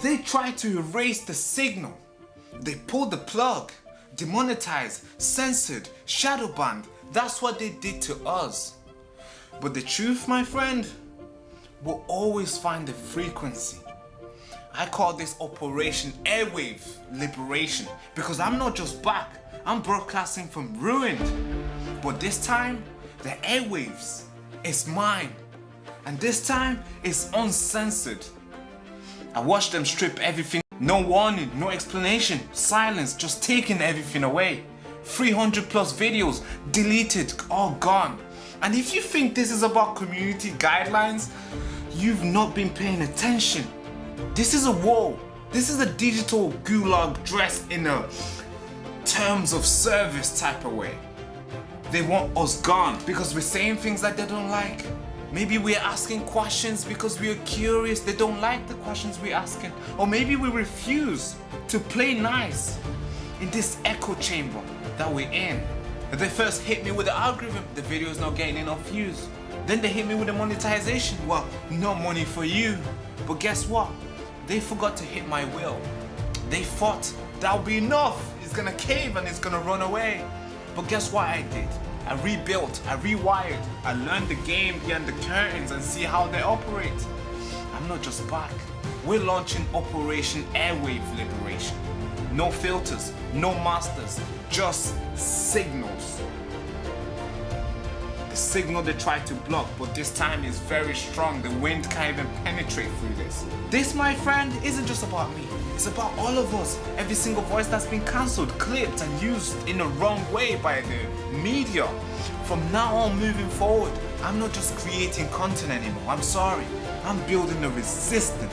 They try to erase the signal. They pulled the plug, demonetized, censored, shadow banned. That's what they did to us. But the truth, my friend, will always find the frequency. I call this Operation Airwave Liberation because I'm not just back, I'm broadcasting from ruined. But this time, the airwaves is mine. And this time, it's uncensored. I watched them strip everything. No warning, no explanation, silence, just taking everything away. 300 plus videos, deleted, all gone. And if you think this is about community guidelines, you've not been paying attention. This is a war. This is a digital gulag dressed in a terms of service type of way. They want us gone because we're saying things that they don't like. Maybe we're asking questions because we're curious. They don't like the questions we're asking. Or maybe we refuse to play nice in this echo chamber that we're in. They first hit me with the algorithm. The video is not getting enough views. Then they hit me with the monetization. Well, no money for you. But guess what? They forgot to hit my will. They thought that'll be enough. It's gonna cave and it's gonna run away. But guess what I did? I rebuilt, I rewired, I learned the game behind the curtains and see how they operate. I'm not just back. We're launching Operation Airwave Liberation. No filters, no masters, just signals. The signal they tried to block, but this time is very strong. The wind can't even penetrate through this. This, my friend, isn't just about me. It's about all of us. Every single voice that's been cancelled, clipped and used in the wrong way by the media. From now on moving forward, I'm not just creating content anymore. I'm sorry. I'm building a resistance.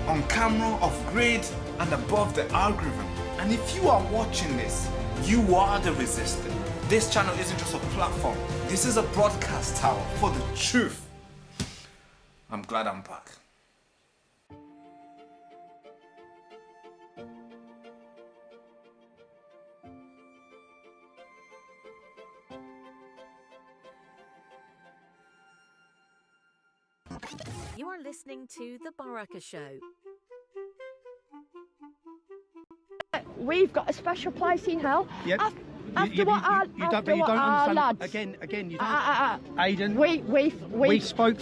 On camera, off grid, and above the algorithm. And if you are watching this, you are the resistance. This channel isn't just a platform. This is a broadcast tower for the truth. I'm glad I'm back. You are listening to The Baraka Show. We've got a special place in hell. Yep. After what our lads. Again, you don't. Aidan, we spoke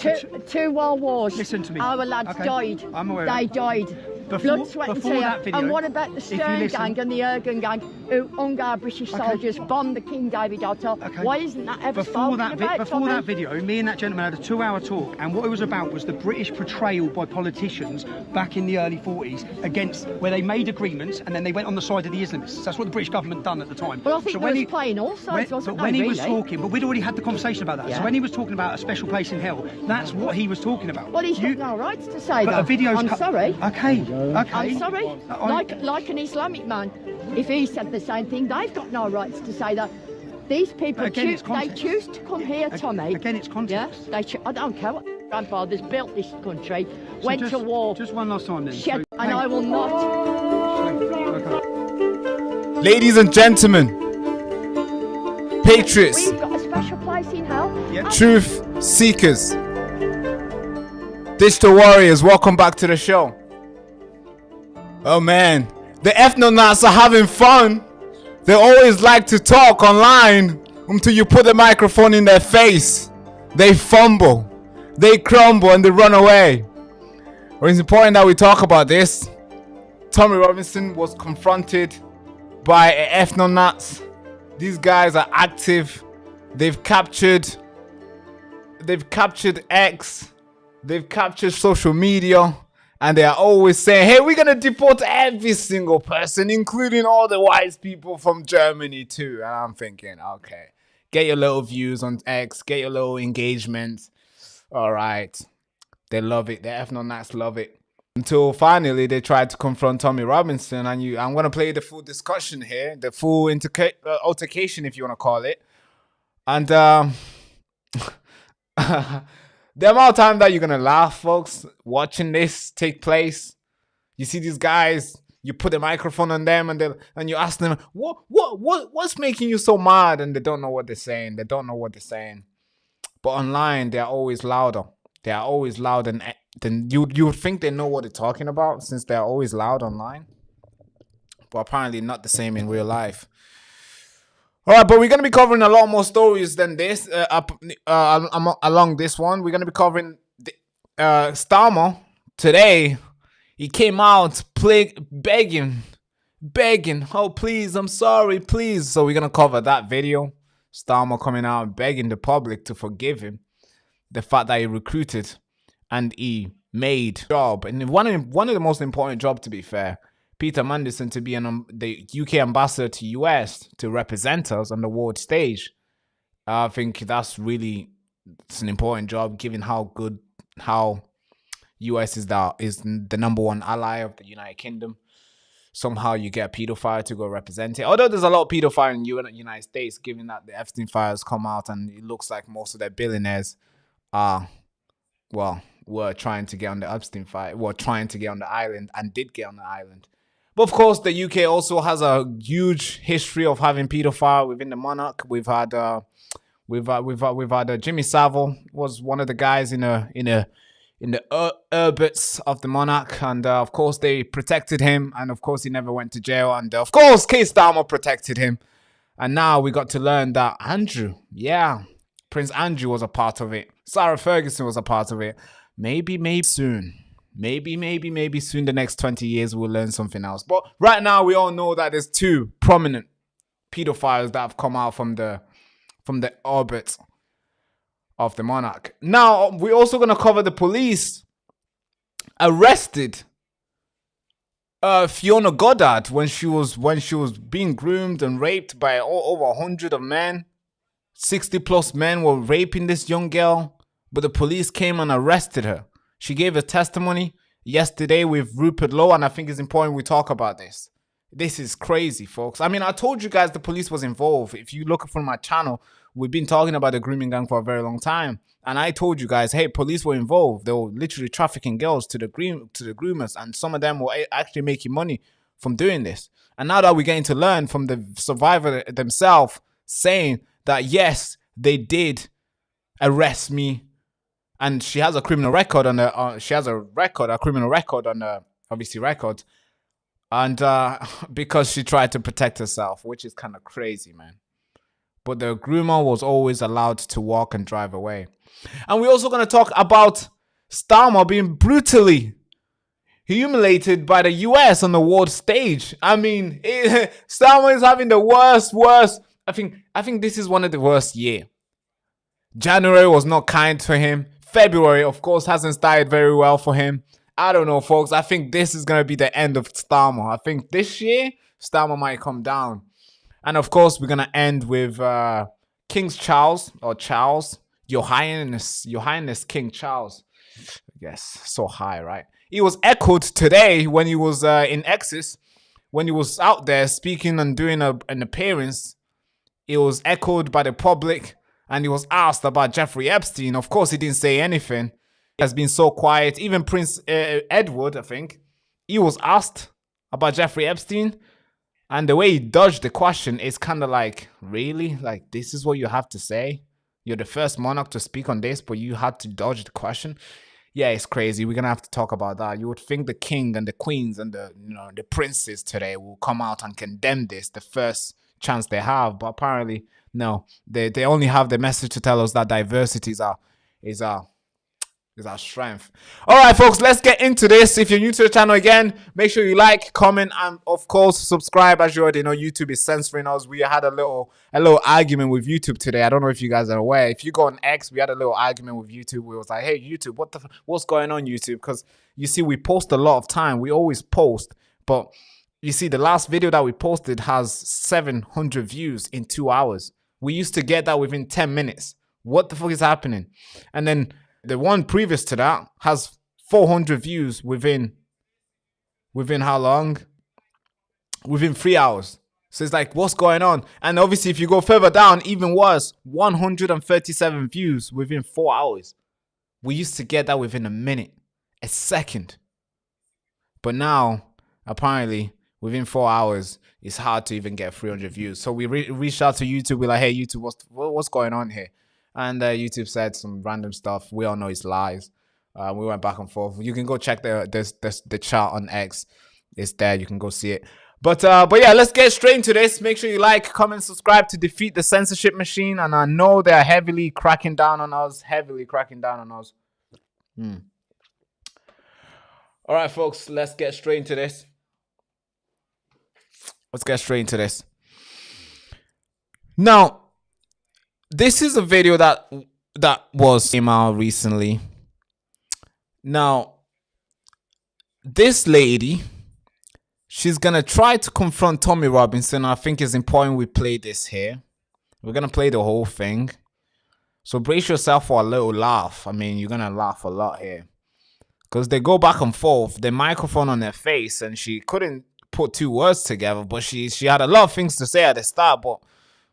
two world wars. Listen to me. Our lads Okay. died. I'm aware. They died. Blood, sweat and before tear. that video, and what about the Stern listen- gang and the Ergun gang who hung our British soldiers, bombed the King David Hotel? Okay. Why isn't that ever Before spoken that, about, before Tommy? that video, me and that gentleman had a 2-hour talk, and what it was about was the British portrayal by politicians back in the early 40s against where they made agreements and then they went on the side of the Islamists. That's what the British government done at the time. Well, I think So they when was he- playing all sides, wasn't But when they, he was really? talking, but we'd already had the conversation about that. Yeah. So when he was talking about a special place in hell, that's what he was talking about. Well, he's got no rights to say But that. a video's I'm sorry. Okay. I'm sorry. Like an Islamic man, if he said the same thing, they've got no rights to say that. These people Again, it's they context. choose to come here, Tommy. Again, it's context. Yeah, I don't care what grandfathers built this country, So went to war, Just one last time then. shed, So- and I will not. Okay. Ladies and gentlemen, patriots, We've got a special place in hell. Yep. truth seekers, digital warriors, welcome back to the show. Oh man, the Ethno-Nationalists are having fun. They always like to talk online until you put the microphone in their face. They fumble, they crumble, and they run away. Well, it's important that we talk about this. Tommy Robinson was confronted by Ethno-Nationalists. These guys are active. They've captured X. They've captured social media. And they are always saying, hey, we're going to deport every single person, including all the white people from Germany too. And I'm thinking, okay, get your little views on X, get your little engagement. All right. They love it. The Ethno-Nationalists love it. Until finally they tried to confront Tommy Robinson. And I'm going to play the full discussion here, the full altercation, if you want to call it. And the amount of time that you're gonna laugh, folks, watching this take place. You see these guys, you put the microphone on them, and you ask them, what's making you so mad? And they don't know what they're saying. They don't know what they're saying. But online, they're always louder. They are always loud, and then you would think they know what they're talking about since they're always loud online. But apparently not the same in real life. All right, but we're going to be covering a lot more stories than this along this one. We're going to be covering Starmer today. He came out begging, oh, please, I'm sorry, please. So we're going to cover that video. Starmer coming out begging the public to forgive him. The fact that he recruited and he made job. And one of the most important jobs, to be fair, Peter Mandelson to be the UK ambassador to US to represent us on the world stage. I think it's an important job given how US is the number one ally of the United Kingdom. Somehow you get a pedophile to go represent it. Although there's a lot of pedophile in the United States, given that the Epstein files come out and it looks like most of their billionaires were trying to get on the Epstein file, were trying to get on the island and did get on the island. But of course, the UK also has a huge history of having pedophile within the Monarch. We've had Jimmy Savile was one of the guys in the orbits of the Monarch, and of course they protected him, and of course he never went to jail, and of course Keir Starmer protected him, and now we got to learn that Prince Andrew was a part of it. Sarah Ferguson was a part of it. Maybe soon. Maybe soon, the next 20 years, we'll learn something else. But right now, we all know that there's two prominent pedophiles that have come out from the orbit of the Monarch. Now, we're also going to cover the police arrested Fiona Goddard when she was being groomed and raped by over 100 of men. 60 plus men were raping this young girl, but the police came and arrested her. She gave a testimony yesterday with Rupert Lowe, and I think it's important we talk about this. This is crazy, folks. I mean, I told you guys the police was involved. If you look from my channel, we've been talking about the grooming gang for a very long time. And I told you guys, hey, police were involved. They were literally trafficking girls to the groomers, and some of them were actually making money from doing this. And now that we're getting to learn from the survivor themselves saying that, yes, they did arrest me. And she has a criminal record on the. Criminal record on the record, and because she tried to protect herself, which is kind of crazy, man. But the groomer was always allowed to walk and drive away. And we're also going to talk about Starmer being brutally humiliated by the US on the world stage. I mean, Starmer is having the worst. I think this is one of the worst year. January was not kind to him. February, of course, hasn't started very well for him. I don't know, folks. I think this is going to be the end of Starmer. I think this year, Starmer might come down. And of course, we're going to end with King Charles, Your Highness King Charles. Yes, so high, right? He was echoed today when he was in Exis, when he was out there speaking and doing an appearance. It was echoed by the public. And he was asked about Jeffrey Epstein. Of course, he didn't say anything. He has been so quiet. Even Prince Edward, I think, he was asked about Jeffrey Epstein. And the way he dodged the question is kind of like, really? Like, this is what you have to say? You're the first monarch to speak on this, but you had to dodge the question? Yeah, it's crazy. We're going to have to talk about that. You would think the king and the queens and the princes today will come out and condemn this the first chance they have. But apparently, no, they only have the message to tell us that diversity is our strength. All right, folks, let's get into this. If you're new to the channel again, make sure you like, comment, and of course subscribe. As you already know, YouTube is censoring us. We had a little argument with YouTube today. I don't know if you guys are aware. If you go on X, we had a little argument with YouTube. We was like, hey, YouTube, what's going on, YouTube? Because you see, we post a lot of time. We always post, but you see, the last video that we posted has 700 views in 2 hours. We used to get that within 10 minutes. What the fuck is happening? And then the one previous to that has 400 views within how long? Within 3 hours. So it's like, what's going on? And obviously, if you go further down, even worse, 137 views within 4 hours. We used to get that within a minute, a second. But now, apparently, within 4 hours, it's hard to even get 300 views. So we reached out to YouTube. We're like, hey, YouTube, what's going on here? And YouTube said some random stuff. We all know it's lies. We went back and forth. You can go check the chart on X. It's there. You can go see it. But yeah, let's get straight into this. Make sure you like, comment, subscribe to defeat the censorship machine. And I know they're heavily cracking down on us. All right, folks, let's get straight into this. Now, this is a video that came out recently. Now, this lady, she's gonna try to confront Tommy Robinson. I think it's important we play this here. We're gonna play the whole thing. So brace yourself for a little laugh. I mean, you're gonna laugh a lot here. Because they go back and forth, the microphone on her face, and she couldn't put two words together, but she had a lot of things to say at the start, but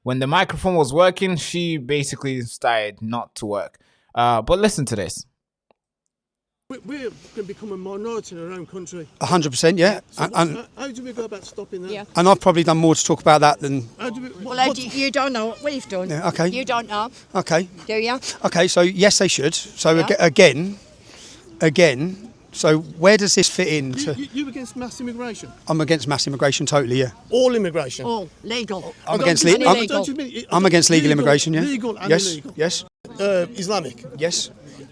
when the microphone was working, she basically started not to work. But listen to this. We're going to become a minority in our own country. 100%, yeah. So how do we go about stopping that? Yeah. And I've probably done more to talk about that than... You don't know what we've done. Yeah, okay. You don't know. Okay. Do you? Okay, so yes, they should. So Yeah. again, so where does this fit into... You against mass immigration? I'm against mass immigration, totally, yeah. All immigration? All legal. I'm against illegal. I'm against legal immigration, yeah. Legal and yes, illegal? yes, Islamic? yes.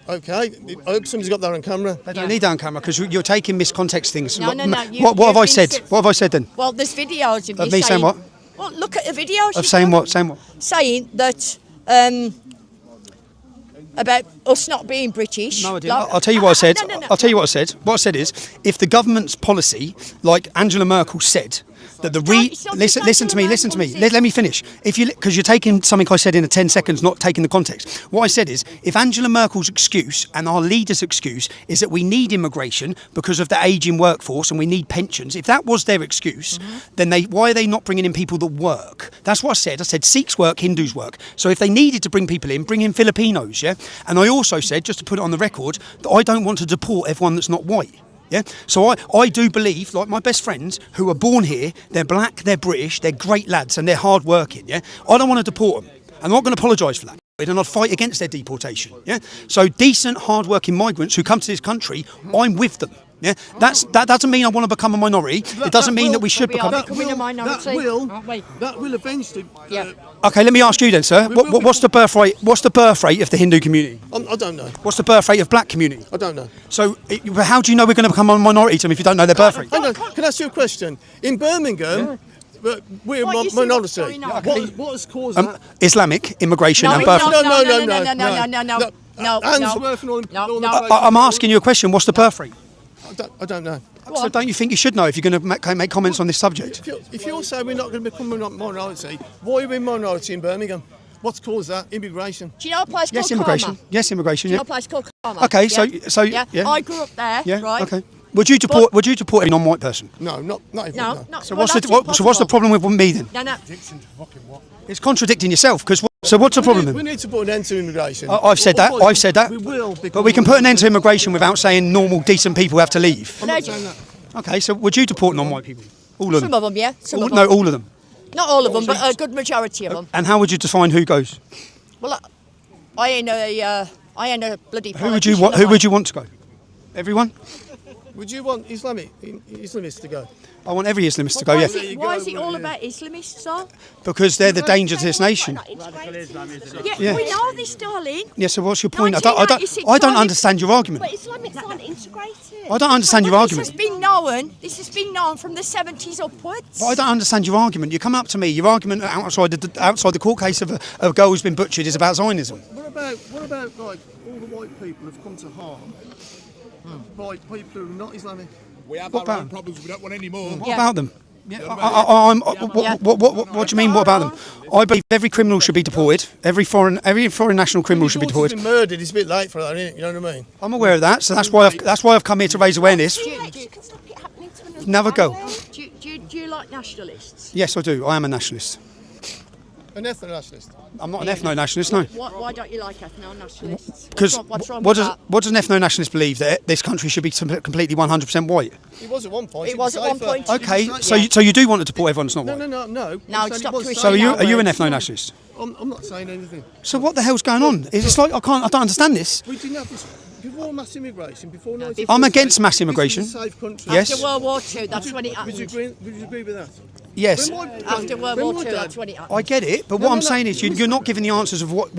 Okay, I hope somebody's got that on camera. They don't need that on camera because you're taking miscontext things. No. What have I said? What have I said then? Well, there's videos of Of you me saying what? Well, look at the videos. Of saying what? Saying what? Saying that about us not being British. No, I didn't. I'll tell you what I said. No. I'll tell you what I said. What I said is, if the government's policy, like Angela Merkel said, that the listen to me. Let me finish. Because you're taking something I said in 10 seconds, not taking the context. What I said is, if Angela Merkel's excuse and our leaders' excuse is that we need immigration because of the ageing workforce and we need pensions, if that was their excuse, then why are they not bringing in people that work? That's what I said. I said Sikhs work, Hindus work. So if they needed to bring people in, bring in Filipinos, yeah. And I also said, just to put it on the record, that I don't want to deport everyone that's not white. Yeah, so I do believe, like my best friends who are born here, they're black, they're British, they're great lads and they're hard working, yeah? I don't want to deport them. I'm not going to apologise for that. And I'd fight against their deportation, yeah? So decent, hard-working migrants who come to this country, I'm with them. Yeah, that doesn't mean I want to become a minority. It doesn't mean that we should become a minority. That will eventually. Yeah. Okay, let me ask you then, sir. What's the birth rate? What's the birth rate of the Hindu community? I don't know. What's the birth rate of black community? I don't know. So how do you know we're going to become a minority if you don't know their birth rate? Hang on, can I ask you a question? In Birmingham, we're a minority. What has caused that? Islamic immigration and birth rate. No. I'm asking you a question. What's the birth rate? I don't know. So don't you think you should know if you're going to make comments on this subject? If you're saying we're not going to become a minority, why are we a minority in Birmingham? What's caused that? Immigration. Do you know a place called immigration. Karma? Yes, immigration. Do you Yeah. know a place called Karma? Okay, yeah. so yeah. I grew up there. Yeah. Right. Okay. Would you deport a non-white person? No, not even. No. So what's the problem with me then? No. It's contradicting yourself because. So what's the problem We then? need to put an end to immigration. I've said that. We will. But we can put an end to immigration without saying normal, decent people have to leave. I'm not saying that. Okay, so would you deport non-white people? All of them? Some of them, yeah. No, all of them. Not all of them, but a good majority of them. And how would you define who goes? Well, I ain't a bloody Who would you want to go? Everyone? Would you want Islamists to go? I want every Islamist to go, yeah. Why is it all about Islamists, though? Because they're the danger to this nation. Yeah, we know this, darling. Yeah, so what's your point? I don't understand your argument. But Islamics aren't integrated. I don't understand your argument. This has been known from the 70s upwards. But I don't understand your argument. You come up to me, your argument outside the court case of a girl who's been butchered is about Zionism. What about like all the white people have come to harm by people who are not Islamic? We have our own problems. We don't want any more. What about them? What do you mean? What about them? I believe every criminal should be deported. Every foreign national criminal should be deported. Been murdered. It's a bit late for that, isn't it? You know what I mean? I'm aware of that, so that's why I've come here to raise awareness. You can stop it happening to another Never go. Do you like nationalists? Yes, I do. I am a nationalist. An ethno-nationalist. I'm not an ethno-nationalist, no. Why don't you like ethno-nationalists? Because what's wrong what with does an ethno-nationalist believe? That this country should be completely 100% white? It was at one point. It was at one point. Okay, so you do want to deport everyone that's not white? No. No, stop twisting. So are you an ethno-nationalist? I'm not saying anything. So what the hell's going on? It's like I don't understand this. We didn't have this before mass immigration, before 19... I'm against mass immigration. This is a safe country. Yes. After World War II, that's when it happened. Would you agree with that? Yes. After World War II, that's when it happened. I get it, but what I'm saying is you're not giving the answers of what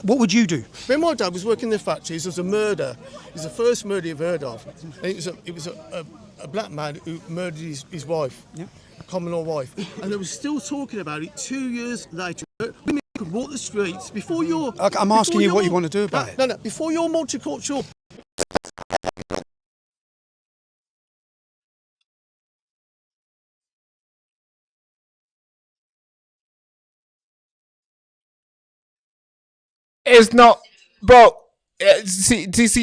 would you do? When my dad was working in the factories, there was a murder. It was the first murder you've heard of. And it was a black man who murdered his wife, a common law wife. And they were still talking about it 2 years later. Women could walk the streets before your... I'm asking you what you want to do about it. No, before your multicultural... It's not, bro. See, this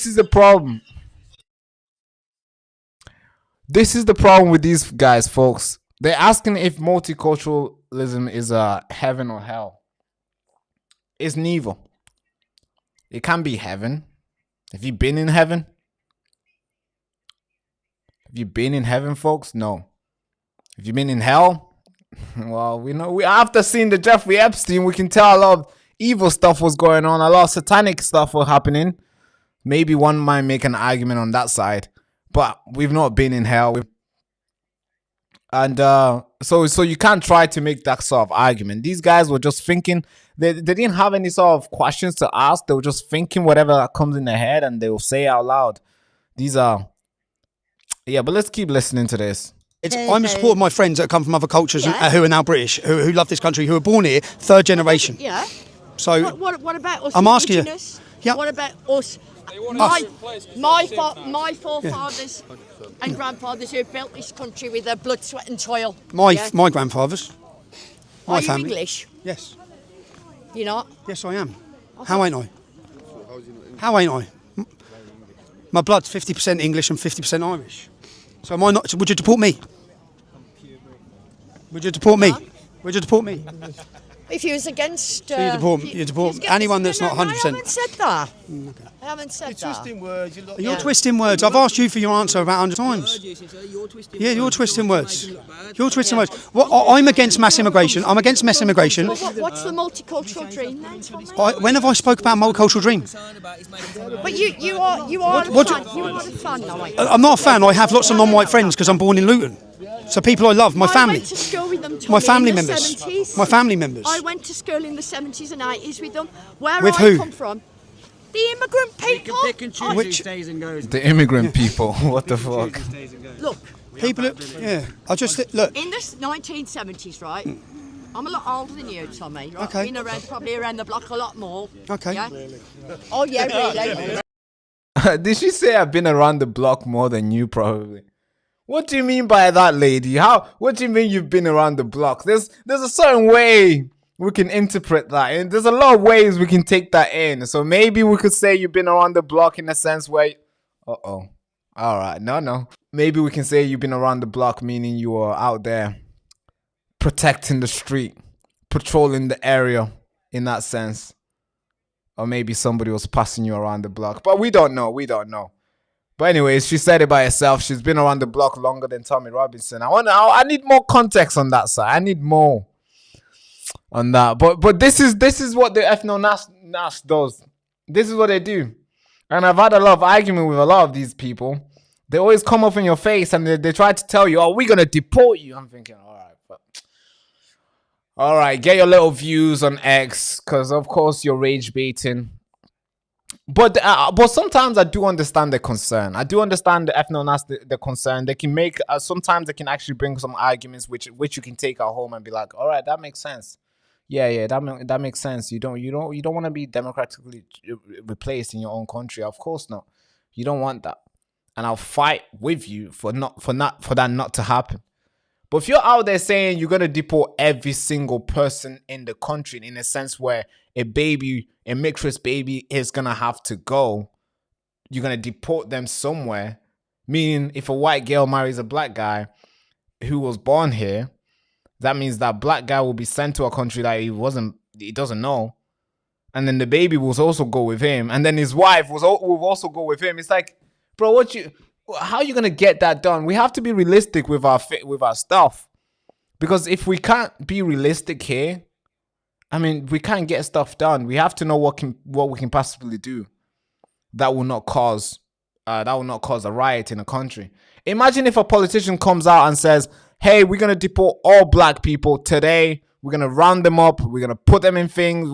is the problem. This is the problem with these guys, folks. They're asking if multiculturalism is a heaven or hell. It's neither. It can be heaven. Have you been in heaven? Have you been in heaven, folks? No. Have you been in hell? Well, we after seeing the Jeffrey Epstein, we can tell a lot of evil stuff was going on, a lot of satanic stuff was happening. Maybe one might make an argument on that side, but we've not been in hell. And so you can't try to make that sort of argument. These guys were just thinking, they didn't have any sort of questions to ask. They were just thinking whatever comes in their head and they will say out loud. These are, yeah, but let's keep listening to this. I'm a support of my friends that come from other cultures who are now British, who love this country, who are born here, third generation. Yeah. So what about us? I'm asking you. Yeah. What about us? My forefathers and grandfathers who built this country with their blood, sweat, and toil. My grandfathers. My Are family. you English? Yes. You're not? Yes, I am. How ain't I? How ain't I? My blood's 50% English and 50% Irish. So am I not? Would you deport me? Would you deport me? Would you deport me? If you was against... So you deport anyone that's not 100%. I haven't said that. Okay. I haven't said that. Twisting words. You're twisting words. I've asked you for your answer about 100 times. Yeah, you're twisting words. You're twisting words. Well, I'm against mass immigration. I'm against mass immigration. What's the multicultural dream then, Tommy? When have I spoke about multicultural dream? But you are a fan now, aren't you? I'm not a fan. I have lots of non-white friends because I'm born in Luton. So people I love, my family. I went to school with them, Tommy, my family in the members. 70s. My family members. I went to school in the 70s and 80s with them. Where With I who? come from, the immigrant people. Pick and choose who stays and goes. The immigrant people. What the fuck? Look. People, yeah. I just look. In the 1970s, right? I'm a lot older than you, Tommy. Right? Okay. Been probably around the block a lot more. Okay. Yeah? Oh yeah, really. Did she say I've been around the block more than you? Probably. What do you mean by that, lady? What do you mean you've been around the block? There's a certain way we can interpret that, and there's a lot of ways we can take that in. So maybe we could say you've been around the block in a sense where, all right, no. Maybe we can say you've been around the block, meaning you were out there protecting the street, patrolling the area in that sense, or maybe somebody was passing you around the block. But we don't know. But anyways, she said it by herself. She's been around the block longer than Tommy Robinson. I need more context on that side. I need more on that. But this is what the Ethno-Nationalists does. This is what they do. And I've had a lot of argument with a lot of these people. They always come up in your face and they try to tell you, "Oh, we're gonna deport you." I'm thinking, all right, get your little views on X, because of course you're rage baiting. But sometimes I do understand the concern. I do understand the ethno-nationalists, the concern. They can make sometimes they can actually bring some arguments which you can take at home and be like, all right, that makes sense. Yeah, that makes sense. You don't want to be democratically replaced in your own country. Of course not. You don't want that. And I'll fight with you for that not to happen. But if you're out there saying you're gonna deport every single person in the country in a sense where a mixed race baby is gonna have to go, you're gonna deport them somewhere. Meaning, if a white girl marries a black guy who was born here, that means that black guy will be sent to a country that he doesn't know, and then the baby will also go with him, and then his wife will also go with him. It's like, bro, how are you gonna get that done? We have to be realistic with our stuff, because if we can't be realistic here, I mean, we can't get stuff done. We have to know what we can possibly do that will not cause a riot in a country. Imagine if a politician comes out and says, "Hey, we're gonna deport all black people today. We're gonna round them up. We're gonna put them in things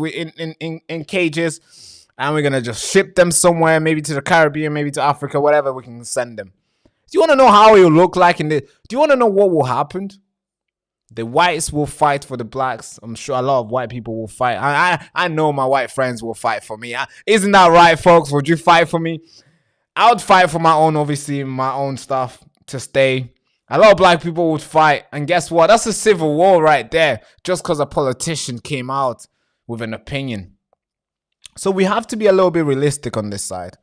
in cages, and we're gonna just ship them somewhere, maybe to the Caribbean, maybe to Africa, whatever we can send them." Do you want to know how it will look like do you want to know what will happen? The whites will fight for the blacks. I'm sure a lot of white people will fight. I know my white friends will fight for me. Isn't that right, folks? Would you fight for me? I would fight for my own, obviously, my own stuff to stay. A lot of black people would fight. And guess what? That's a civil war right there. Just because a politician came out with an opinion. So we have to be a little bit realistic on this side.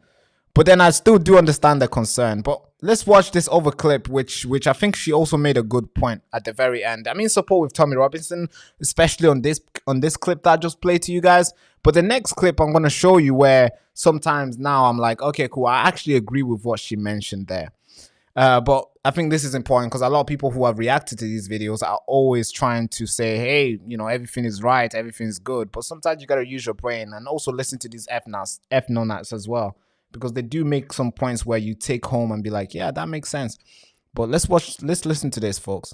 But then I still do understand the concern. But let's watch this other clip, which I think she also made a good point at the very end. I'm in support with Tommy Robinson, especially on this clip that I just played to you guys. But the next clip I'm going to show you where sometimes now I'm like, okay, cool. I actually agree with what she mentioned there. But I think this is important because a lot of people who have reacted to these videos are always trying to say, hey, you know, everything is right, everything is good. But sometimes you got to use your brain and also listen to these Ethno-Nationalists as well. Because they do make some points where you take home and be like, yeah, that makes sense. But let's listen to this, folks.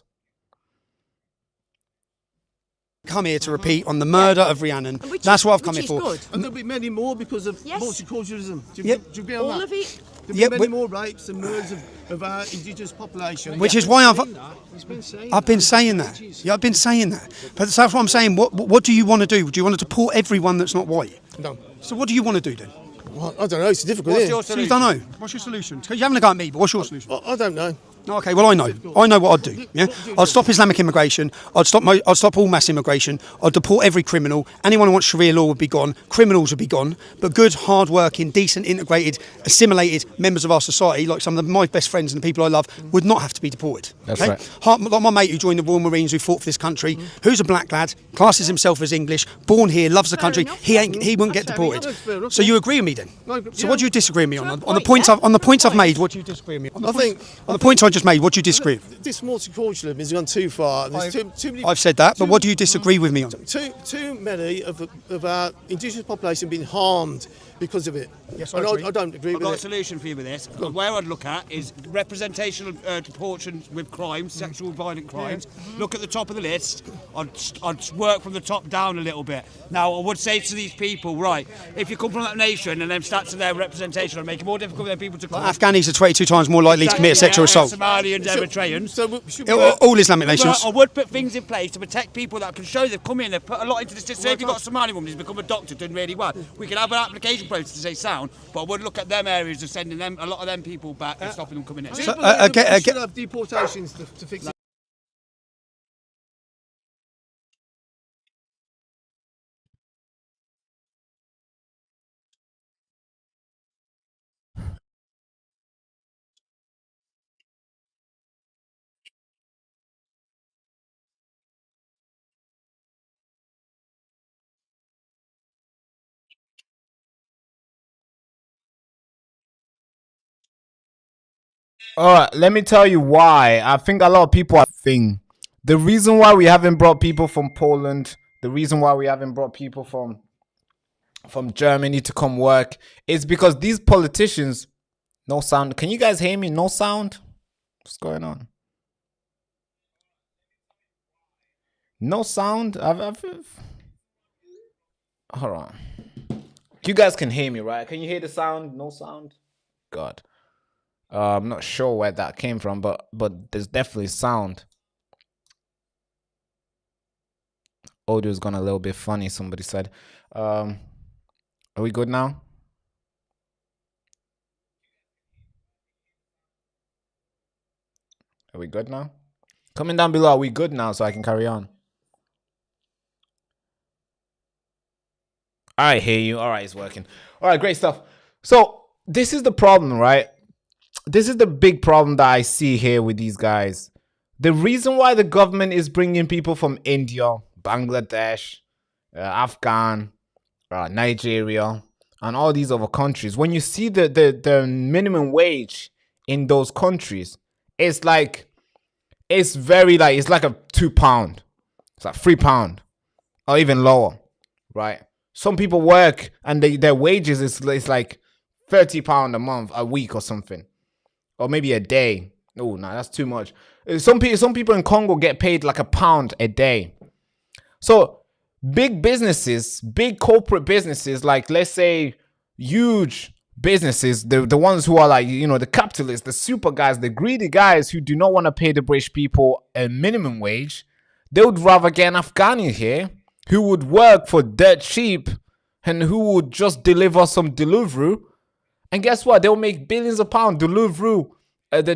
Come here to repeat on the murder of Rhiannon. That's what I've come here for. Good. And there'll be many more because of multiculturalism. Do you agree on All that? of it. There'll be many more rapes and murders of our indigenous population. Which is why I've been saying that. Yeah, I've been saying that. But that's what I'm saying. What do you want to do? Do you want to deport everyone that's not white? No. So what do you want to do then? Well, I don't know. It's difficult. What's your solution? So you don't know. What's your solution? You're having a go at me, but what's your solution? I don't know. Okay, well I know what I'd do. Yeah, I'd stop Islamic immigration. I'd stop all mass immigration. I'd deport every criminal. Anyone who wants Sharia law would be gone. Criminals would be gone. But good, hard-working, decent, integrated, assimilated members of our society, like some of my best friends and the people I love, would not have to be deported. That's okay? right. Like my mate who joined the Royal Marines, who fought for this country, who's a black lad, classes himself as English, born here, loves the country. He wouldn't get deported. So you agree with me then? So what do you disagree with me on? On the points I've made, what do you disagree with me on? I think on the points I just made, what do you disagree with? This multiculturalism has gone too far. There's too many. I've said that, but what do you disagree with me on? Too many of our indigenous population being harmed because of it. Yes, I don't agree I've with got a it. solution for you with this. Where I'd look at is representational deportation with crimes, sexual violent crimes. Look at the top of the list. I'd work from the top down a little bit. Now, I would say to these people, right, if you come from that nation and then stats of their representation, it'll make it more difficult for their people to come. Afghanis are 22 times more likely to commit a sexual assault. Somalians, Eritreans. All Islamic nations. I would put things in place to protect people that can show they've come in, they've put a lot into this. Say if you've got a Somali woman who's become a doctor, doing really well, we can have an application process to say sound, but I would look at them areas of sending them, a lot of them people back and stopping them coming in. We should have deportations to fix it. All right, let me tell you why. I think a lot of people are thinking the reason why we haven't brought people from Poland, the reason why we haven't brought people from Germany to come work is because these politicians, no sound. Can you guys hear me? No sound? What's going on? No sound? Hold on. You guys can hear me, right? Can you hear the sound? No sound? God. I'm not sure where that came from, but there's definitely sound. Audio's gone a little bit funny, somebody said. Are we good now? Are we good now? Comment down below, are we good now so I can carry on? I hear you. All right, it's working. All right, great stuff. So this is the problem, right? This is the big problem that I see here with these guys. The reason why the government is bringing people from India, Bangladesh, Afghan, Nigeria, and all these other countries, when you see the minimum wage in those countries, it's like, it's like a £2. It's like £3 or even lower. right? Some people work and their wages is like £30 a month, a week or something, or maybe a day. Oh, no, that's too much. Some people in Congo get paid like £1 a day. So big businesses, big corporate businesses, like let's say huge businesses, the ones who are like, you know, the capitalists, the super guys, the greedy guys who do not want to pay the British people a minimum wage, they would rather get an Afghani here who would work for dirt cheap and who would just deliver some Deliveroo. And guess what? They'll make billions of pounds. Deliveroo, the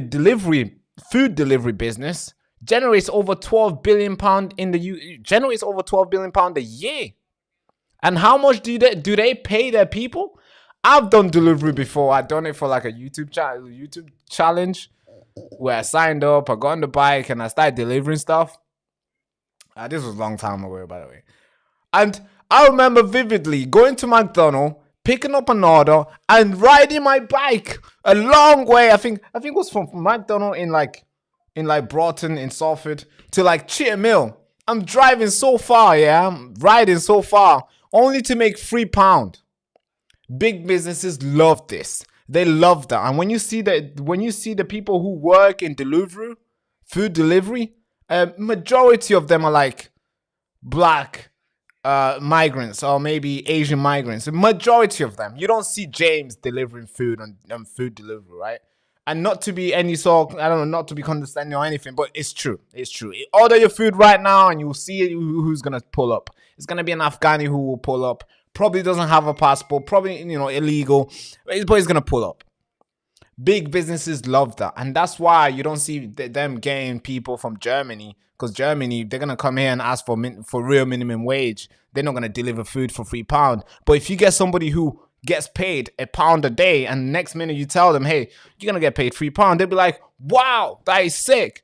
delivery, food delivery business generates over £12 billion generates over £12 billion a year. And how much do they pay their people? I've done delivery before. I've done it for like a YouTube challenge where I signed up, I got on the bike and I started delivering stuff. This was a long time ago, by the way. And I remember vividly going to McDonald's, picking up an order and riding my bike a long way. I think it was from McDonald's in like Broughton in Salford to like Cheetah Mill. I'm driving so far, yeah. I'm riding so far only to make £3. Big businesses love this. They love that. And when you see the people who work in delivery, food delivery, majority of them are like black migrants or maybe Asian migrants. The majority of them. You don't see James delivering food on food delivery, right? And not to be any sort, I don't know, not to be condescending or anything, but it's true. It's true. Order your food right now and you'll see who's going to pull up. It's going to be an Afghani who will pull up. Probably doesn't have a passport. Probably, you know, illegal. But he's going to pull up. Big businesses love that. And that's why you don't see them getting people from Germany. Because Germany, they're going to come here and ask for real minimum wage. They're not going to deliver food for £3. But if you get somebody who gets paid £1 a day and next minute you tell them, hey, you're going to get paid £3, they'll be like, wow, that is sick.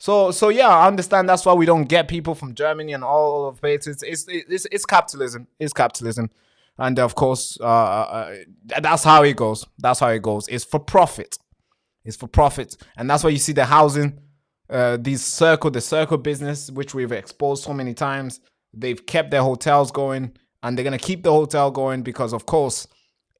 So yeah, I understand that's why we don't get people from Germany and all of it. It's capitalism. It's capitalism. And of course, that's how it goes. That's how it goes. It's for profit. It's for profit. And that's why you see the housing, the circle business, which we've exposed so many times. They've kept their hotels going and they're going to keep the hotel going because, of course,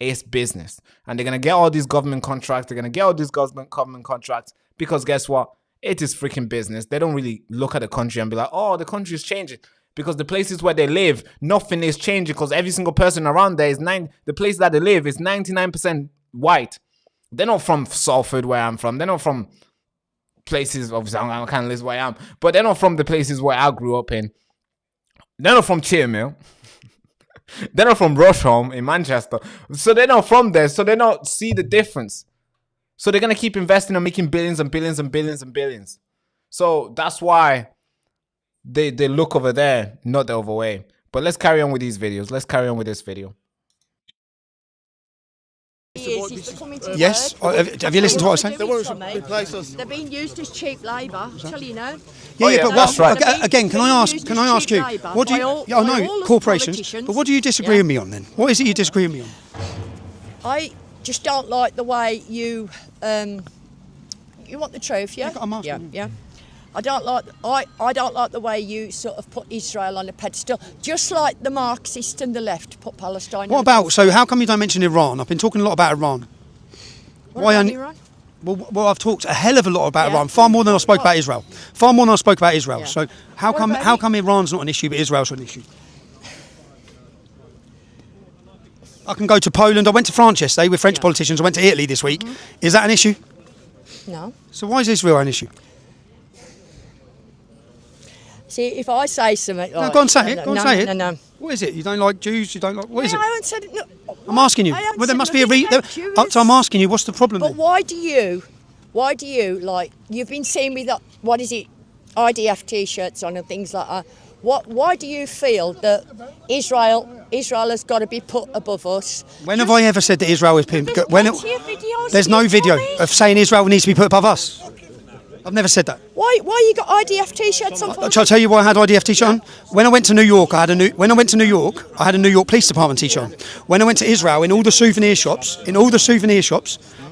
it's business. And they're going to get all these government contracts. They're going to get all these government contracts because guess what? It is freaking business. They don't really look at the country and be like, oh, the country is changing. Because the places where they live, nothing is changing because every single person around there is the place that they live is 99% white. They're not from Salford where I'm from. They're not from places, obviously I can't list where I am, but they're not from the places where I grew up in. They're not from Cheetah Mill. They're not from Rusholme in Manchester. So they're not from there. So they don't see the difference. So they're going to keep investing and making billions and billions and billions and billions. So that's why they look over there, not the other way. But let's carry on with these videos. Let's carry on with this video. Yes. Have you listened to what I say? They're being used as cheap labour. Tell you now. Yeah, but that's right. Again, can I ask you? What do you? I know corporations, but what do you disagree with me on then? What is it you disagree with me on? I just don't like the way you. You want the truth, yeah? I'm asking. Yeah. I don't like the way you sort of put Israel on a pedestal, just like the Marxists and the left put Palestine. What about? So how come you don't mention Iran? I've been talking a lot about Iran. Why only Iran? Well, I've talked a hell of a lot about Iran, far more than I spoke about Israel. Far more than I spoke about Israel. Yeah. So how come Iran's not an issue, but Israel's an issue? I can go to Poland. I went to France yesterday with French politicians. I went to Italy this week. Is that an issue? No. So why is Israel an issue? See, if I say something like... No, go on, say it. Go on, say it. No. What is it? You don't like Jews? You don't like... What is it? I haven't said it. No, I'm asking you. Well, there must be a reason. So I'm asking you, what's the problem But then? why do you, like, you've been seeing me that, what is it, IDF T-shirts on and things like that. Why do you feel that Israel has got to be put above us? When have I ever said that Israel is... There's no video of saying Israel needs to be put above us. I've never said that. Why you got IDF t-shirts on? I'll tell you why I had IDF t-shirt on. When I went to New York, I had a New York Police Department t-shirt on. When I went to Israel, in all the souvenir shops,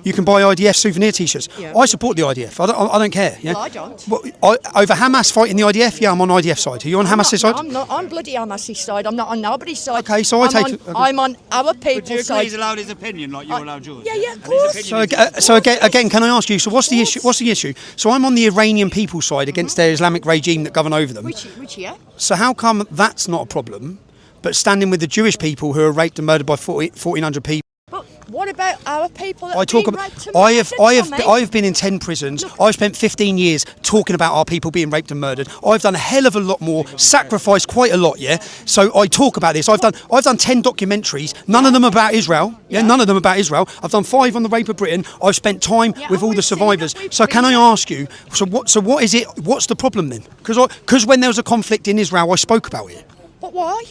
you can buy IDF souvenir t-shirts. Yeah. I support the IDF. I don't care. Yeah. Well, I don't. Over Hamas fighting the IDF, yeah, I'm on IDF side. Are you on Hamas's side? I'm not on bloody Hamas's side. I'm not on nobody's side. Okay, so I'm on our But do you people's agree side. he's allowed his opinion like you allowed yours? Yeah, of And his course. opinion So again, can I ask you? So what's the issue? What's the issue? So I'm on the Iranian people's side against their Islamic regime that govern over them. Which yeah. So how come that's not a problem, but standing with the Jewish people who are raped and murdered by 1,400 people? But what about our people that I are talk being about. raped and I have murdered, been in 10 prisons. I've spent 15 years talking about our people being raped and murdered. I've done a hell of a lot more, sacrificed quite a lot. Yeah. So I talk about this. I've done 10 documentaries. None of them about Israel. Yeah. None of them about Israel. I've done 5 on the rape of Britain. I've spent time with all the survivors. So can I ask you? So what is it? What's the problem then? Because when there was a conflict in Israel, I spoke about it. But why?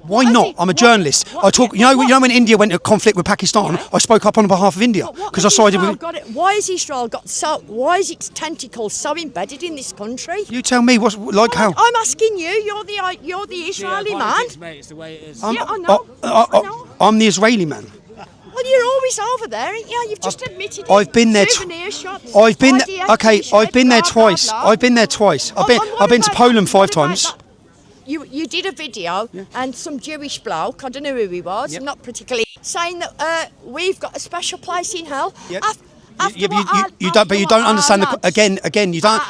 Why not? I'm a journalist. I talk. You know when India went to conflict with Pakistan, I spoke up on behalf of India because I sided with. Why has Israel got so? Why is its tentacles so embedded in this country? You tell me what's like how. I'm asking you. You're the Israeli man. politics, mate, it's the way it is. Yeah, I know. I know. I'm the Israeli man. Well, you're always over there, aren't you? You've just admitted it. I've been there. Souvenir shops. I've been there. IDF Okay, t-shirts, I've been there blah, blah, twice. blah. I've been there twice. I've And what been to about Poland that? 5 What about times. that? You did a video and some Jewish bloke, I don't know who he was, not particularly, saying that we've got a special place in hell. Yep. After You don't. But you don't understand the. Again. You don't.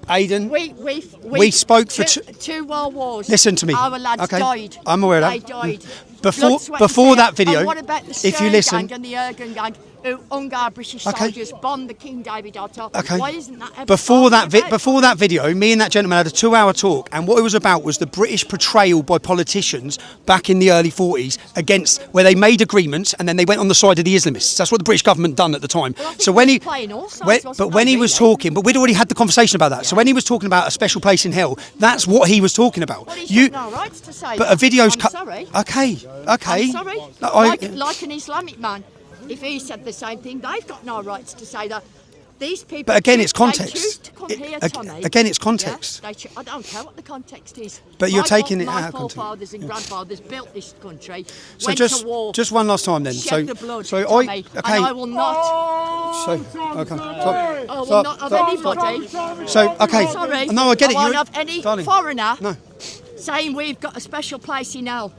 Aidan. We spoke for two world wars. Listen to me. Our lads died. I'm aware of that. They died. Before Blood, sweat, and before tears. that video, And what about the if you Stern listen, gang and the Ergen gang who hung our British soldiers, bombed the King David Hotel? Okay. Why isn't that ever before spoken that video, me and that gentleman had a 2-hour talk, and what it was about was the British portrayal by politicians back in the early 40s against where they made agreements and then they went on the side of the Islamists. That's what the British government done at the time. Well, I think So when he, playing all sides, wasn't when he, he was really? talking, but we'd already had the conversation about that. So when he was talking about a special place in hell, that's what he was talking about. Well, he's got no rights to say but that. a video's I'm cut. sorry. Okay. I'm sorry. No, like an Islamic man, if he said the same thing, they've got no rights to say that. These people. But again, choose- it's context. They choose to come here, Tommy. Again, it's context. Yeah? I don't care what the context is. But you're taking it my out of context. forefathers and grandfathers built this country. So went just to war, just one last time then. shed the blood, so Tommy, okay. and I will not. So okay. I will not have anybody. So okay. Sorry. No, I get it. I won't You're- have any darling. foreigner No. saying we've got a special place in hell.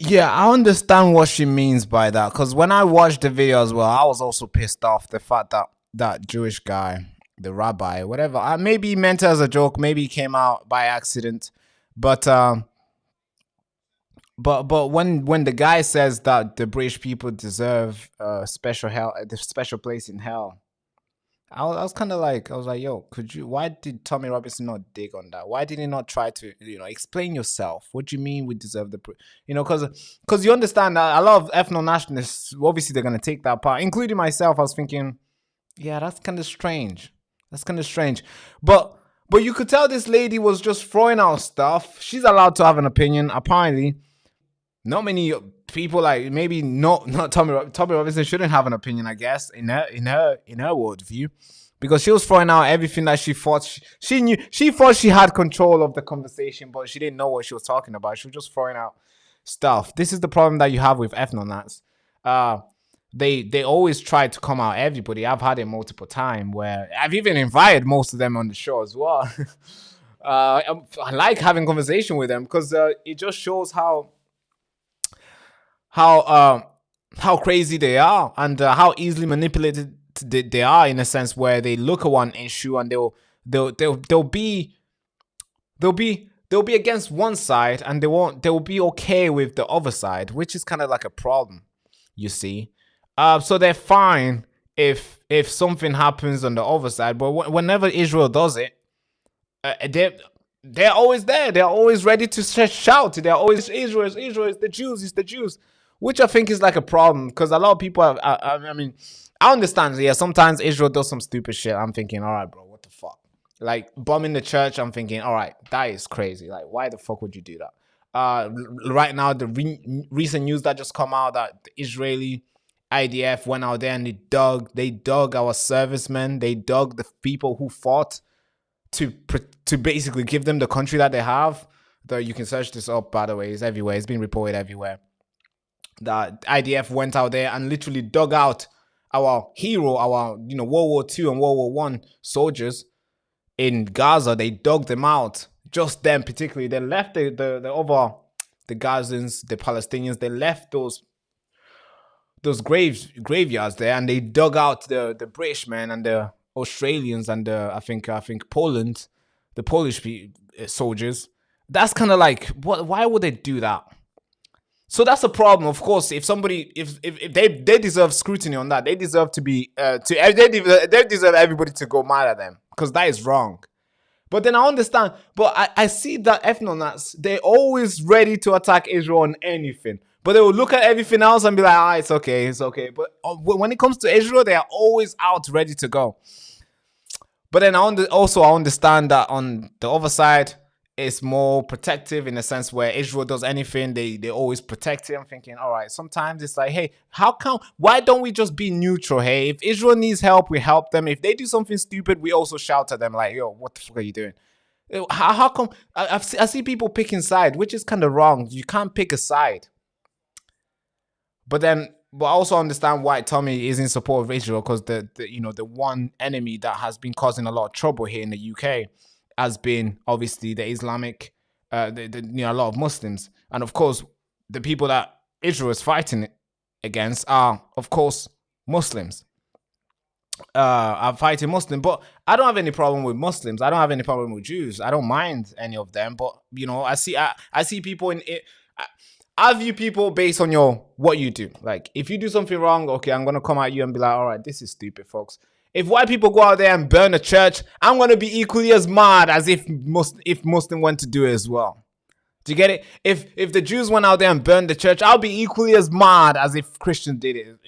Yeah, I understand what she means by that, because when I watched the video as well, I was also pissed off the fact that that Jewish guy, the rabbi, whatever, maybe he meant it as a joke, maybe he came out by accident, but when the guy says that the British people deserve special hell, the special place in hell, I was kind of like, yo, why did Tommy Robinson not dig on that? Why did he not try to, explain yourself? What do you mean we deserve because you understand that a lot of ethno-nationalists, obviously they're going to take that part, including myself. I was thinking, yeah, that's kind of strange. But you could tell this lady was just throwing out stuff. She's allowed to have an opinion. Apparently, not many people, like maybe not Tommy Robinson shouldn't have an opinion, I guess, in her worldview, because she was throwing out everything that she thought she knew. She thought she had control of the conversation, but she didn't know what she was talking about. She was just throwing out stuff. This is the problem that you have with ethno-nats. They always try to come out everybody. I've had it multiple times where I've even invited most of them on the show as well. I like having conversation with them because it just shows how crazy they are and how easily manipulated they are, in a sense where they look at one issue and they'll be against one side and they'll be okay with the other side, which is kind of like a problem, you see. So they're fine if something happens on the other side, but whenever Israel does it, they're always there. They're always ready to shout. They're always Israel, it's the Jews, which I think is like a problem because a lot of people have, I mean, I understand. Yeah, sometimes Israel does some stupid shit. I'm thinking, all right, bro, what the fuck? Like bombing the church. I'm thinking, all right, that is crazy. Like, why the fuck would you do that? Right now, the recent news that just come out that the Israeli IDF went out there and they dug our servicemen. They dug the people who fought to basically give them the country that they have. Though you can search this up, by the way, it's everywhere. It's been reported everywhere. The IDF went out there and literally dug out our hero, our World War II and World War One soldiers in Gaza. They dug them out. Just them particularly. They left the Gazans, the Palestinians. They left those graveyards there, and they dug out the British men and the Australians and I think Poland, the Polish soldiers. That's kind of like, why would they do that? So that's a problem. Of course, if somebody, if they deserve scrutiny on that, they deserve to be they deserve everybody to go mad at them, because that is wrong. But then I understand, but I see that ethno-nats, they're always ready to attack Israel on anything. But they will look at everything else and be like, it's okay. But when it comes to Israel, they are always out ready to go. But then I understand that on the other side, it's more protective in the sense where Israel does anything, they always protect it. I'm thinking, all right, sometimes it's like, hey, why don't we just be neutral? Hey, if Israel needs help, we help them. If they do something stupid, we also shout at them like, yo, what the fuck are you doing? How come? I see people picking side, which is kind of wrong. You can't pick a side. But I also understand why Tommy is in support of Israel, because the one enemy that has been causing a lot of trouble here in the UK has been obviously the Islamic, a lot of Muslims, and of course the people that Israel is fighting against are of course Muslims. Are fighting Muslims, but I don't have any problem with Muslims. I don't have any problem with Jews. I don't mind any of them. But I see people in it. I view people based on what you do. Like, if you do something wrong, okay, I'm gonna come at you and be like, all right, this is stupid, folks. If white people go out there and burn a church, I'm gonna be equally as mad as if Muslim went to do it as well. Do you get it? If the Jews went out there and burned the church, I'll be equally as mad as if Christians did it.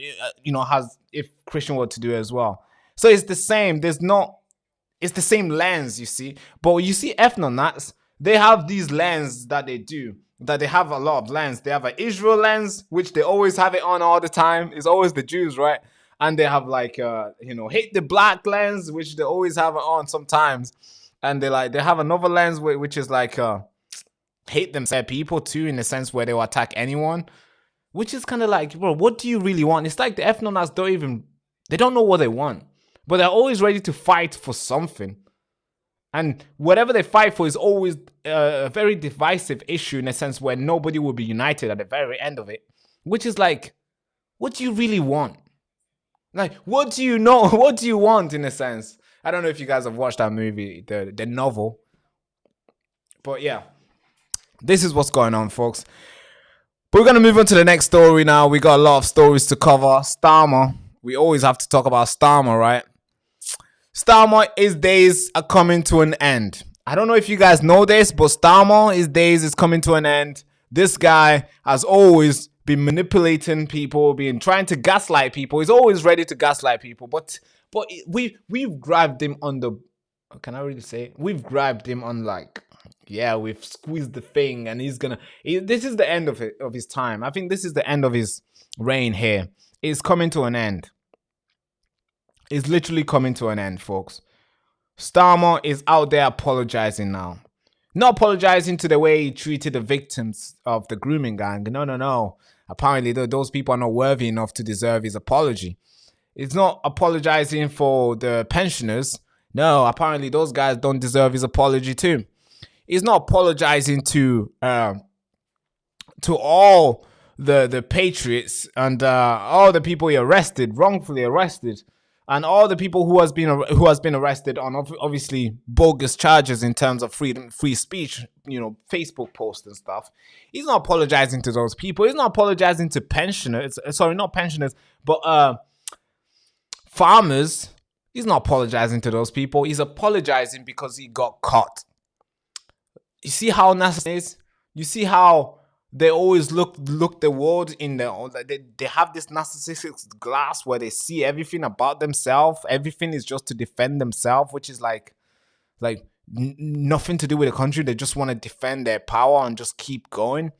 If Christian were to do it as well. So it's the same. It's the same lens, you see. But you see, ethno-nats, they have these lenses that they do. That they have a lot of lens. They have an Israel lens, which they always have it on all the time. It's always the Jews, right? And they have like hate the black lens, which they always have it on sometimes. And they have another lens which is like hate them people too, in the sense where they will attack anyone, which is kind of like, bro, what do you really want? It's like the ethno-nats they don't know what they want, but they're always ready to fight for something. And whatever they fight for is always a very divisive issue, in a sense where nobody will be united at the very end of it. Which is like, what do you really want? Like, what do you know? What do you want, in a sense? I don't know if you guys have watched that movie, the novel. But yeah, this is what's going on, folks. But we're going to move on to the next story now. We got a lot of stories to cover. Starmer. We always have to talk about Starmer, right? Starmer, his days are coming to an end. I don't know if you guys know this, but Starmer, his days is coming to an end. This guy has always been manipulating people, trying to gaslight people. He's always ready to gaslight people. But we've grabbed him on the... Can I really say it? We've grabbed him on we've squeezed the thing, and this is the end of his time. I think this is the end of his reign here. It's coming to an end. It's literally coming to an end, folks. Starmer is out there apologizing now. Not apologizing to the way he treated the victims of the grooming gang. No. Apparently, those people are not worthy enough to deserve his apology. He's not apologizing for the pensioners. No, apparently those guys don't deserve his apology too. He's not apologizing to all the patriots and all the people he wrongfully arrested. And all the people who has been arrested on obviously bogus charges in terms of free speech, Facebook posts and stuff. He's not apologizing to those people. He's not apologizing to pensioners. Sorry, not pensioners, but farmers. He's not apologizing to those people. He's apologizing because he got caught. You see how nasty it is? You see how they always look the world in they have this narcissistic glass where they see everything about themselves. Everything is just to defend themselves, which is like nothing to do with the country. They just want to defend their power and just keep going.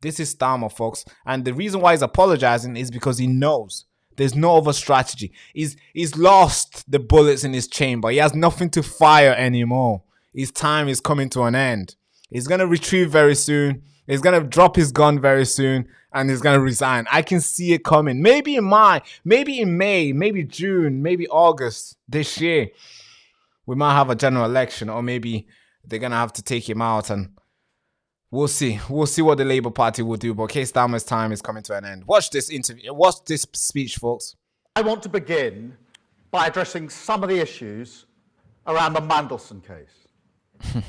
This is Starmer, folks. And the reason why he's apologizing is because he knows There's no other strategy. He's lost the bullets in his chamber. He has nothing to fire anymore. His time is coming to an end. He's going to retrieve very soon. He's going to drop his gun very soon. And he's going to resign. I can see it coming. Maybe in May, maybe June, maybe August this year. We might have a general election. Or maybe they're going to have to take him out. And we'll see. We'll see what the Labour Party will do. But Keir Starmer's time is coming to an end. Watch this interview. Watch this speech, folks. I want to begin by addressing some of the issues around the Mandelson case.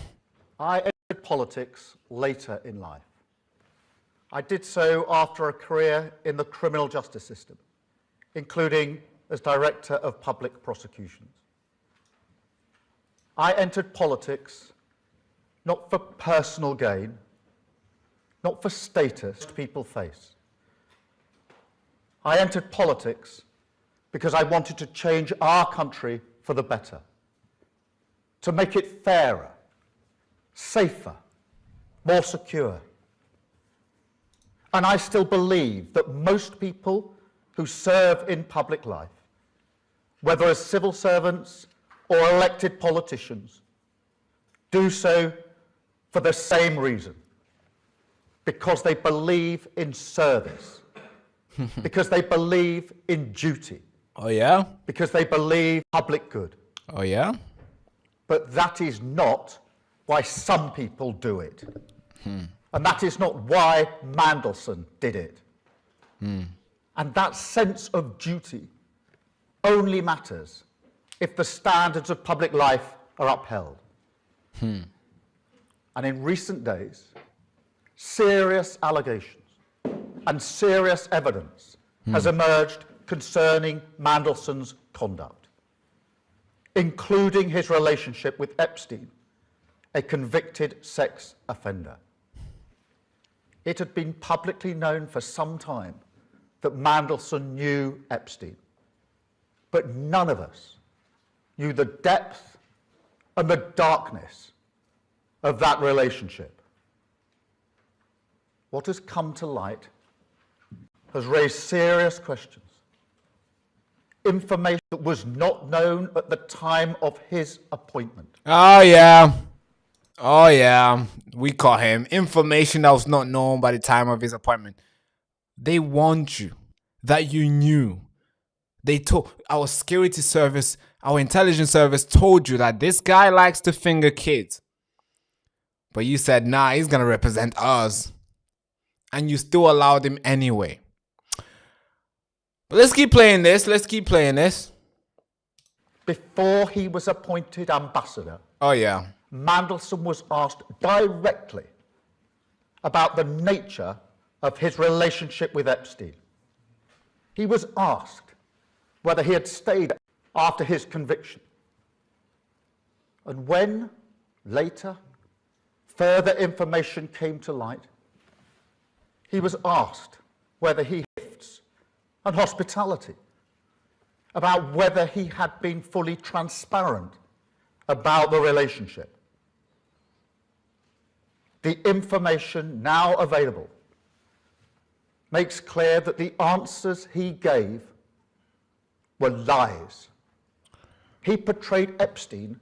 I entered politics later in life. I did so after a career in the criminal justice system, including as Director of Public Prosecutions. I entered politics not for personal gain, not for status people face. I entered politics because I wanted to change our country for the better, to make it fairer, safer, more secure. And I still believe that most people who serve in public life, whether as civil servants or elected politicians, do so for the same reason, because they believe in service, because they believe in duty. Oh, yeah? Because they believe public good. Oh, yeah? But that is not why some people do it. And that is not why Mandelson did it. And that sense of duty only matters if the standards of public life are upheld. And in recent days, serious allegations and serious evidence has emerged concerning Mandelson's conduct, including his relationship with Epstein, a convicted sex offender. It had been publicly known for some time that Mandelson knew Epstein, but none of us knew the depth and the darkness of that relationship. What has come to light has raised serious questions. Information that was not known at the time of his appointment. Oh, yeah. Oh, yeah. We caught him. Information that was not known by the time of his appointment. They warned you that you knew. They told our security service, our intelligence service told you that this guy likes to finger kids. But you said, nah, he's going to represent us. And you still allowed him anyway. But let's keep playing this. Let's keep playing this. Before he was appointed ambassador, oh, yeah, Mandelson was asked directly about the nature of his relationship with Epstein. He was asked whether he had stayed after his conviction. And when, later, further information came to light, he was asked whether he had gifts and hospitality, about whether he had been fully transparent about the relationship. The information now available makes clear that the answers he gave were lies. He portrayed Epstein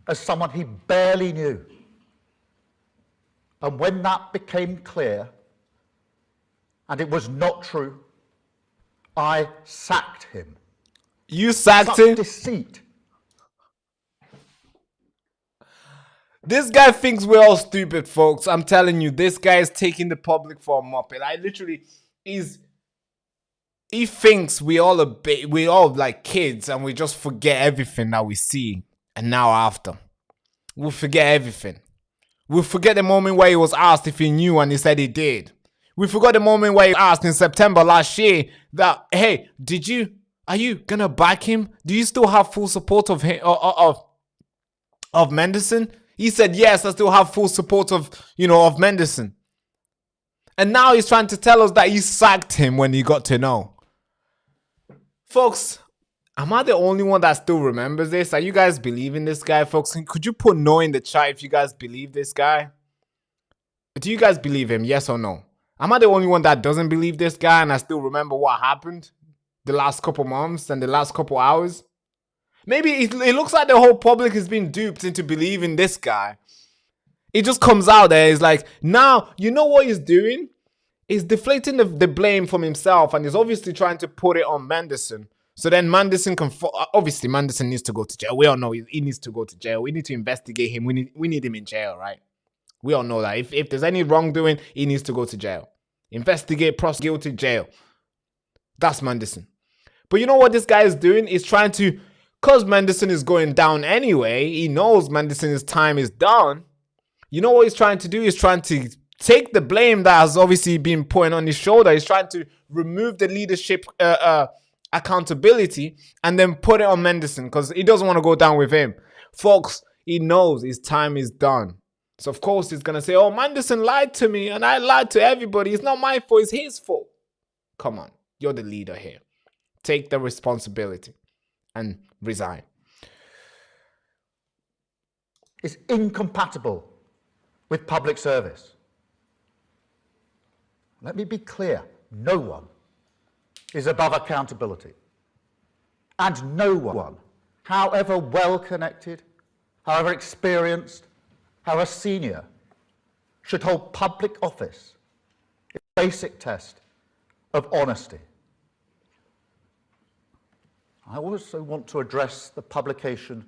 as someone he barely knew. And when that became clear, and it was not true, I sacked him. You sacked him? Deceit. This guy thinks we're all stupid, folks. I'm telling you, this guy is taking the public for a muppet. I literally, he thinks we all like kids and we just forget everything that we see. And now after, we'll forget everything. We'll forget the moment where he was asked if he knew and he said he did. We forgot the moment where he asked in September last year that, hey, are you gonna back him? Do you still have full support of him, of Mandelson? He said, yes, I still have full support of Mandelson. And now he's trying to tell us that he sacked him when he got to know. Folks, am I the only one that still remembers this? Are you guys believing this guy, folks? Could you put no in the chat if you guys believe this guy? Do you guys believe him? Yes or no? Am I the only one that doesn't believe this guy and I still remember what happened? the last couple months and the last couple hours. Maybe it looks like the whole public has been duped into believing this guy. It just comes out there. It's like, now, you know what he's doing? He's deflating the blame from himself, and he's obviously trying to put it on Manderson. So then Manderson can... Obviously, Manderson needs to go to jail. We all know he needs to go to jail. We need to investigate him. We need him in jail, right? We all know that. If there's any wrongdoing, he needs to go to jail. Investigate, prosecute, to jail. That's Manderson. But you know what this guy is doing? He's trying to... Because Manderson is going down anyway, he knows Manderson's time is done. You know what he's trying to do? He's trying to take the blame that has obviously been put on his shoulder. He's trying to remove the leadership accountability and then put it on Manderson because he doesn't want to go down with him. Folks, he knows his time is done. So of course he's going to say, oh, Manderson lied to me and I lied to everybody. It's not my fault, it's his fault. Come on, you're the leader here. Take the responsibility and resign. It's incompatible with public service. Let me be clear, no one is above accountability. And no one, however well connected, however experienced, however senior, should hold public office in a basic test of honesty. I also want to address the publication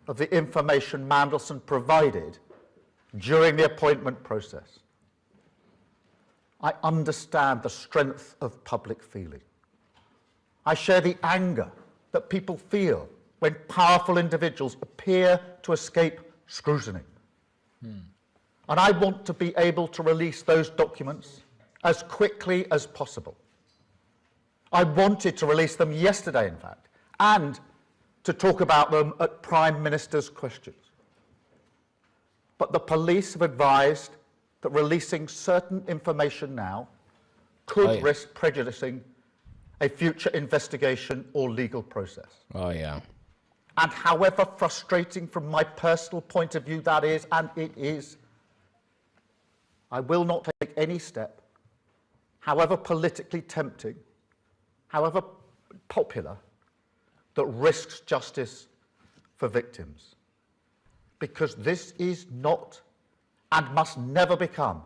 of the information Mandelson provided during the appointment process. I understand the strength of public feeling. I share the anger that people feel when powerful individuals appear to escape scrutiny. And I want to be able to release those documents as quickly as possible. I wanted to release them yesterday, in fact, and to talk about them at Prime Minister's questions. But the police have advised that releasing certain information now could risk prejudicing a future investigation or legal process. Oh, yeah. And however frustrating from my personal point of view that is, and it is, I will not take any step, however politically tempting, however popular, that risks justice for victims. Because this is not and must never become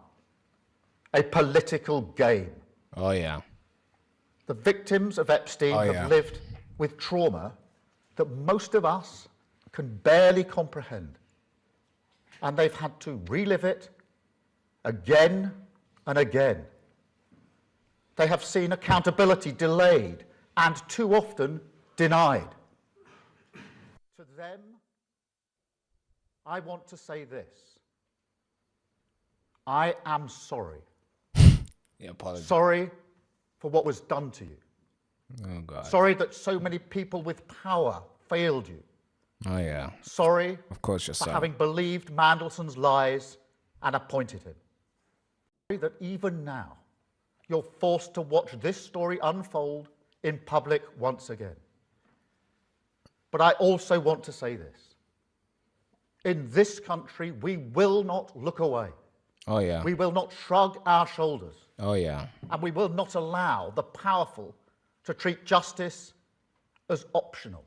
a political game. Oh, yeah. The victims of Epstein have lived with trauma that most of us can barely comprehend. And they've had to relive it again and again. They have seen accountability delayed and too often denied. To them, I want to say this. I am sorry. Sorry for what was done to you. Oh, God. Sorry that so many people with power failed you. Oh, yeah. Sorry of course you're for having believed Mandelson's lies and appointed him. Sorry that even now you're forced to watch this story unfold in public once again. But I also want to say this. In this country, we will not look away. Oh, yeah. We will not shrug our shoulders. Oh, yeah. And we will not allow the powerful to treat justice as optional.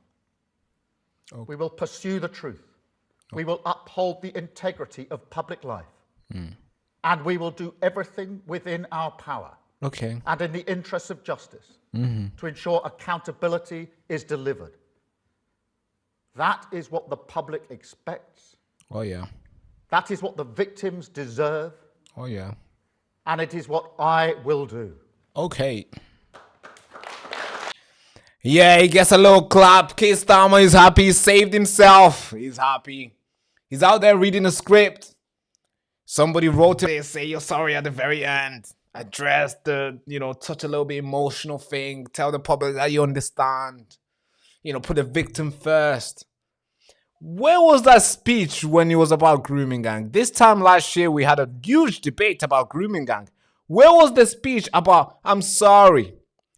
Okay. We will pursue the truth. Okay. We will uphold the integrity of public life. And we will do everything within our power. Okay. And in the interests of justice to ensure accountability is delivered. That is what the public expects. Oh, yeah. That is what the victims deserve. Oh, yeah. And it is what I will do. Okay. Yeah, he gets a little clap. Keir Starmer is happy. He saved himself. He's happy. He's out there reading a script. Somebody wrote it. Say you're sorry at the very end. Address the, touch a little bit emotional thing. Tell the public that you understand. Put the victim first. Where was that speech when it was about grooming gang? This time last year, we had a huge debate about grooming gang. Where was the speech about, I'm sorry?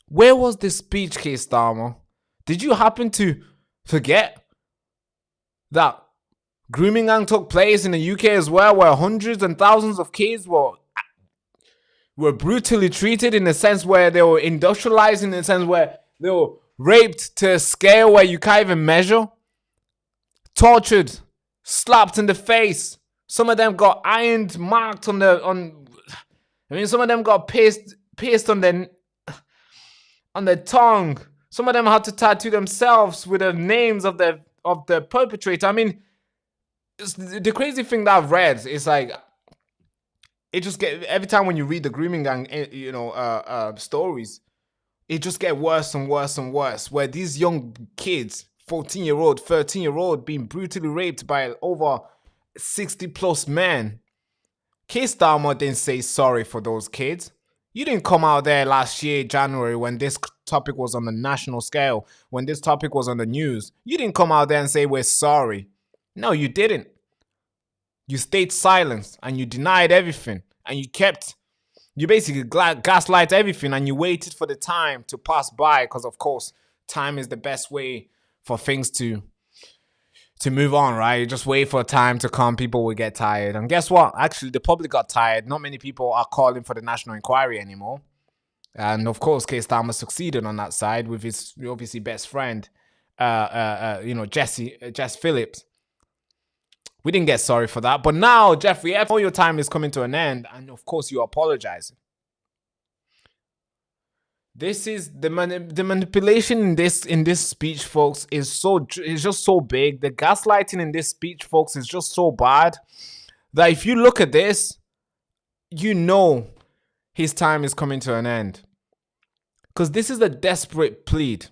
Where was the speech, Keir Starmer? Did you happen to forget that grooming gang took place in the UK as well, where hundreds and thousands of kids were brutally treated in the sense where they were industrialized, in the sense where They were raped to a scale where you can't even measure. Tortured, slapped in the face. Some of them got ironed, marked some of them got pierced on their tongue. Some of them had to tattoo themselves with the names of the perpetrator. I mean, the crazy thing that I've read is like, it just get, every time when you read the grooming gang, stories, it just get worse and worse and worse. Where these young kids, 14-year-old, 13-year-old, being brutally raped by over 60 plus men. Starmer didn't say sorry for those kids. You didn't come out there last year, January, when this topic was on the national scale, when this topic was on the news. You didn't come out there and say, we're sorry. No, you didn't. You stayed silent and you denied everything. And you basically gaslight everything, and you waited for the time to pass by, because, of course, time is the best way for things to move on, right? You just wait for time to come, people will get tired. And guess what? Actually, the public got tired. Not many people are calling for the national inquiry anymore. And of course, Starmer succeeded on that side with his obviously best friend, Jess Phillips. We didn't get sorry for that. But now, Jeffrey F., all your time is coming to an end. And of course, you're apologizing. This is the manipulation in this speech, folks, is just so big. The gaslighting in this speech, folks, is just so bad that if you look at this, you know his time is coming to an end. Because this is a desperate plead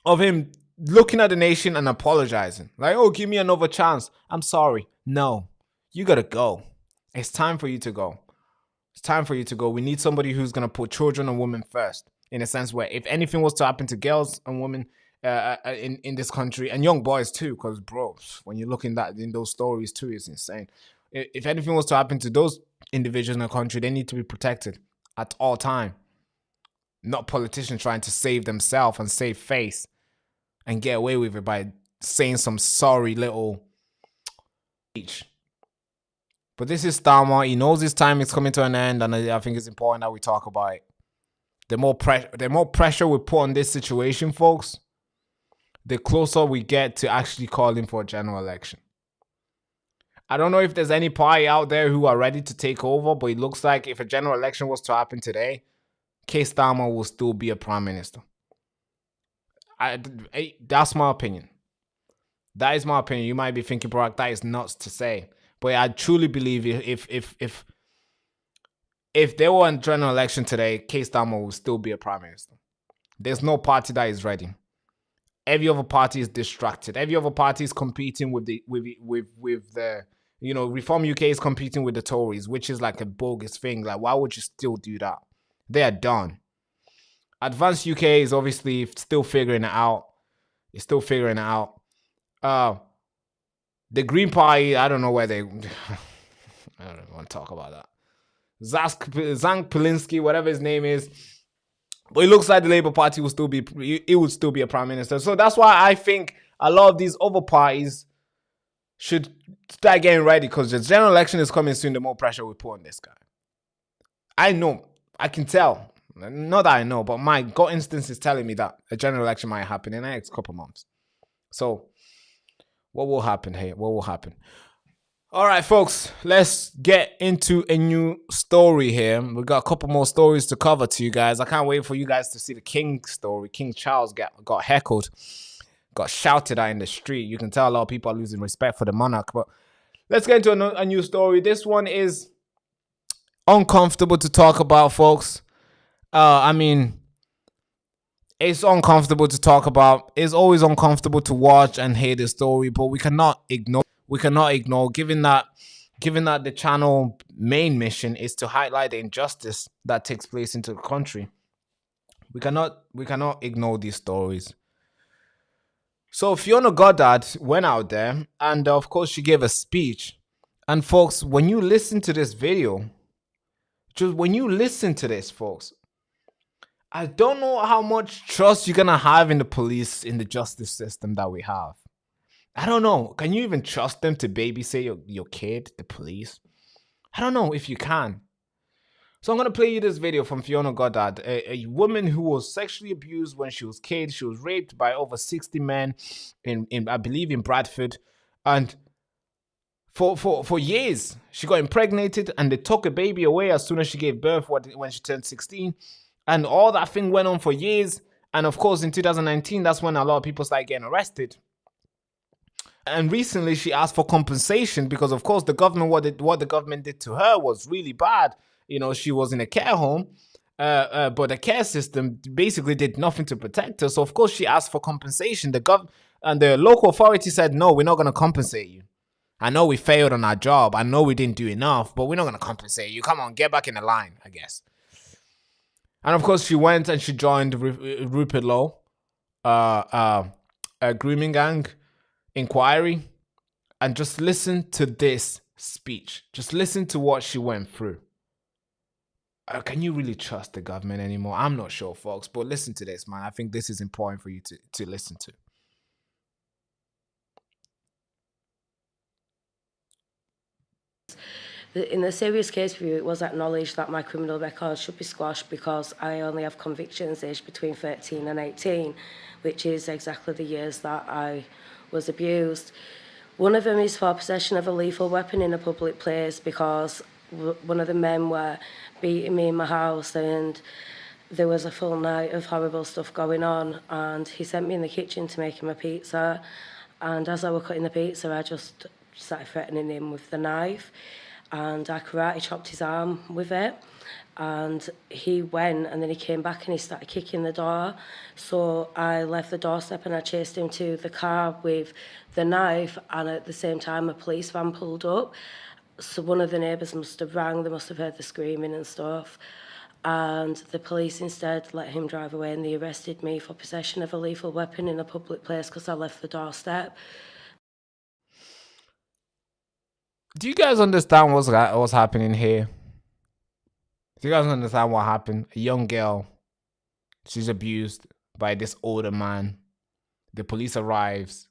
of him looking at the nation and apologizing. Like, oh, give me another chance. I'm sorry. No, you gotta go. It's time for you to go. It's time for you to go. We need somebody who's going to put children and women first, in a sense where if anything was to happen to girls and women in this country, and young boys too, because, bro, when you're looking in those stories too, it's insane. If anything was to happen to those individuals in the country, they need to be protected at all time. Not politicians trying to save themselves and save face and get away with it by saying some sorry little speech. But this is Starmer. He knows his time is coming to an end, and I think it's important that we talk about it. The more pressure we put on this situation, folks, the closer we get to actually calling for a general election. I don't know if there's any party out there who are ready to take over, but it looks like if a general election was to happen today, Starmer will still be a prime minister. That's my opinion. That is my opinion. You might be thinking, Barak, that is nuts to say. But I truly believe if there were a general election today, Starmer will still be a prime minister. There's no party that is ready. Every other party is distracted. Every other party is competing with the Reform UK is competing with the Tories, which is like a bogus thing. Like, why would you still do that? They are done. Advanced UK is obviously still figuring it out. It's still figuring it out. The Green Party, I don't know where they... I don't want to talk about that. Zank Polinsky, whatever his name is. But it looks like the Labour Party will still be... It would still be a prime minister. So that's why I think a lot of these other parties should start getting ready, because the general election is coming soon. The more pressure we put on this guy. I know. I can tell. Not that I know, but my gut instinct is telling me that a general election might happen in the next couple months. So... what will happen here? What will happen? All right, folks, let's get into a new story here. We got a couple more stories to cover to you guys. I can't wait for you guys to see the King story. King Charles got heckled, got shouted at in the street. You can tell a lot of people are losing respect for the monarch. But let's get into a new story. This one is uncomfortable to talk about, folks. It's uncomfortable to talk about. It's always uncomfortable to watch and hear the story, but we cannot ignore. Given that the channel main mission is to highlight the injustice that takes place into the country. We cannot ignore these stories. So Fiona Goddard went out there, and of course she gave a speech. And folks, when you listen to this video, folks, I don't know how much trust you're gonna have in the police, in the justice system that we have. I don't know. Can you even trust them to babysit your kid, the police? I don't know if you can. So I'm going to play you this video from Fiona Goddard, a woman who was sexually abused when she was a kid. She was raped by over 60 men in I believe, in Bradford. And for years, she got impregnated and they took a baby away as soon as she gave birth when she turned 16. And all that thing went on for years. And of course, in 2019, that's when a lot of people started getting arrested. And recently, she asked for compensation because, of course, the government, what the government did to her was really bad. You know, she was in a care home, but the care system basically did nothing to protect her. So, of course, she asked for compensation. And the local authority said, no, we're not going to compensate you. I know we failed on our job. I know we didn't do enough, but we're not going to compensate you. Come on, get back in the line, I guess. And, of course, she went and she joined Rupert Lowe, a grooming gang inquiry, and just listen to this speech. Just listen to what she went through. Can you really trust the government anymore? I'm not sure, folks, but listen to this, man. I think this is important for you to listen to. In the serious case review, it was acknowledged that my criminal record should be squashed because I only have convictions aged between 13 and 18, which is exactly the years that I was abused. One of them is for possession of a lethal weapon in a public place because one of the men were beating me in my house and there was a full night of horrible stuff going on, and he sent me in the kitchen to make him a pizza, and as I was cutting the pizza I just started threatening him with the knife and I karate chopped his arm with it. And he went and then he came back and he started kicking the door. So I left the doorstep and I chased him to the car with the knife, and at the same time a police van pulled up. So one of the neighbours must have rang, they must have heard the screaming and stuff. And the police instead let him drive away and they arrested me for possession of a lethal weapon in a public place because I left the doorstep. Do you guys understand what's happening here? Do you guys understand what happened? A young girl, she's abused by this older man. The police arrives.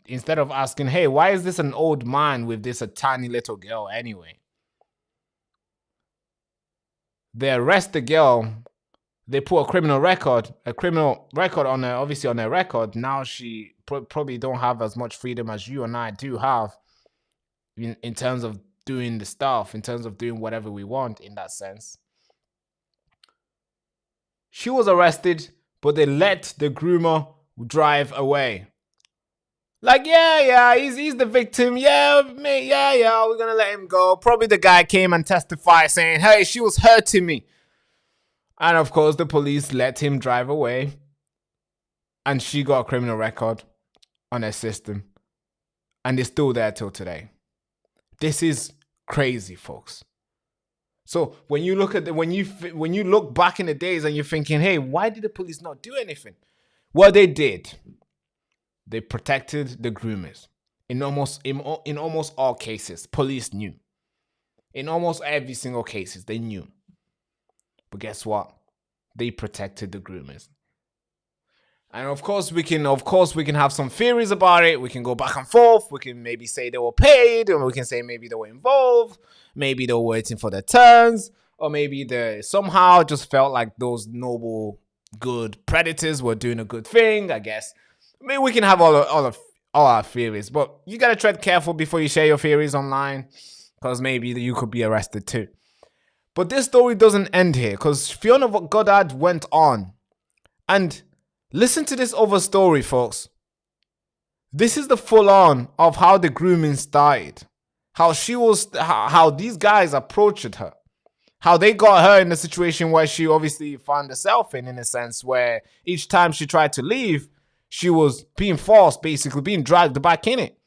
Instead of asking, hey, why is this an old man with this a tiny little girl anyway? They arrest the girl. They put a criminal record on her, obviously on her record. Now she probably don't have as much freedom as you and I do have in terms of doing the stuff, in terms of doing whatever we want in that sense. She was arrested, but they let the groomer drive away. Like, yeah, he's the victim. Yeah, we're gonna let him go. Probably the guy came and testified saying, hey, she was hurting me. And of course, the police let him drive away. And she got a criminal record on her system. And it's still there till today. This is crazy, folks. So when you look at when you look back in the days and you're thinking, hey, why did the police not do anything? Well, they did. They protected the groomers. In almost all cases, police knew. In almost every single cases, they knew. But guess what? They protected the groomers. And of course we can have some theories about it. We can go back and forth. We can maybe say they were paid, or we can say maybe they were involved. Maybe they were waiting for their turns, or maybe they somehow just felt like those noble, good predators were doing a good thing, I guess. I mean, we can have all our theories, but you gotta tread careful before you share your theories online, because maybe you could be arrested too. But this story doesn't end here, because Fiona Goddard went on. And listen to this other story, folks. This is the full on of how the grooming started. How these guys approached her. How they got her in a situation where she obviously found herself in a sense where each time she tried to leave, she was being forced, basically being dragged back in it.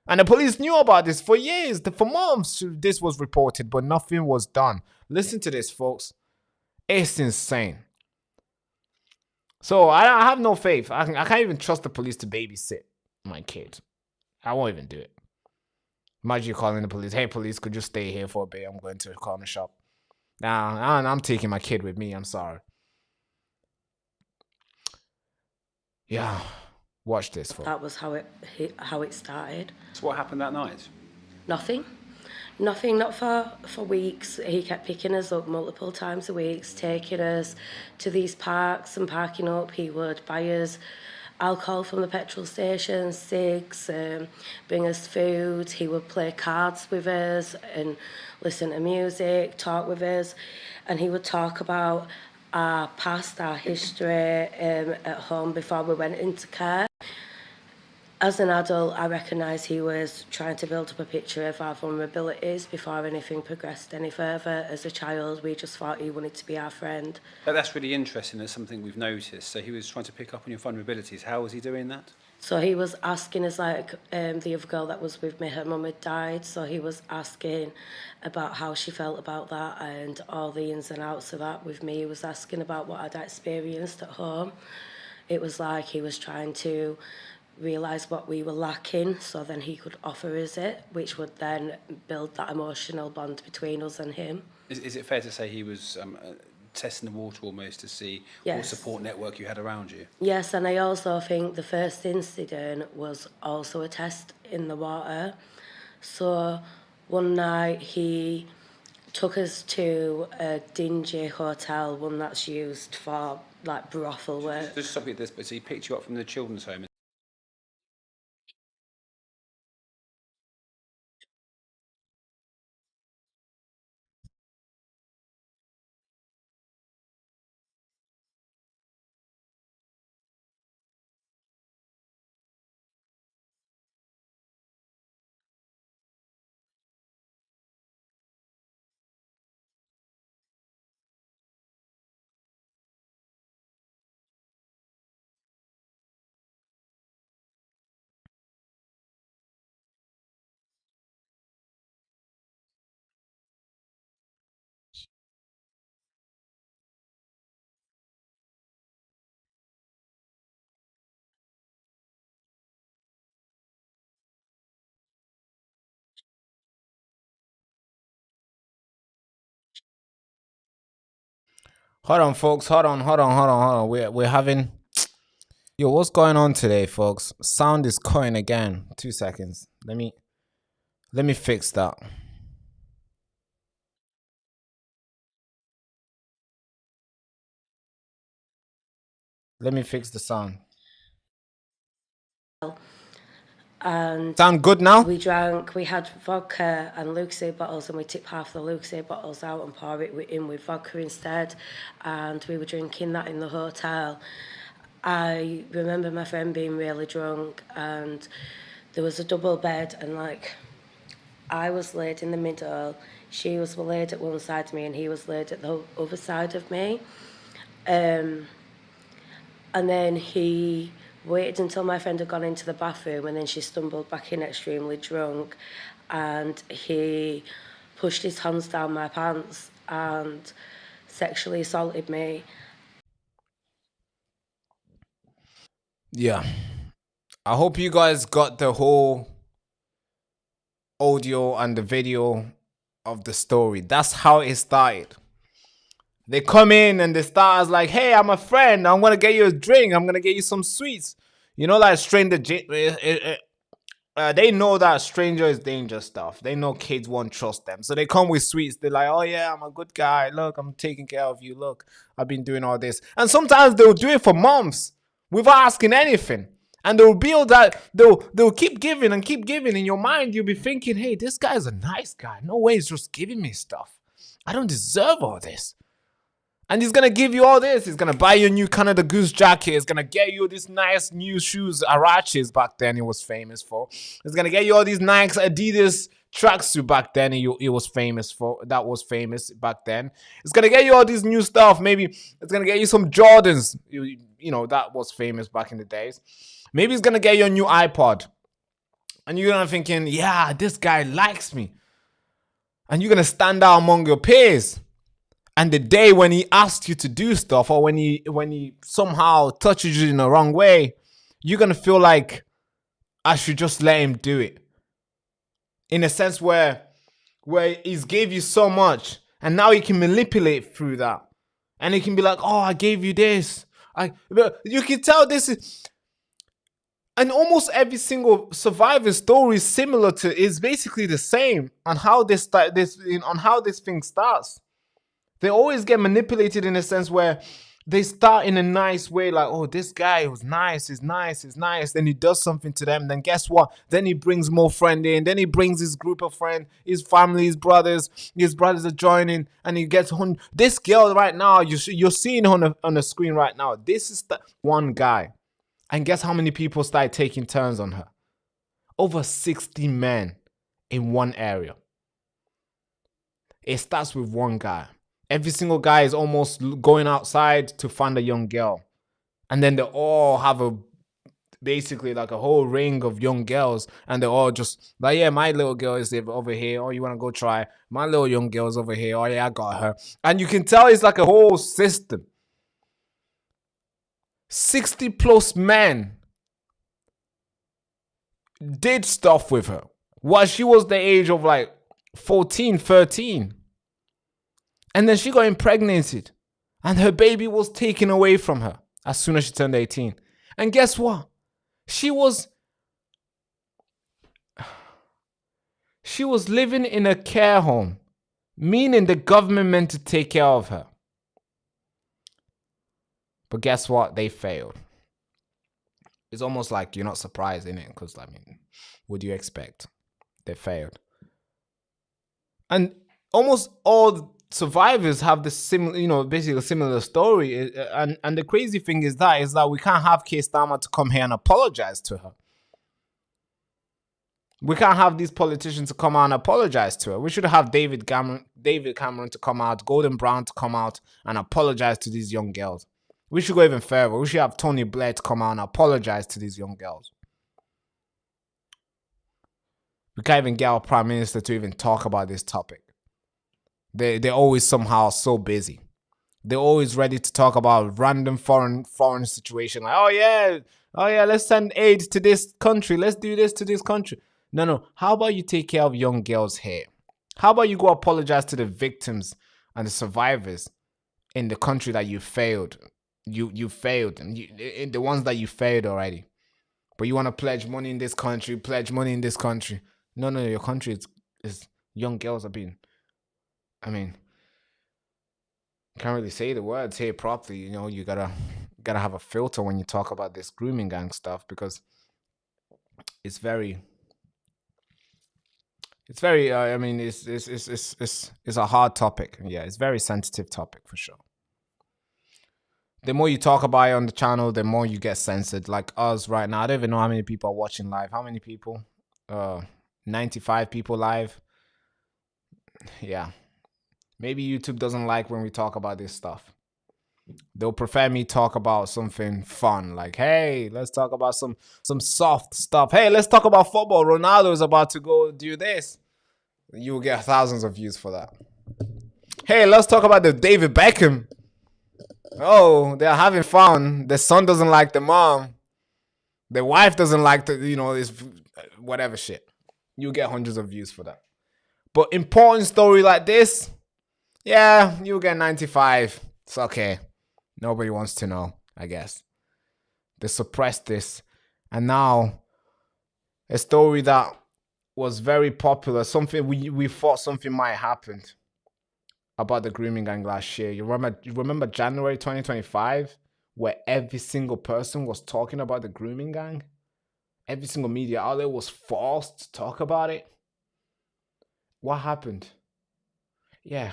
And the police knew about this for years. For months, this was reported, but nothing was done. Listen to this, folks. It's insane. So I have no faith. I can't even trust the police to babysit my kid. I won't even do it. Imagine you calling the police. Hey, police, could you stay here for a bit? I'm going to a corner shop. Nah, I'm taking my kid with me. I'm sorry. Yeah, watch this, folks. That was how it started. So what happened that night? Nothing. Nothing, not for weeks. He kept picking us up multiple times a week, taking us to these parks and parking up. He would buy us alcohol from the petrol station, cigs, bring us food. He would play cards with us and listen to music, talk with us. And he would talk about our past, our history at home before we went into care. As an adult, I recognised he was trying to build up a picture of our vulnerabilities before anything progressed any further. As a child, we just thought he wanted to be our friend. But that's really interesting. That's something we've noticed. So he was trying to pick up on your vulnerabilities. How was he doing that? So he was asking us, like, the other girl that was with me, her mum had died, so he was asking about how she felt about that and all the ins and outs of that with me. He was asking about what I'd experienced at home. It was like he was trying to realise what we were lacking, so then he could offer us it, which would then build that emotional bond between us and him. Is it fair to say he was testing the water almost to see what support network you had around you? Yes, and I also think the first incident was also a test in the water. So one night he took us to a dingy hotel, one that's used for like brothel work. Just stop you at this, but so he picked you up from the children's home. Hold on, folks. Hold on. We're having. Yo, what's going on today, folks? Sound is cutting again. 2 seconds. Let me fix that. Let me fix the sound. And sound good now? We had vodka and Lucasade bottles, and we tipped half the Lucasade bottles out and pour it in with vodka instead. And we were drinking that in the hotel. I remember my friend being really drunk, and there was a double bed, and like I was laid in the middle, she was laid at one side of me, and he was laid at the other side of me. And then he waited until my friend had gone into the bathroom, and then she stumbled back in extremely drunk, and he pushed his hands down my pants and sexually assaulted me. Yeah. I hope you guys got the whole audio and the video of the story. That's how it started. They come in and they start as like, hey, I'm a friend. I'm going to get you a drink. I'm going to get you some sweets. You know, like stranger, they know that stranger is dangerous stuff. They know kids won't trust them. So they come with sweets. They're like, oh yeah, I'm a good guy. Look, I'm taking care of you. Look, I've been doing all this. And sometimes they'll do it for months without asking anything. And they'll build that, they'll keep giving and keep giving. In your mind, you'll be thinking, hey, this guy's a nice guy. No way he's just giving me stuff. I don't deserve all this. And he's going to give you all this. He's going to buy you a new Canada Goose jacket. He's going to get you these nice new shoes, Arachis back then he was famous for. He's going to get you all these Nike, Adidas tracksuit back then he was famous for. That was famous back then. He's going to get you all these new stuff. Maybe it's going to get you some Jordans. You know, that was famous back in the days. Maybe he's going to get you a new iPod. And you're going to thinking, yeah, this guy likes me. And you're going to stand out among your peers. And the day when he asks you to do stuff, or when he somehow touches you in the wrong way, you're going to feel like I should just let him do it. In a sense where he's gave you so much, and now he can manipulate through that. And he can be like, oh, I gave you this. You can tell this is... And almost every single survivor story is similar to, is basically the same on how on how this thing starts. They always get manipulated in a sense where they start in a nice way, like, oh, this guy was nice, he's nice, he's nice. Then he does something to them. Then guess what? Then he brings more friend in. Then he brings his group of friends, his family, his brothers are joining, and he gets this girl right now. You're seeing her on the screen right now. This is the one guy. And guess how many people started taking turns on her? Over 60 men in one area. It starts with one guy. Every single guy is almost going outside to find a young girl. And then they all have basically like a whole ring of young girls. And they're all just like, yeah, my little girl is over here. Oh, you want to go try? My little young girl's over here. Oh, yeah, I got her. And you can tell it's like a whole system. 60 plus men did stuff with her while she was the age of like 14, 13. And then she got impregnated and her baby was taken away from her as soon as she turned 18. And guess what? She was living in a care home, meaning the government meant to take care of her. But guess what? They failed. It's almost like you're not surprised, innit? Because, I mean, what do you expect? They failed. And almost all survivors have the similar, basically a similar story. And the crazy thing is that we can't have Keir Starmer to come here and apologize to her. We can't have these politicians to come out and apologize to her. We should have David Cameron to come out, Gordon Brown to come out and apologize to these young girls. We should go even further. We should have Tony Blair to come out and apologize to these young girls. We can't even get our Prime Minister to even talk about this topic. They're always somehow so busy. They're always ready to talk about random foreign situation. Like, oh yeah, let's send aid to this country. Let's do this to this country. No. How about you take care of young girls here? How about you go apologize to the victims and the survivors in the country that you failed? You failed, and the ones that you failed already. But you want to pledge money in this country, No, your country is young girls are being, I mean, can't really say the words here properly. You gotta have a filter when you talk about this grooming gang stuff, because it's very it's a hard topic. Yeah, it's a very sensitive topic for sure. The more you talk about it on the channel, the more you get censored. Like us right now, I don't even know how many people are watching live. How many people? 95 people live. Yeah. Maybe YouTube doesn't like when we talk about this stuff. They'll prefer me talk about something fun. Like, hey, let's talk about some soft stuff. Hey, let's talk about football. Ronaldo is about to go do this. You'll get thousands of views for that. Hey, let's talk about the David Beckham. Oh, they're having fun. The son doesn't like the mom. The wife doesn't like this whatever shit. You get hundreds of views for that. But important story like this, yeah, you get 95. It's okay. Nobody wants to know, I guess. They suppressed this. And now, a story that was very popular, something we thought something might happen about the grooming gang last year. You remember January 2025, where every single person was talking about the grooming gang? Every single media outlet was forced to talk about it. What happened? Yeah,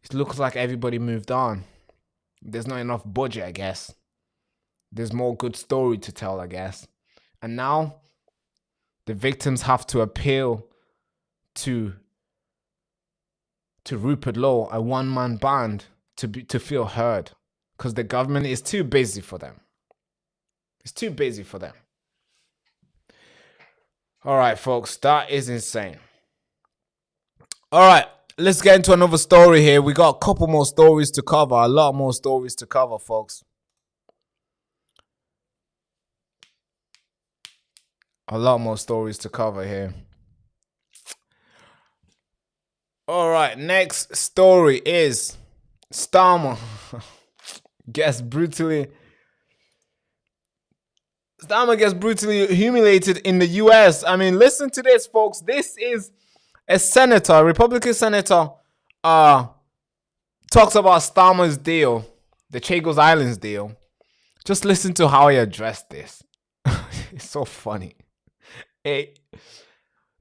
it looks like everybody moved on. There's not enough budget, I guess. There's more good story to tell, I guess. And now, the victims have to appeal to Rupert Law, a one-man band, to feel heard, because the government is too busy for them. It's too busy for them. All right, folks, that is insane. All right, let's get into another story here. We got a couple more stories to cover, a lot more stories to cover, folks. A lot more stories to cover here. All right, next story is Starmer gets brutally Starmer gets brutally humiliated in the US. I mean, listen to this, folks. This is a senator, a Republican senator, talks about Starmer's deal, the Chagos Islands deal. Just listen to how he addressed this. It's so funny. Hey,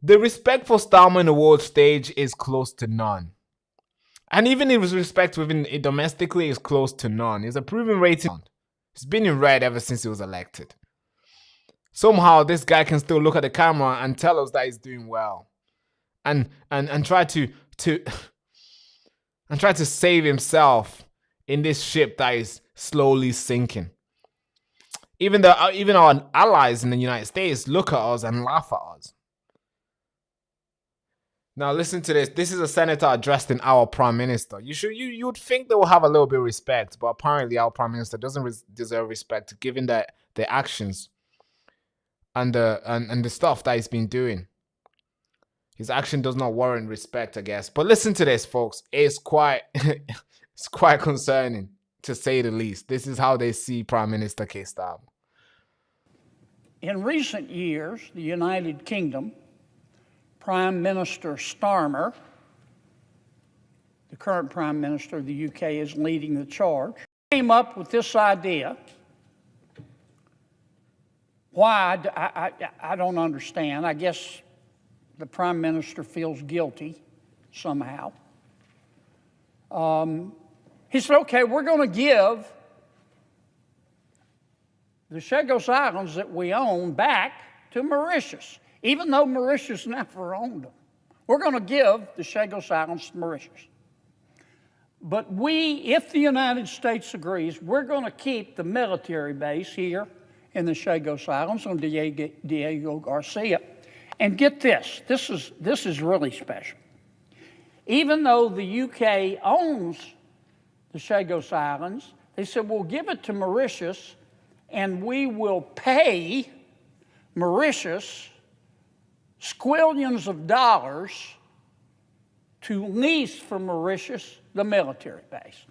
the respect for Starmer in the world stage is close to none. And even his respect within it domestically is close to none. His approval rating, it's been in red ever since he was elected. Somehow this guy can still look at the camera and tell us that he's doing well. And try to and try to save himself in this ship that is slowly sinking. Even our allies in the United States look at us and laugh at us. Now listen to this. This is a senator addressing our prime minister. You would think they will have a little bit of respect, but apparently our prime minister doesn't deserve respect given the actions and the stuff that he's been doing. His action does not warrant respect, I guess. But listen to this, folks. It's quite it's quite concerning, to say the least. This is how they see Prime Minister Keir Starmer. In recent years, the United Kingdom, Prime Minister Starmer, the current Prime Minister of the UK, is leading the charge, came up with this idea. Why? I don't understand. I guess the Prime Minister feels guilty somehow. He said, okay, we're going to give the Chagos Islands that we own back to Mauritius, even though Mauritius never owned them. We're going to give the Chagos Islands to Mauritius. But if the United States agrees, we're going to keep the military base here in the Chagos Islands on Diego Garcia. And get this is really special. Even though the UK owns the Chagos Islands, they said, we'll give it to Mauritius and we will pay Mauritius squillions of dollars to lease from Mauritius the military base.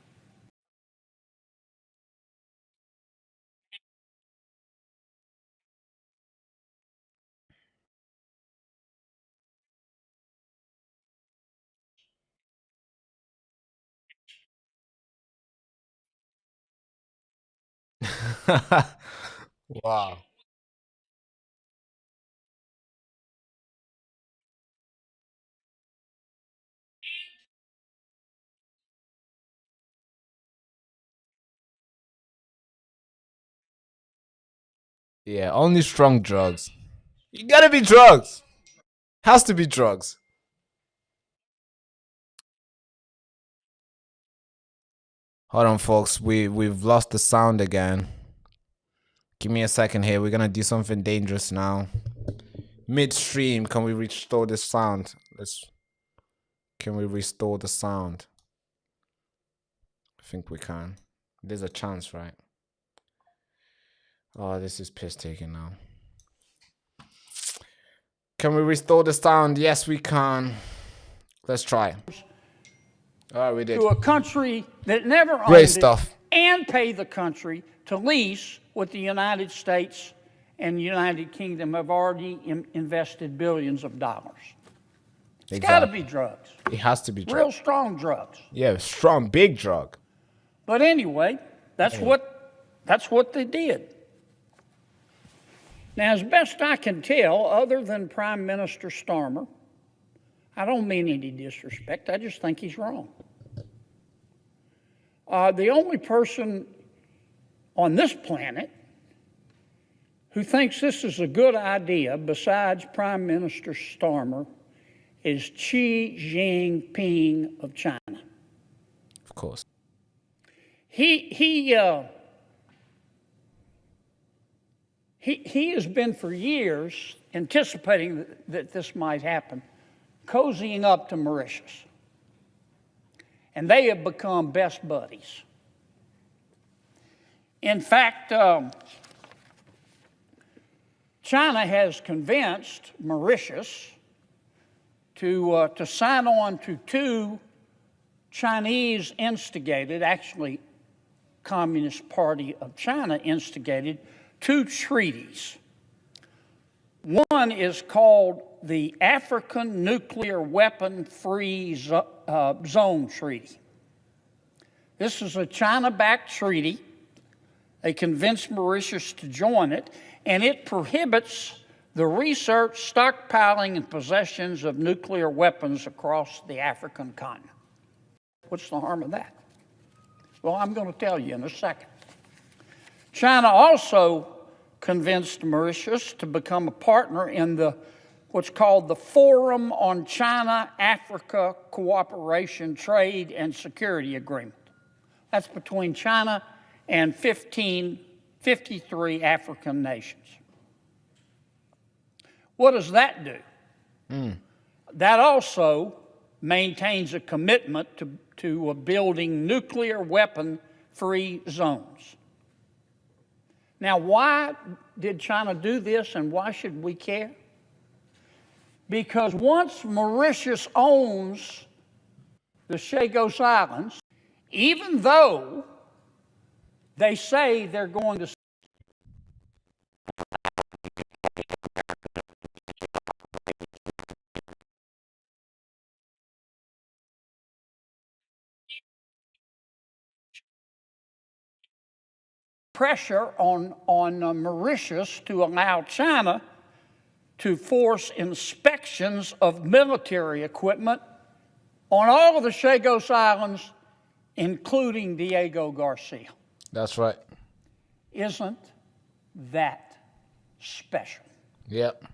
Wow. Yeah, only strong drugs. You gotta be drugs. Has to be drugs. Hold on, folks. We've lost the sound again. Give me a second here. We're gonna do something dangerous now. Midstream, can we restore the sound? Can we restore the sound? I think we can. There's a chance, right? Oh, this is piss taking now. Can we restore the sound? Yes, we can. Let's try. All right, we did. To a country that never owned Great stuff. And pay the country to lease what the United States and the United Kingdom have already invested billions of dollars. It's got to be drugs. It has to be drugs. Real strong drugs. Yeah, strong, big drug. But anyway, that's what they did. Now, as best I can tell, other than Prime Minister Starmer, I don't mean any disrespect, I just think he's wrong. The only person on this planet who thinks this is a good idea, besides Prime Minister Starmer, is Xi Jinping of China. Of course. He has been for years anticipating that this might happen, cozying up to Mauritius. And they have become best buddies. In fact, China has convinced Mauritius to sign on to two Chinese-instigated, actually Communist Party of China instigated, two treaties. One is called the African Nuclear Weapon Free Zone Treaty. This is a China-backed treaty. They convinced Mauritius to join it, and it prohibits the research, stockpiling, and possessions of nuclear weapons across the African continent. What's the harm of that? Well, I'm going to tell you in a second. China also convinced Mauritius to become a partner in what's called the Forum on China-Africa Cooperation, Trade, and Security Agreement. That's between China and 53 African nations. What does that do? That also maintains a commitment to building nuclear weapon-free zones. Now, why did China do this, and why should we care? Because once Mauritius owns the Chagos Islands, even though they say they're going to pressure on Mauritius to allow China to force inspections of military equipment on all of the Chagos Islands, including Diego Garcia. That's right. Isn't that special? Yep.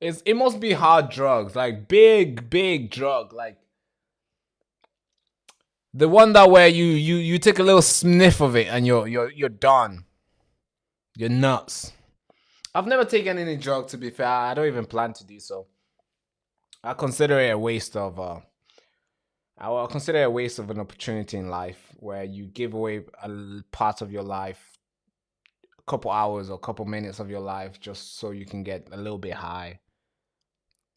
It must be hard drugs, like big drug, like the one that where you take a little sniff of it and you're done. You're nuts. I've never taken any drug, to be fair. I don't even plan to do so. I consider it a waste of I consider it a waste of an opportunity in life where you give away a part of your life, a couple hours or a couple minutes of your life just so you can get a little bit high.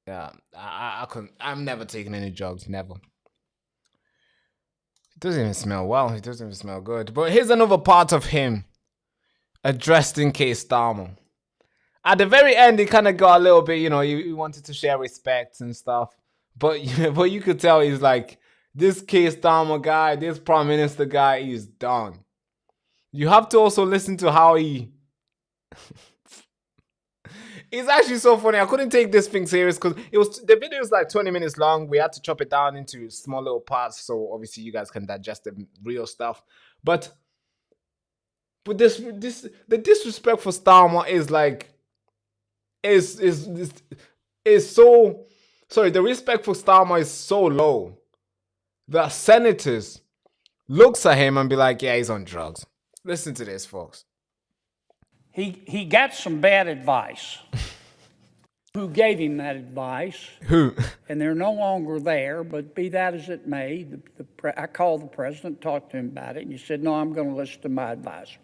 Yeah, I'm never taking any drugs, never. It doesn't even smell well. It doesn't even smell good. But here's another part of him addressed in case Starmer. At the very end, he kind of got a little bit, he wanted to share respect and stuff. But you could tell he's like, this case Starmer guy, this prime minister guy, he's done. You have to also listen to how he... It's actually so funny. I couldn't take this thing serious because the video is like 20 minutes long. We had to chop it down into small little parts so obviously you guys can digest the real stuff. But the disrespect for Starmer is like is so sorry. The respect for Starmer is so low that senators looks at him and be like, yeah, he's on drugs. Listen to this, folks. He got some bad advice. Who gave him that advice? Who? And they're no longer there, but be that as it may, I called the president, talked to him about it, and he said, no, I'm going to listen to my advisor.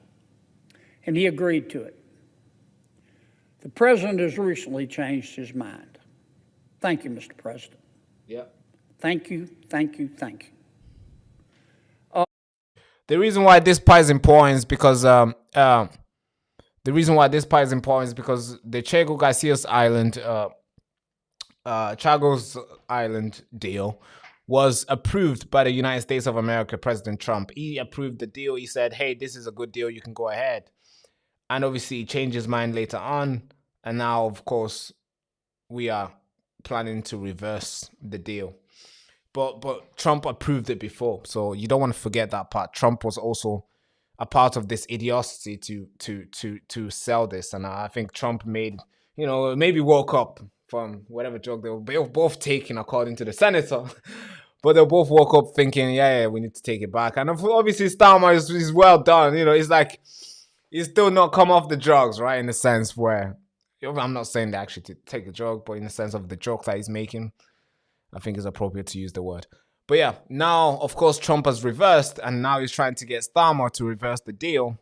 And he agreed to it. The president has recently changed his mind. Thank you, Mr. President. Yeah. Thank you. The reason why this part is important is because the Chagos Garcia's Island, Chagos Island deal was approved by the United States of America, President Trump. He approved the deal. He said, hey, this is a good deal. You can go ahead. And obviously he changed his mind later on. And now, of course, we are planning to reverse the deal. But Trump approved it before. So you don't want to forget that part. Trump was also a part of this idiocy to sell this. And I think Trump maybe woke up from whatever drug they were both taking, according to the senator. But they both woke up thinking, yeah, we need to take it back. And obviously Starmer is well done. It's like he's still not come off the drugs, right? In the sense where, I'm not saying they actually to take the drug, but in the sense of the joke that he's making, I think it's appropriate to use the word. But yeah, now, of course, Trump has reversed, and now he's trying to get Starmer to reverse the deal.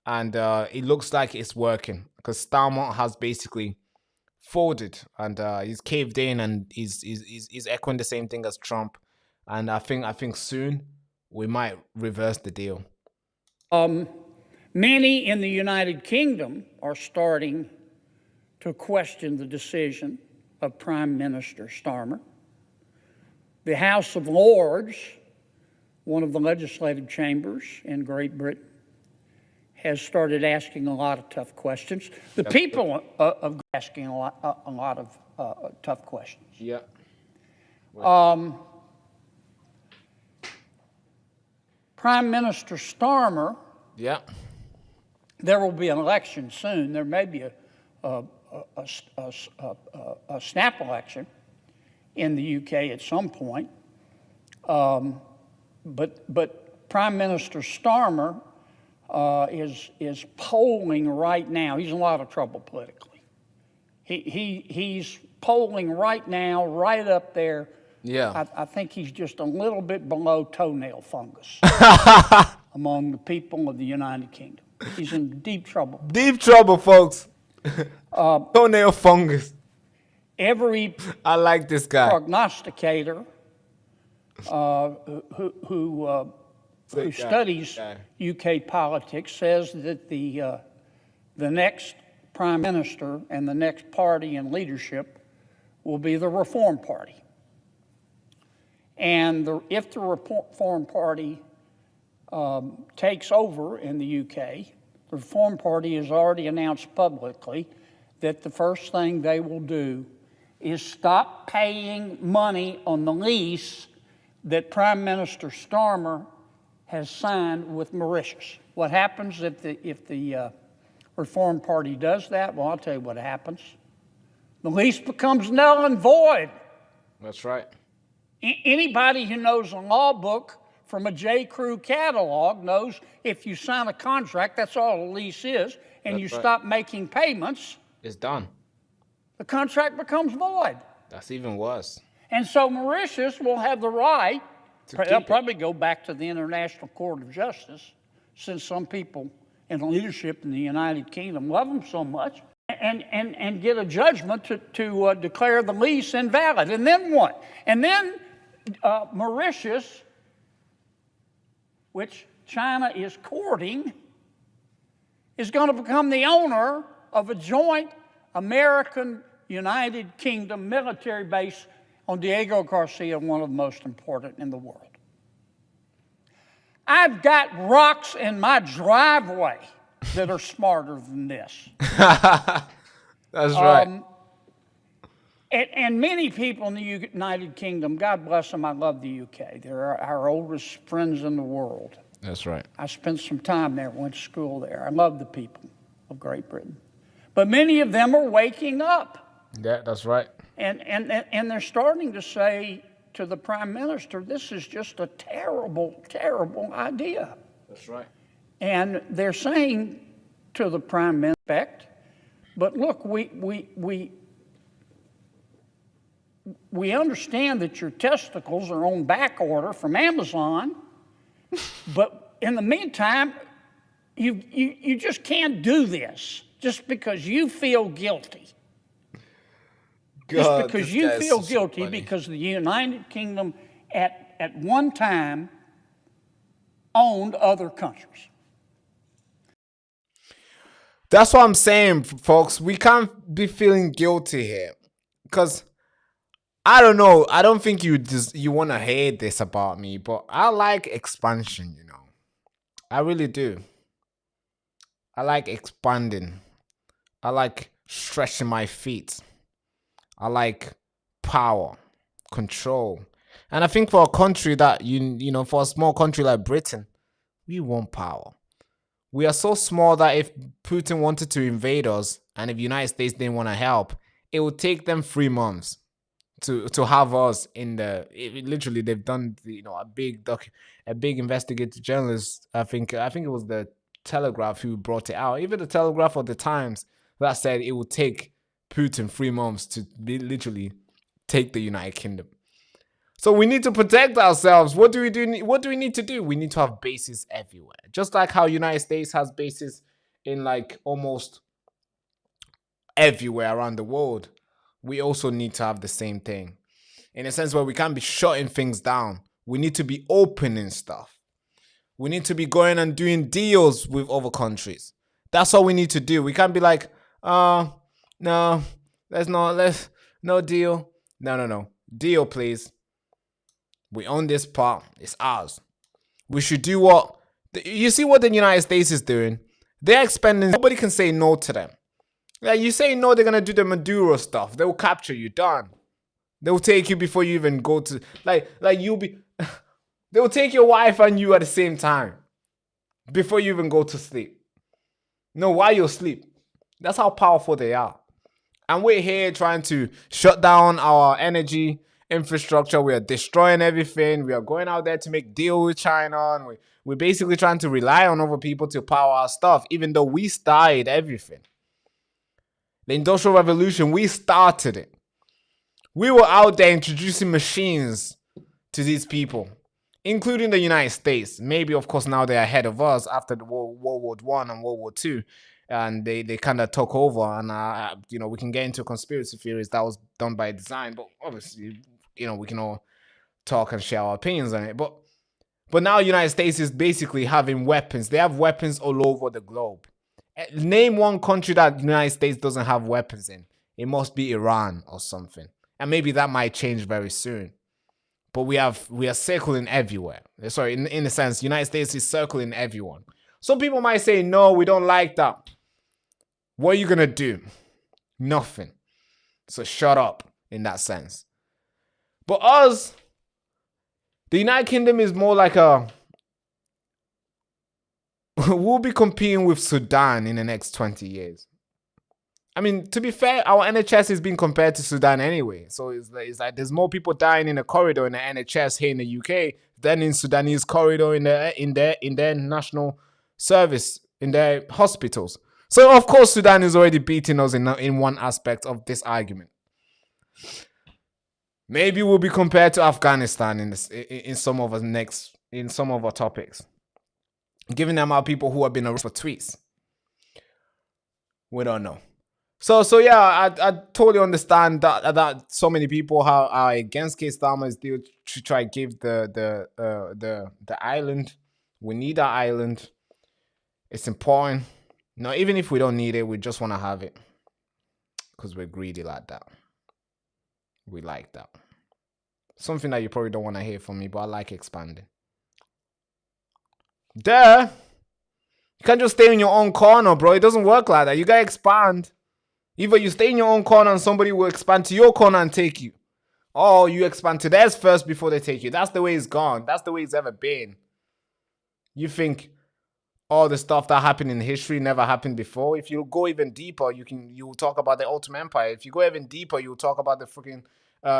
And it looks like it's working, because Starmer has basically folded, and he's caved in, and he's echoing the same thing as Trump. And I think soon we might reverse the deal. Many in the United Kingdom are starting to question the decision of Prime Minister Starmer. The House of Lords, one of the legislative chambers in Great Britain, has started asking a lot of tough questions. The people of asking a lot of tough questions. Yeah. Prime Minister Starmer. Yeah. There will be an election soon. There may be a snap election in the UK at some point. But Prime Minister Starmer is polling right now. He's in a lot of trouble politically. He's polling right now, right up there. Yeah. I think he's just a little bit below toenail fungus among the people of the United Kingdom. He's in deep trouble. Deep trouble, folks. Toenail fungus. Every I like this guy. Prognosticator who studies UK politics says that the next prime minister and the next party in leadership will be the Reform Party. And if the Reform Party takes over in the UK, the Reform Party has already announced publicly that the first thing they will do is stop paying money on the lease that Prime Minister Starmer has signed with Mauritius. What happens if the Reform Party does that? Well, I'll tell you what happens. The lease becomes null and void. That's right. Anybody who knows a law book from a J. Crew catalog knows if you sign a contract, that's all a lease is, and you stop making payments, it's done. The contract becomes void. That's even worse. And so Mauritius will have the right, they'll probably go back to the International Court of Justice, since some people in leadership in the United Kingdom love them so much, and get a judgment to declare the lease invalid. And then what? And then Mauritius, which China is courting, is going to become the owner of a joint American-United Kingdom military base on Diego Garcia, one of the most important in the world. I've got rocks in my driveway that are smarter than this. That's right. And many people in the United Kingdom, God bless them, I love the UK. They're our oldest friends in the world. That's right. I spent some time there, went to school there. I love the people of Great Britain. But many of them are waking up. Yeah, that's right. And they're starting to say to the Prime Minister, this is just a terrible, terrible idea. That's right. And they're saying to the Prime Minister, but look, we understand that your testicles are on back order from Amazon, but in the meantime, you just can't do this just because you feel guilty. Just because you feel guilty because the United Kingdom at one time owned other countries. That's what I'm saying, folks. We can't be feeling guilty here. Because, I don't know. I don't think you want to hate this about me. But I like expansion, you know. I really do. I like expanding. I like stretching my feet. I like power, control. And I think for a country that, you know, for a small country like Britain, we want power. We are so small that if Putin wanted to invade us and if the United States didn't want to help, it would take them 3 months to have us in the... literally, they've done, you know, a big investigative journalist. I think it was the Telegraph who brought it out. Even the Telegraph or the Times that said it would take Putin 3 months to literally take the United Kingdom. So we need to protect ourselves. What do we do? What do we need to do? We need to have bases everywhere. Just like how United States has bases in like almost everywhere around the world. We also need to have the same thing. In a sense where we can't be shutting things down. We need to be opening stuff. We need to be going and doing deals with other countries. That's what we need to do. We can't be like, no, no deal. No. Deal, please. We own this part. It's ours. We should do what... You see what the United States is doing? They're expanding. Nobody can say no to them. Like, you say no, they're going to do the Maduro stuff. They will capture you. Done. They will take you before you even go to... Like you'll be... They will take your wife and you at the same time. Before you even go to sleep. No, while you're asleep. That's how powerful they are. And we're here trying to shut down our energy infrastructure. We are destroying everything. We are going out there to make deals with China. And we're basically trying to rely on other people to power our stuff, even though we started everything. The Industrial Revolution, we started it. We were out there introducing machines to these people, including the United States. Maybe, of course, now they're ahead of us after the World War I and World War II. And they kind of took over. And, we can get into conspiracy theories that was done by design. But obviously, we can all talk and share our opinions on it. But now the United States is basically having weapons. They have weapons all over the globe. Name one country that the United States doesn't have weapons in. It must be Iran or something. And maybe that might change very soon. But we are circling everywhere. Sorry, in a sense, United States is circling everyone. Some people might say, no, we don't like that. What are you going to do? Nothing. So shut up in that sense. But us, the United Kingdom is more like a... We'll be competing with Sudan in the next 20 years. I mean, to be fair, our NHS is being compared to Sudan anyway. So it's like there's more people dying in a corridor in the NHS here in the UK than in Sudanese corridor in their national service, in their hospitals. So of course Sudan is already beating us in one aspect of this argument. Maybe we'll be compared to Afghanistan in some of our topics. Given the amount of people who have been arrested for tweets. We don't know. So yeah, I totally understand that so many people are against Keir Starmer's deal to try to give the island. We need that island. It's important. No, even if we don't need it, we just want to have it. Because we're greedy like that. We like that. Something that you probably don't want to hear from me, but I like expanding. You can't just stay in your own corner, bro. It doesn't work like that. You gotta expand. Either you stay in your own corner and somebody will expand to your corner and take you. Or you expand to theirs first before they take you. That's the way it's gone. That's the way it's ever been. You think all the stuff that happened in history never happened before? If you go even deeper, you'll talk about the Ottoman Empire. If you go even deeper, you'll talk about the freaking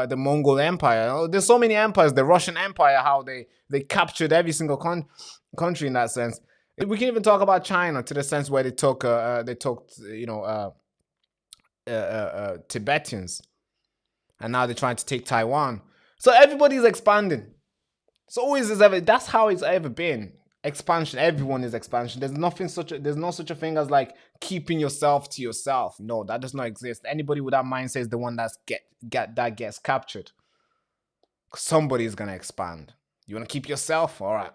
the Mongol Empire. There's so many empires. The Russian Empire, how they captured every single country in that sense. We can even talk about China to the sense where they took Tibetans, and now they're trying to take Taiwan. So everybody's expanding. It's always that's how it's ever been. Expansion. Everyone is expansion. There's no such a thing as like keeping yourself to yourself. No, that does not exist. Anybody with that mindset is the one that gets captured. Somebody's gonna expand. You wanna keep yourself? All right,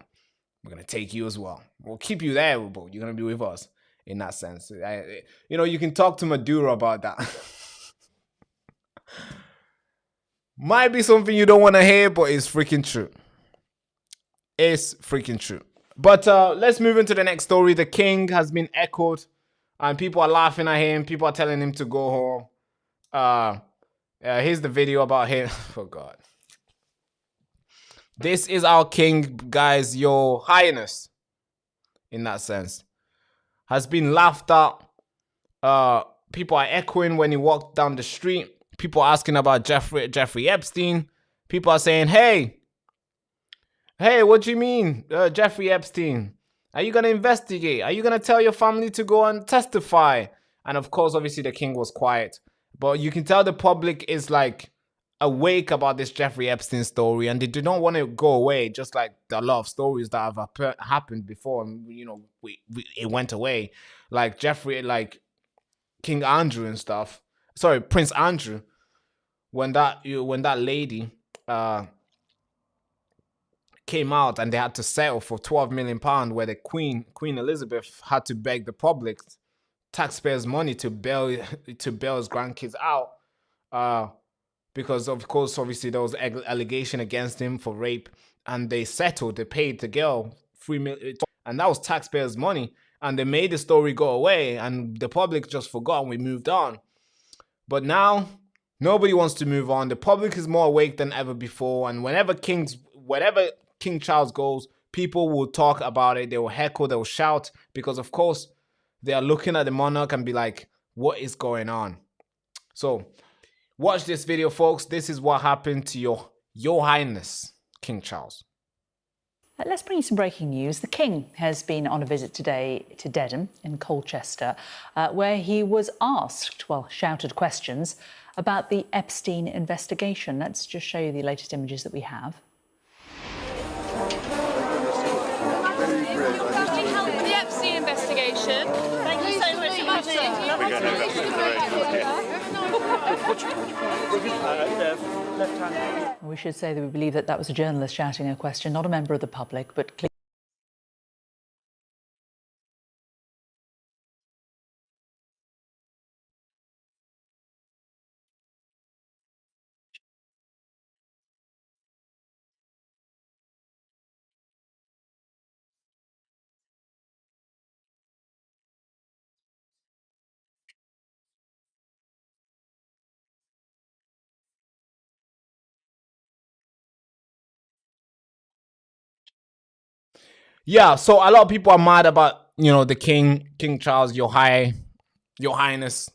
we're gonna take you as well. We'll keep you there, but you're gonna be with us in that sense. You can talk to Maduro about that. Might be something you don't want to hear, but it's freaking true. It's freaking true. But let's move into the next story. The king has been echoed, and people are laughing at him. People are telling him to go home. Here's the video about him. Oh, God. This is our king, guys. Your Highness, in that sense, has been laughed at. People are echoing when he walked down the street. People are asking about Jeffrey Epstein. People are saying, hey, what do you mean, Jeffrey Epstein? Are you going to investigate? Are you going to tell your family to go and testify? And of course, obviously, the king was quiet. But you can tell the public is like awake about this Jeffrey Epstein story, and they do not want to go away, just like a lot of stories that have happened before. And, it went away. Like Jeffrey, like King Andrew and stuff. Sorry, Prince Andrew. When that lady... came out and they had to settle for £12 million, where the Queen Elizabeth had to beg the public taxpayers' money to bail his grandkids out, because of course, obviously there was allegation against him for rape, and they settled. They paid the girl $3 million, and that was taxpayers' money. And they made the story go away, and the public just forgot, and we moved on. But now nobody wants to move on. The public is more awake than ever before, and whenever King Charles goes, people will talk about it. They will heckle, they will shout, because of course they are looking at the monarch and be like, what is going on? So watch this video, folks. This is what happened to your Highness King Charles. Let's bring you some breaking news. The King has been on a visit today to Dedham in Colchester, where he was asked, well, shouted questions about the Epstein investigation. Let's just show you the latest images that we have. The Epstein investigation. Thank you so much We should say that we believe that that was a journalist shouting a question, not a member of the public, but clearly. Yeah, so a lot of people are mad about, the King Charles, your Highness.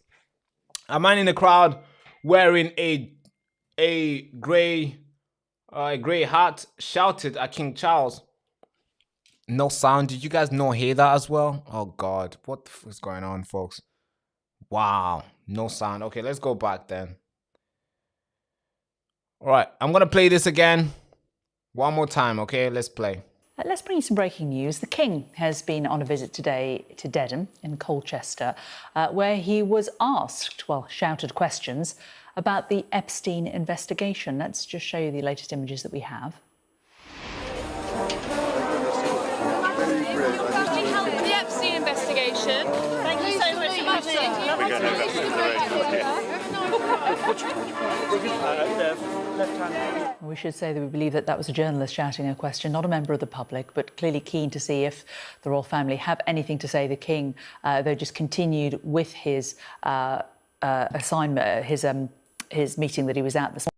A man in the crowd wearing a grey hat shouted at King Charles. No sound. Did you guys not hear that as well? Oh God, what the f is going on, folks? Wow, no sound. Okay, let's go back then. All right, I'm gonna play this again one more time. Okay, let's play. Let's bring you some breaking news. The King has been on a visit today to Dedham in Colchester, where he was asked, well, shouted questions about the Epstein investigation. Let's just show you the latest images that we have. The Epstein investigation. Thank you so much We should say that we believe that that was a journalist shouting a question, not a member of the public, but clearly keen to see if the royal family have anything to say. The King, though, just continued with his assignment, his meeting that he was at this morning.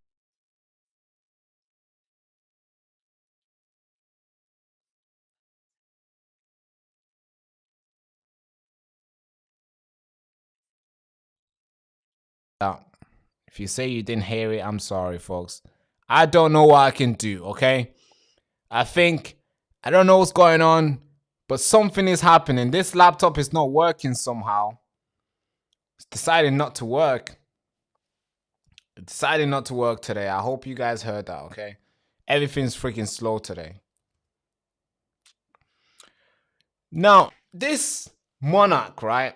If you say you didn't hear it, I'm sorry, folks. I don't know what I can do, okay? I don't know what's going on, but something is happening. This laptop is not working somehow. It's deciding not to work. It decided not to work today. I hope you guys heard that, okay? Everything's freaking slow today. Now, this monarch, right?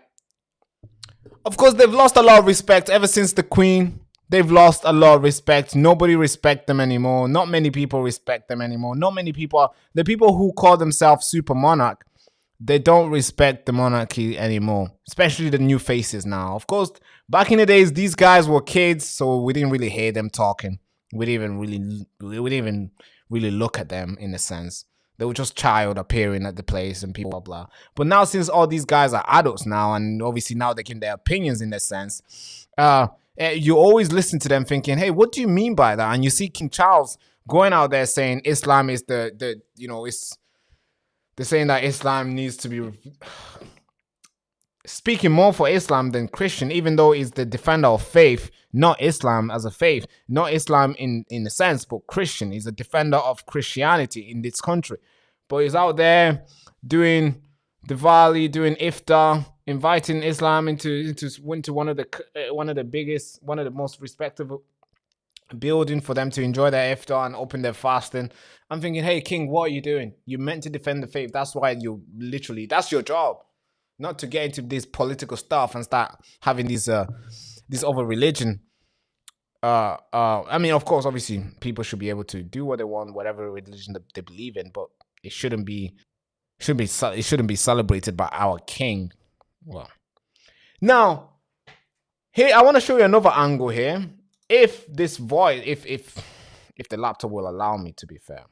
Of course, they've lost a lot of respect ever since the Queen. They've lost a lot of respect. Nobody respects them anymore. Not many people respect them anymore. Not many people. The people who call themselves super monarch, they don't respect the monarchy anymore. Especially the new faces now. Of course, back in the days, these guys were kids, so we didn't really hear them talking. We didn't even really look at them in a sense. They were just child appearing at the place and people, blah, blah. But now, since all these guys are adults now, and obviously now they can their opinions in a sense, you always listen to them thinking, hey, what do you mean by that? And you see King Charles going out there saying Islam is they're saying that Islam needs to be speaking more for Islam than Christian, even though he's the defender of faith, not Islam as a faith, not Islam in a sense, but Christian. He's a defender of Christianity in this country. But he's out there doing Diwali, doing iftar, inviting Islam into one of the most respectable building for them to enjoy their iftar and open their fasting. I'm thinking, hey, King, what are you doing? You're meant to defend the faith. That's why that's your job. Not to get into this political stuff and start having this other religion I mean, of course, obviously, people should be able to do what they want, whatever religion that they believe in, but it shouldn't be celebrated by our king. Well, now, here I want to show you another angle here. If this voice, if the laptop will allow me, to be fair,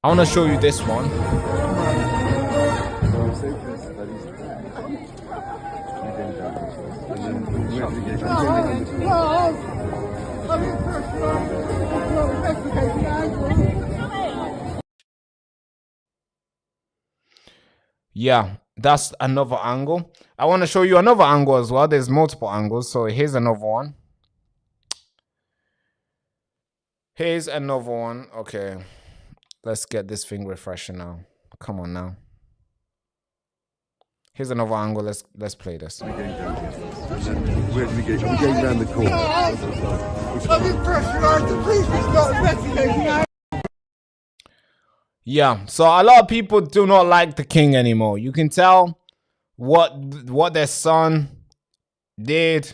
I want to show you this one. Yeah, that's another angle. I want to show you another angle as well. There's multiple angles, so here's another one. Here's another one. Okay, let's get this thing refreshing now. Come on now. Here's another angle. Let's play this. Where do we get? Are we going round the corner? Yeah, so a lot of people do not like the king anymore. You can tell what their son did,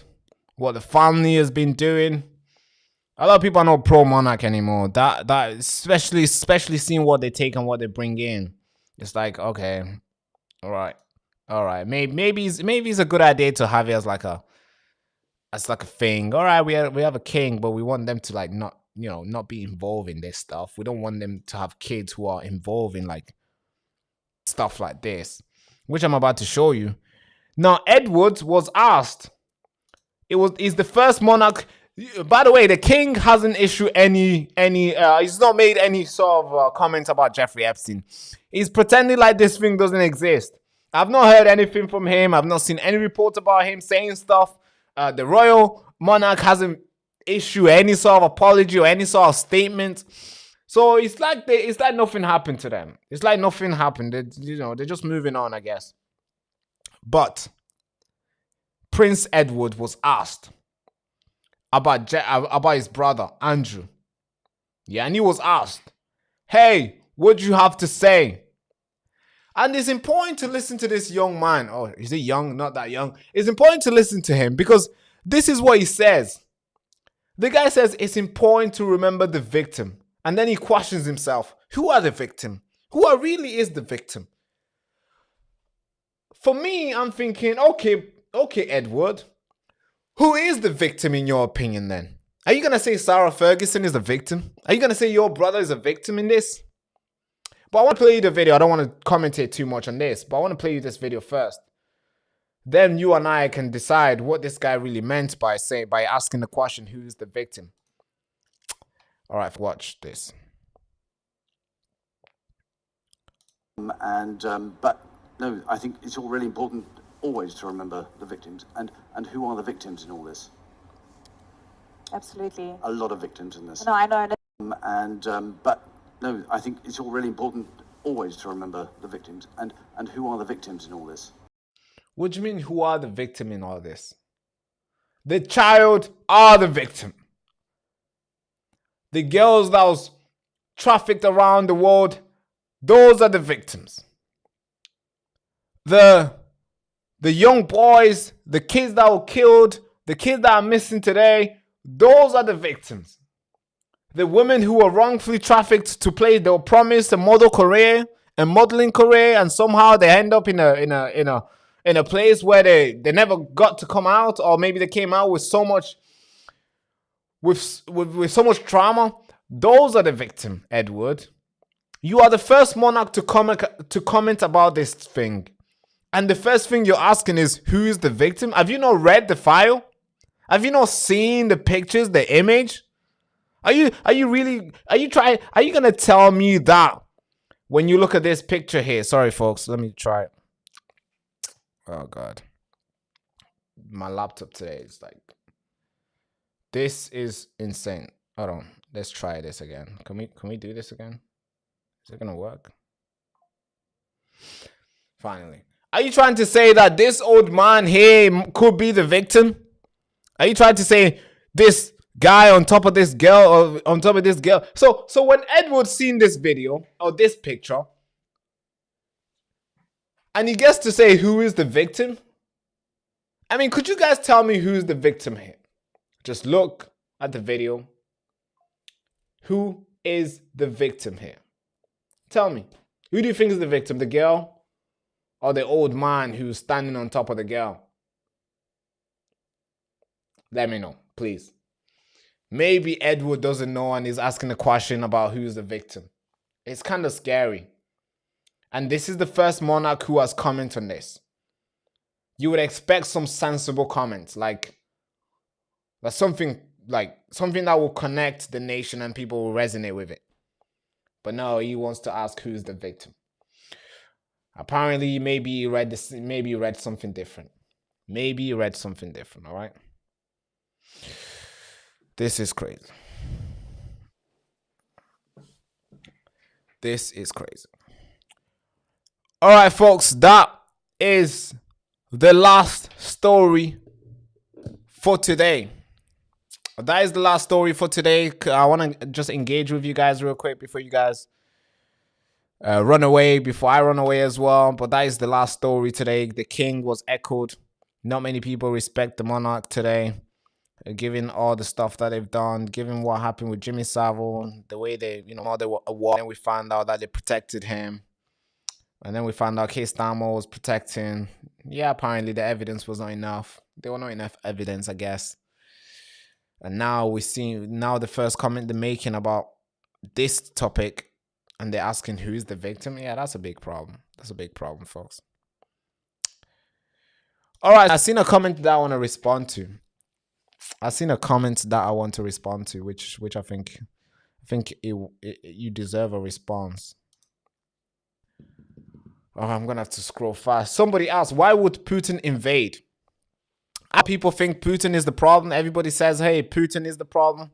what the family has been doing. A lot of people are not pro Monarch anymore. That especially seeing what they take and what they bring in. It's like, okay, all right. Maybe it's a good idea to have it as like a thing. All right, we have a king, but we want them to like not be involved in this stuff. We don't want them to have kids who are involved in like stuff like this, which I'm about to show you. Now, Edward was asked. He's the first monarch. By the way, the king hasn't issued any he's not made any sort of comment about Jeffrey Epstein. He's pretending like this thing doesn't exist. I've not heard anything from him. I've not seen any reports about him saying stuff. The royal monarch hasn't issued any sort of apology or any sort of statement. So it's like nothing happened to them. It's like nothing happened. They're just moving on, I guess. But Prince Edward was asked about his brother Andrew. Yeah, and he was asked, "Hey, what do you have to say?" And it's important to listen to this young man. Oh, is he young? Not that young. It's important to listen to him because this is what he says. The guy says it's important to remember the victim. And then he questions himself. Who are the victim? Who really is the victim? For me, I'm thinking, okay, Edward. Who is the victim in your opinion then? Are you going to say Sarah Ferguson is the victim? Are you going to say your brother is a victim in this? But I want to play you the video. I don't want to commentate too much on this, but I want to play you this video first. Then you and I can decide what this guy really meant by asking the question, who is the victim? All right, watch this. But no, I think it's all really important always to remember the victims and who are the victims in all this. Absolutely. A lot of victims in this. No, I know. But no, I think it's all really important always to remember the victims and who are the victims in all this. What do you mean, who are the victim in all this? The child are the victim. The girls that was trafficked around the world, those are the victims. The young boys, the kids that were killed, the kids that are missing today, those are the victims. The women who were wrongfully trafficked to play their promised a model career, a modeling career, and somehow they end up in a place where they never got to come out, or maybe they came out with so much so much trauma. Those are the victim, Edward. You are the first monarch to comment about this thing. And the first thing you're asking is, who is the victim? Have you not read the file? Have you not seen the pictures, the image? Are you gonna tell me that when you look at this picture here? Sorry folks, let me try it. Oh god. My laptop today is like, this is insane. Hold on. Let's try this again. Can we do this again? Is it gonna work? Finally. Are you trying to say that this old man here could be the victim? Are you trying to say this guy on top of this girl or on top of this girl? So when Edward's seen this video or this picture and he gets to say who is the victim, I mean, could you guys tell me who's the victim here? Just look at the video. Who is the victim here? Tell me. Who do you think is the victim? The girl or the old man who's standing on top of the girl? Let me know, please. Maybe Edward doesn't know and is asking a question about who's the victim. It's kind of scary. And this is the first monarch who has commented on this. You would expect some sensible comments, like something that will connect the nation and people will resonate with it. But no, he wants to ask who's the victim. Apparently, maybe he read this. Maybe he read something different. Maybe he read something different. All right. This is crazy. This is crazy. All right, folks. That is the last story for today. That is the last story for today. I want to just engage with you guys real quick before you guys run away, before I run away as well. But that is the last story today. The king was echoed. Not many people respect the monarch today, given all the stuff that they've done, given what happened with Jimmy Savile, the way they, they were a war. And we found out that they protected him. And then we found out Starmer was protecting. Yeah, apparently the evidence was not enough. There were not enough evidence, I guess. And now we see the first comment they're making about this topic, and they're asking who's the victim. Yeah, that's a big problem. That's a big problem, folks. All right, I've seen a comment that I want to respond to. Which I think you deserve a response. Oh, I'm gonna have to scroll fast. Somebody asked, why would Putin invade? People think Putin is the problem. Everybody says, hey, Putin is the problem.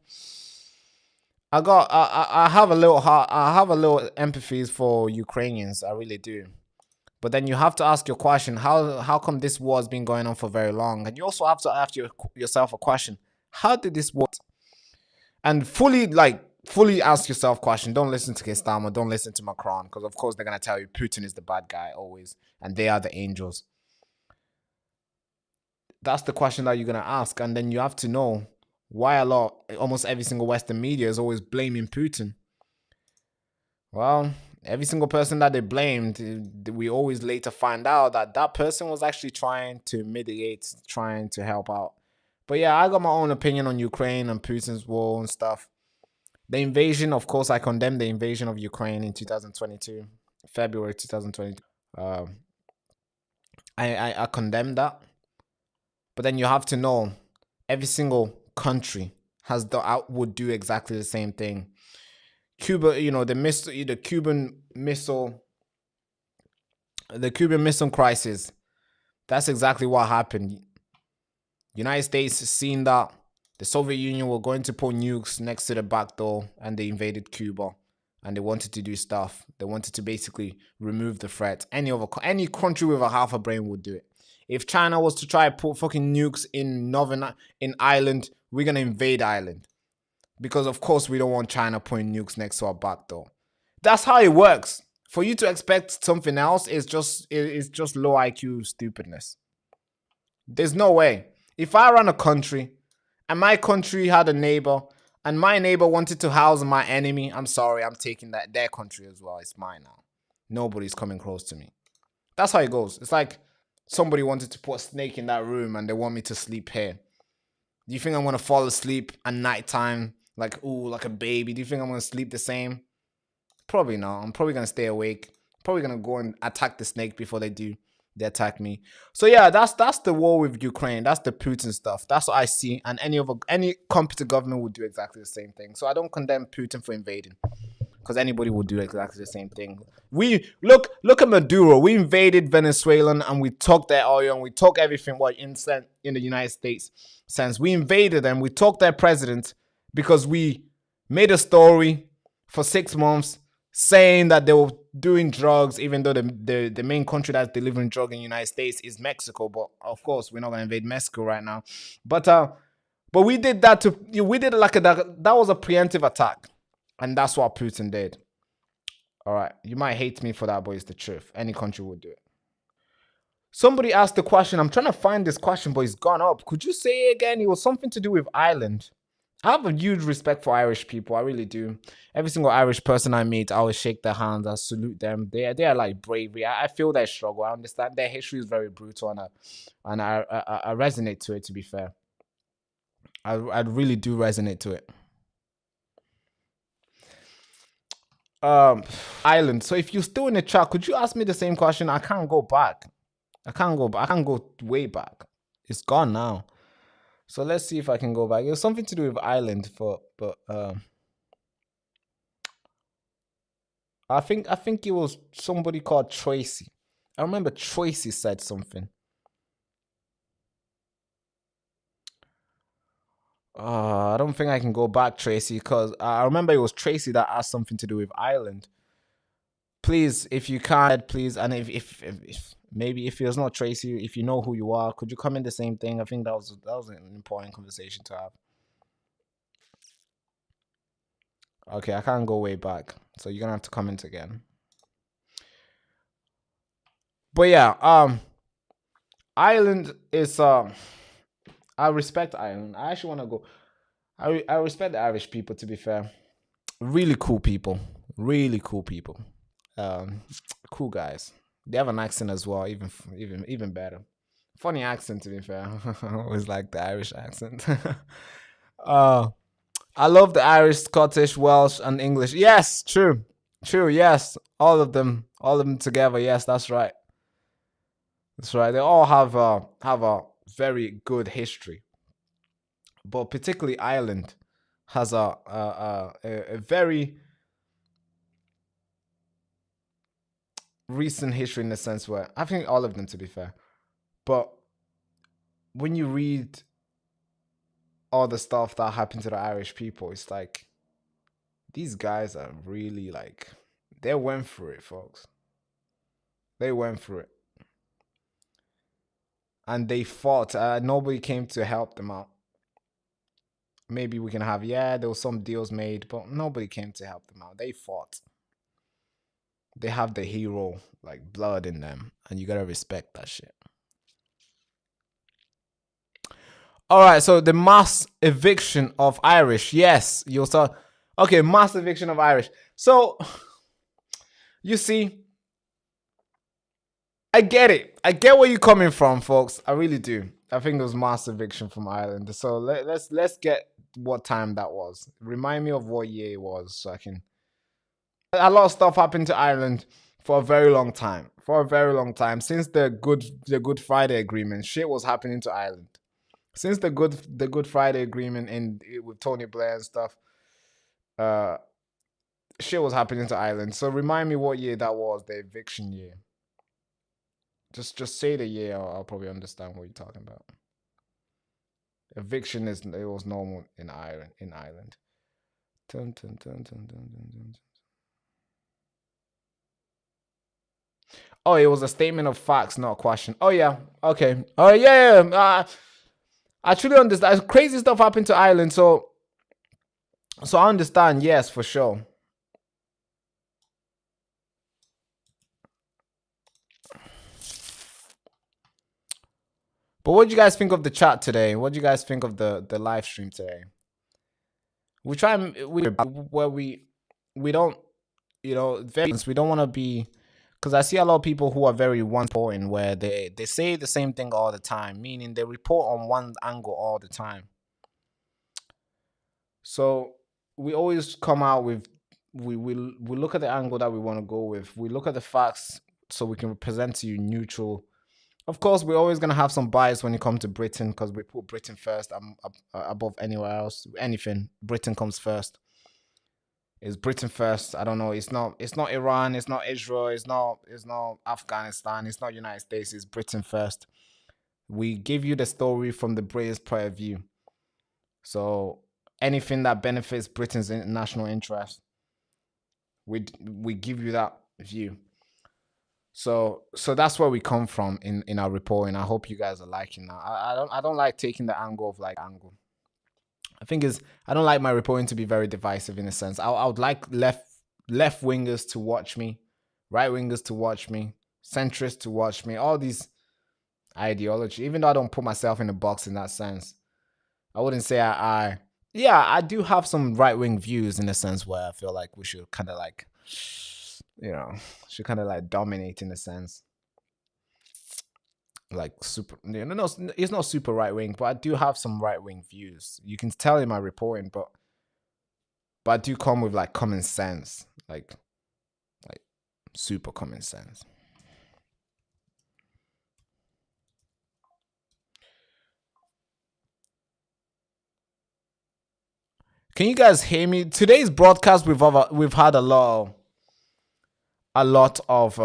I have a little heart. I have a little empathy for Ukrainians. I really do. But then you have to ask your question, how come this war has been going on for very long? And you also have to ask yourself a question. How did this war? And fully ask yourself a question. Don't listen to Starmer. Don't listen to Macron. Because of course they're going to tell you Putin is the bad guy always. And they are the angels. That's the question that you're going to ask. And then you have to know why almost every single Western media is always blaming Putin. Well, every single person that they blamed, we always later find out that that person was actually trying to mitigate, trying to help out. But yeah, I got my own opinion on Ukraine and Putin's war and stuff. The invasion, of course, I condemn the invasion of Ukraine in 2022, February 2022. I condemn that. But then you have to know every single country would do exactly the same thing. Cuba, the Cuban Missile Crisis. That's exactly what happened. United States seen that the Soviet Union were going to put nukes next to the back door, and they invaded Cuba, and they wanted to do stuff. They wanted to basically remove the threat. Any country with a half a brain would do it. If China was to try to put fucking nukes in Ireland, we're gonna invade Ireland. Because of course we don't want China putting nukes next to our back door. That's how it works. For you to expect something else is just low IQ stupidness. There's no way. If I run a country and my country had a neighbor and my neighbor wanted to house my enemy, I'm sorry, I'm taking their country as well. It's mine now. Nobody's coming close to me. That's how it goes. It's like somebody wanted to put a snake in that room and they want me to sleep here. Do you think I'm going to fall asleep at nighttime like a baby? Do you think I'm going to sleep the same? Probably not. I'm probably going to stay awake. Probably going to go and attack the snake before they attack me. So yeah, that's the war with Ukraine. That's the Putin stuff. That's what I see. And any competent government would do exactly the same thing. So I don't condemn Putin for invading, because anybody would do exactly the same thing. We look at Maduro. We invaded Venezuela and we took their oil and we took everything in the United States. Since we invaded them, we took their president because we made a story for 6 months saying that they were doing drugs, even though the main country that's delivering drugs in the United States is Mexico. But of course, we're not going to invade Mexico right now. But we did that that was a preemptive attack. And that's what Putin did. All right. You might hate me for that, but it's the truth. Any country would do it. Somebody asked the question. I'm trying to find this question, but it's gone up. Could you say it again? It was something to do with Ireland. I have a huge respect for Irish people. I really do. Every single Irish person I meet, I always shake their hands. I salute them. They are like bravery. I feel their struggle. I understand their history is very brutal, and I resonate to it. To be fair, I really do resonate to it. Ireland. So if you're still in the chat, could you ask me the same question? I can't go back. I can't go way back. It's gone now. So let's see if I can go back. It was something to do with Ireland, but I think it was somebody called Tracy. I remember Tracy said something. I don't think I can go back, Tracy, because I remember it was Tracy that asked something to do with Ireland. Please, if you can, please, and if maybe if it was not Tracy, if you know who you are, could you comment the same thing? I think that was an important conversation to have. Okay, I can't go way back, so you're gonna have to comment again. But yeah, Ireland is I respect Ireland. I actually want to go. I respect the Irish people, to be fair. Really cool people. Really cool people. Cool guys. They have an accent as well, even better. Funny accent, to be fair. I always like the Irish accent. I love the Irish, Scottish, Welsh, and English. Yes, true. Yes, all of them together. Yes, that's right. That's right. They all have a very good history, but particularly Ireland has a very recent history in the sense where I think all of them, to be fair, but when you read all the stuff that happened to the Irish people, it's like these guys are really like they went through it, folks. They went through it. And they fought. Nobody came to help them out. Maybe we can have, there was some deals made, but nobody came to help them out. They fought. They have the hero, like, blood in them. And you gotta respect that shit. Alright, so the mass eviction of Irish. Yes, you'll start. Okay, mass eviction of Irish. So, you see, I get it. I get where you're coming from, folks. I really do. I think it was mass eviction from Ireland. So let's get what time that was. Remind me of what year it was, so I can. A lot of stuff happened to Ireland for a very long time. Since the Good Friday Agreement, shit was happening to Ireland. Since the Good Friday Agreement with Tony Blair and stuff, shit was happening to Ireland. So remind me what year that was, the eviction year. Just say the year, I'll probably understand what you're talking about. Eviction it was normal in Ireland. Dun, dun, dun, dun, dun, dun, dun. Oh, it was a statement of facts, not a question. Oh yeah, okay. Oh yeah. I truly understand. Crazy stuff happened to Ireland, so I understand. Yes, for sure. But what do you guys think of the chat today? What do you guys think of the live stream today? We try where we don't, we don't want to be, because I see a lot of people who are very one-pointing where they say the same thing all the time, meaning they report on one angle all the time. So we always come out with, we look at the angle that we want to go with. We look at the facts so we can present to you neutral. Of course, we're always going to have some bias when it comes to Britain because we put Britain first above anywhere else. Anything, Britain comes first. It's Britain first. I don't know. It's not Iran. It's not Israel. It's not Afghanistan. It's not United States. It's Britain first. We give you the story from the British point of view. So anything that benefits Britain's national interest, we give you that view. So that's where we come from in our reporting. I hope you guys are liking that. I don't like taking the angle of angle. I think I don't like my reporting to be very divisive in a sense. I would like left wingers to watch me, right wingers to watch me, centrists to watch me. All these ideology, even though I don't put myself in a box in that sense. I wouldn't say yeah, I do have some right-wing views in a sense where I feel like we should kind of like, should kind of like dominate in a sense. Like super, no, it's not super right-wing, but I do have some right-wing views. You can tell in my reporting, but I do come with like common sense, like super common sense. Can you guys hear me? Today's broadcast we've had a lot of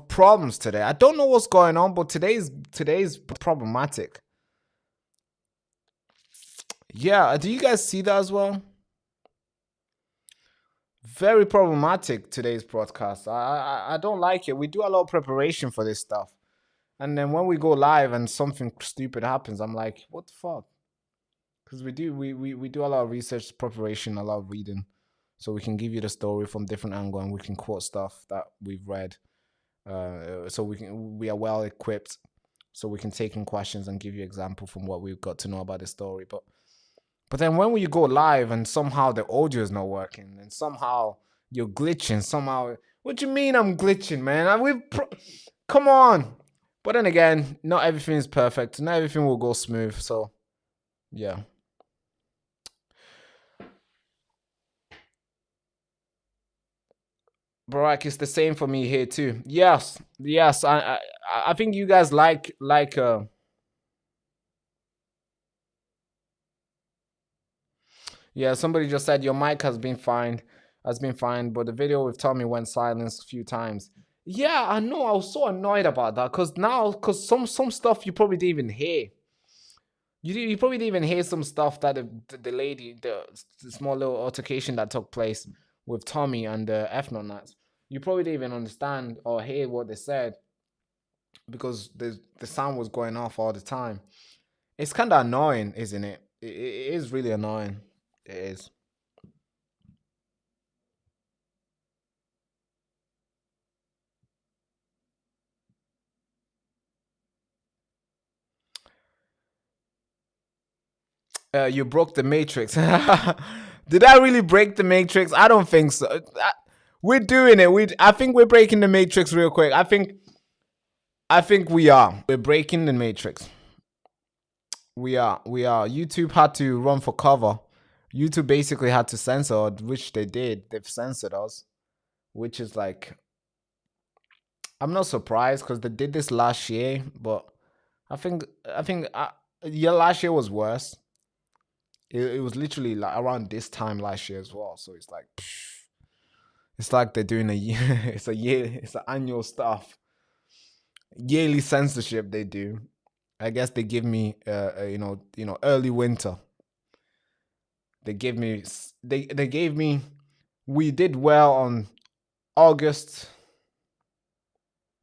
problems today. I don't know what's going on, but today's problematic. Yeah, do you guys see that as well? Very problematic today's broadcast. I don't like it. We do a lot of preparation for this stuff, and then when we go live and something stupid happens, I'm like, what the fuck? Because we do a lot of research, preparation, a lot of reading, so we can give you the story from different angle, and we can quote stuff that we've read, so we are well equipped, so we can take in questions and give you example from what we've got to know about the story. But then when you go live and somehow the audio is not working, and somehow you're glitching, somehow, what do you mean I'm glitching, man? Come on. But then again, not everything is perfect. Not everything will go smooth. So, yeah. Barack, it's the same for me here too. Yes. I think you guys like. Yeah, somebody just said your mic has been fine, but the video with Tommy went silent a few times. Yeah, I know. I was so annoyed about that because some stuff you probably didn't even hear. You probably didn't even hear some stuff that the lady, the small little altercation that took place with Tommy and the Ethno-Nationalists. You probably didn't even understand or hear what they said because the sound was going off all the time. It's kind of annoying, isn't it? It is really annoying. It is. You broke the matrix. Did I really break the matrix? I don't think so. We're doing it. I think we're breaking the matrix real quick. I think we are. We're breaking the matrix. We are. YouTube had to run for cover. YouTube basically had to censor, which they did. They've censored us, which is like, I'm not surprised because they did this last year, but I think last year was worse. It was literally like around this time last year as well. So it's like, it's like they're doing a year. It's an annual stuff. Yearly censorship they do. I guess they give me, early winter. They gave me, we did well on August,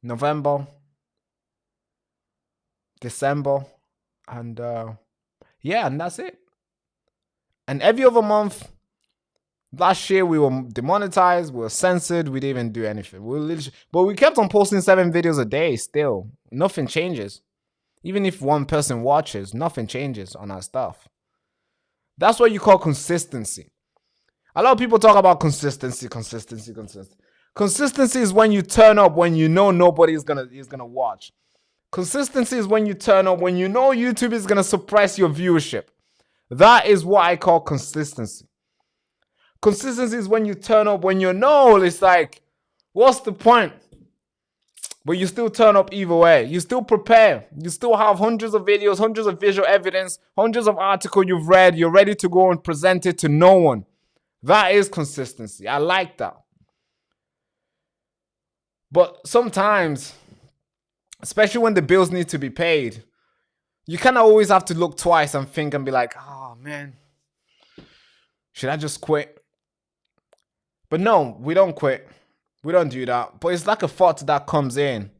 November, December, and and that's it. And every other month, last year we were demonetized, we were censored, we didn't even do anything. But we kept on posting 7 videos a day still. Nothing changes. Even if one person watches, nothing changes on our stuff. That's what you call consistency. A lot of people talk about consistency. Consistency is when you turn up when you know nobody is gonna watch. Consistency is when you turn up when you know YouTube is gonna suppress your viewership. That is what I call consistency. Consistency is when you turn up when you know it's like, what's the point? But you still turn up either way. You still prepare. You still have hundreds of videos, hundreds of visual evidence, hundreds of articles you've read. You're ready to go and present it to no one. That is consistency. I like that. But sometimes, especially when the bills need to be paid, you kind of always have to look twice and think and be like, oh man, should I just quit? But no, we don't quit. We don't do that. But it's like a thought that comes in.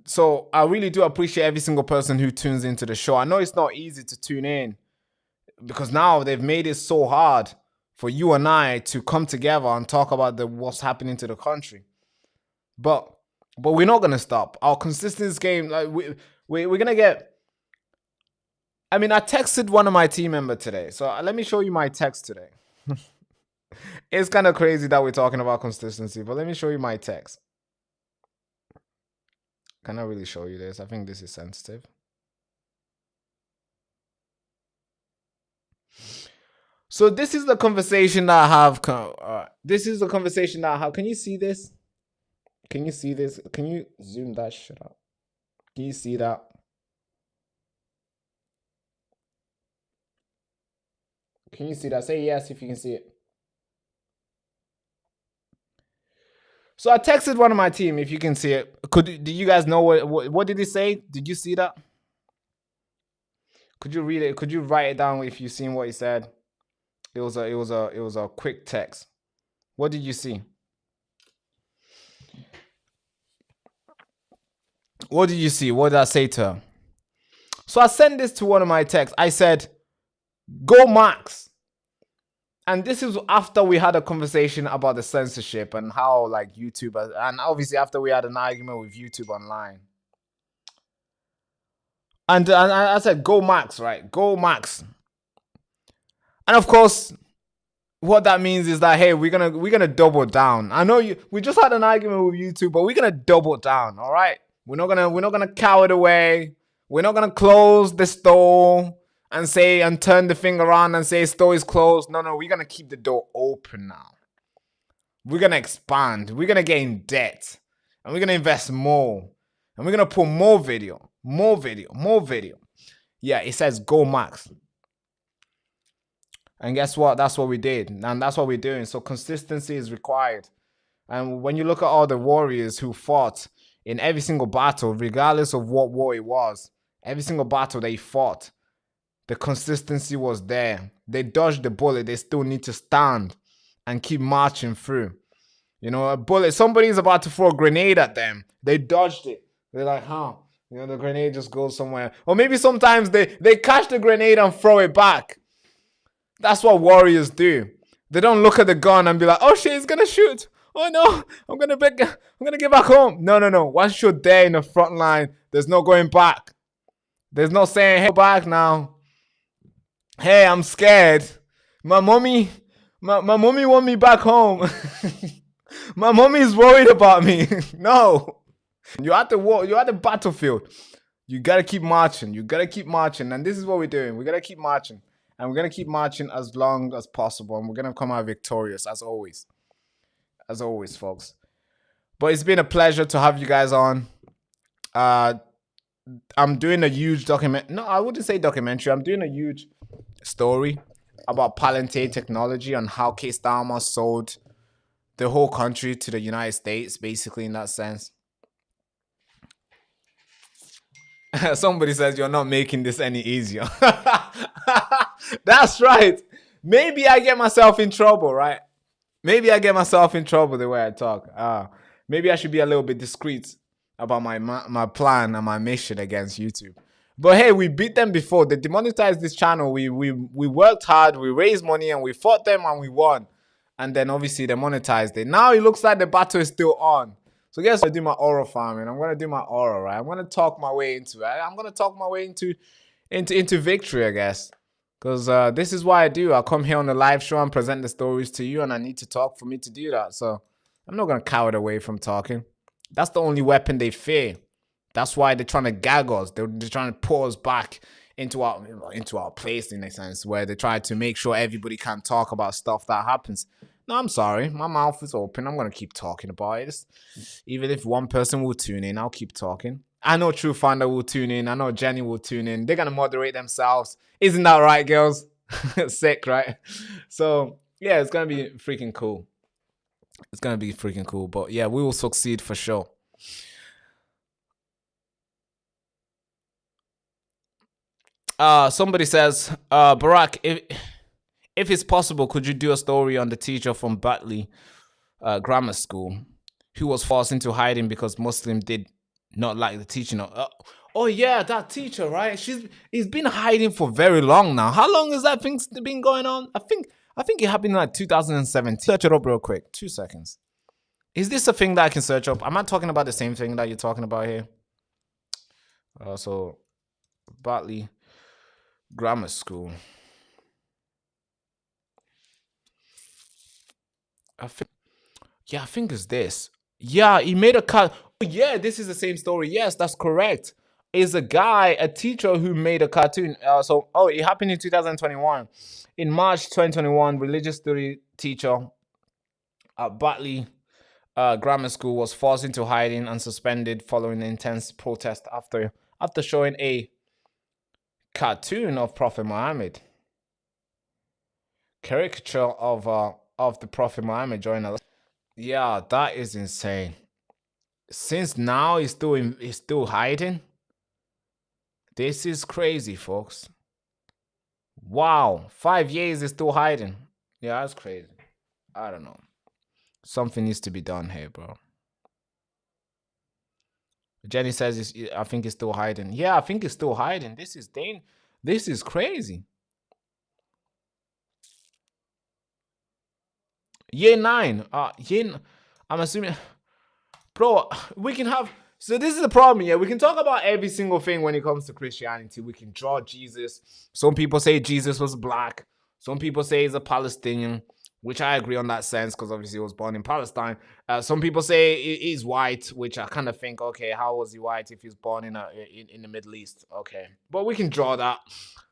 So I really do appreciate every single person who tunes into the show. I know it's not easy to tune in because now they've made it so hard for you and I to come together and talk about what's happening to the country. But But we're not gonna stop. Our consistency game, like we're gonna get. I mean, I texted one of my team members today, so let me show you my text today. It's kind of crazy that we're talking about consistency, but let me show you my text. Can I really show you this? I think this is sensitive. So this is the conversation that I have. This is the conversation that I have. Can you see this? Can you see this? Can you zoom that shit up? Can you see that? Can you see that? Say yes if you can see it. So I texted one of my team, if you can see it. Do you guys know what did he say? Did you see that? Could you read it? Could you write it down if you seen what he said? It was a quick text. What did you see? What did you see? What did I say to her? So I sent this to one of my texts. I said, "Go Max." And this is after we had a conversation about the censorship and how like YouTube, and obviously after we had an argument with YouTube online. And I said, "Go Max," right? Go Max. And of course, what that means is that, hey, we're gonna double down. I know we just had an argument with YouTube, but we're gonna double down, all right? We're not gonna cower it away. We're not gonna close the store and say and turn the thing around and say store is closed. No, we're gonna keep the door open now. We're gonna expand. We're gonna get in debt, and we're gonna invest more, and we're gonna put more video. Yeah, it says go Max. And guess what? That's what we did, and that's what we're doing. So consistency is required. And when you look at all the warriors who fought in every single battle, regardless of what war it was, every single battle they fought, the consistency was there. They dodged the bullet. They still need to stand and keep marching through. You know, a bullet, somebody's about to throw a grenade at them. They dodged it. They're like, huh? You know, the grenade just goes somewhere. Or maybe sometimes they catch the grenade and throw it back. That's what warriors do. They don't look at the gun and be like, oh shit, he's gonna shoot. Oh no, I'm gonna get back home. No. Once you're there in the front line, there's no going back. There's no saying, hey, go back now. Hey, I'm scared. My mommy want me back home. My mommy is worried about me. No. You're at the war, you're at the battlefield. You gotta keep marching. And this is what we're doing. We gotta keep marching. And we're gonna keep marching as long as possible. And we're gonna come out victorious as always. As always, folks. But it's been a pleasure to have you guys on. I'm doing a huge I wouldn't say documentary. I'm doing a huge story about palantir technology and how Keir Starmer sold the whole country to the United States, basically, in that sense. Somebody says you're not making this any easier. That's right. Maybe I get myself in trouble, right? Maybe I get myself in trouble the way I talk. Maybe I should be a little bit discreet about my plan and my mission against YouTube. But hey, we beat them before. They demonetized this channel. We worked hard, we raised money, and we fought them and we won. And then obviously they monetized it. Now it looks like the battle is still on. So guess what? I do my aura farming. I'm gonna do my aura, right? I'm gonna talk my way into it. I'm gonna talk my way into victory, I guess. Because this is what I do. I come here on the live show and present the stories to you, and I need to talk for me to do that. So I'm not gonna cower away from talking. That's the only weapon they fear. That's why they're trying to gag us. They're trying to pull us back into our place, in a sense, where they try to make sure everybody can talk about stuff that happens. No, I'm sorry. My mouth is open. I'm going to keep talking about it. Even if one person will tune in, I'll keep talking. I know True Finder will tune in. I know Jenny will tune in. They're going to moderate themselves. Isn't that right, girls? Sick, right? So, yeah, it's going to be freaking cool. It's going to be freaking cool. But, yeah, we will succeed for sure. Somebody says, Barak, if it's possible, could you do a story on the teacher from Batley grammar school who was forced into hiding because Muslims did not like the teaching? Oh yeah, that teacher, right? He's been hiding for very long now. How long has that thing been going on? I think it happened in like 2017. Search it up real quick. 2 seconds. Is this a thing that I can search up? Am I talking about the same thing that you're talking about here? So, Batley Grammar School. I think it's this. Yeah, he made a cut. Yeah, this is the same story. Yes, that's correct. Is a guy, a teacher who made a cartoon. It happened in 2021. In March 2021, religious study teacher at Batley Grammar School was forced into hiding and suspended following intense protest after showing a cartoon of Prophet Muhammad. Caricature of the Prophet Muhammad during a... Yeah, that is insane. Since now he's still hiding. This is crazy, folks. Wow, 5 years is still hiding. Yeah, that's crazy. I don't know. Something needs to be done here, bro. Jenny says, I think he's still hiding. Yeah, I think he's still hiding. This is crazy. Year 9. I'm assuming... Bro, we can have... So this is the problem, yeah. We can talk about every single thing when it comes to Christianity. We can draw Jesus. Some people say Jesus was black. Some people say he's a Palestinian, which I agree on that sense because obviously he was born in Palestine. Some people say he's white, which I kind of think, okay, how was he white if he was born in the Middle East? Okay, but we can draw that.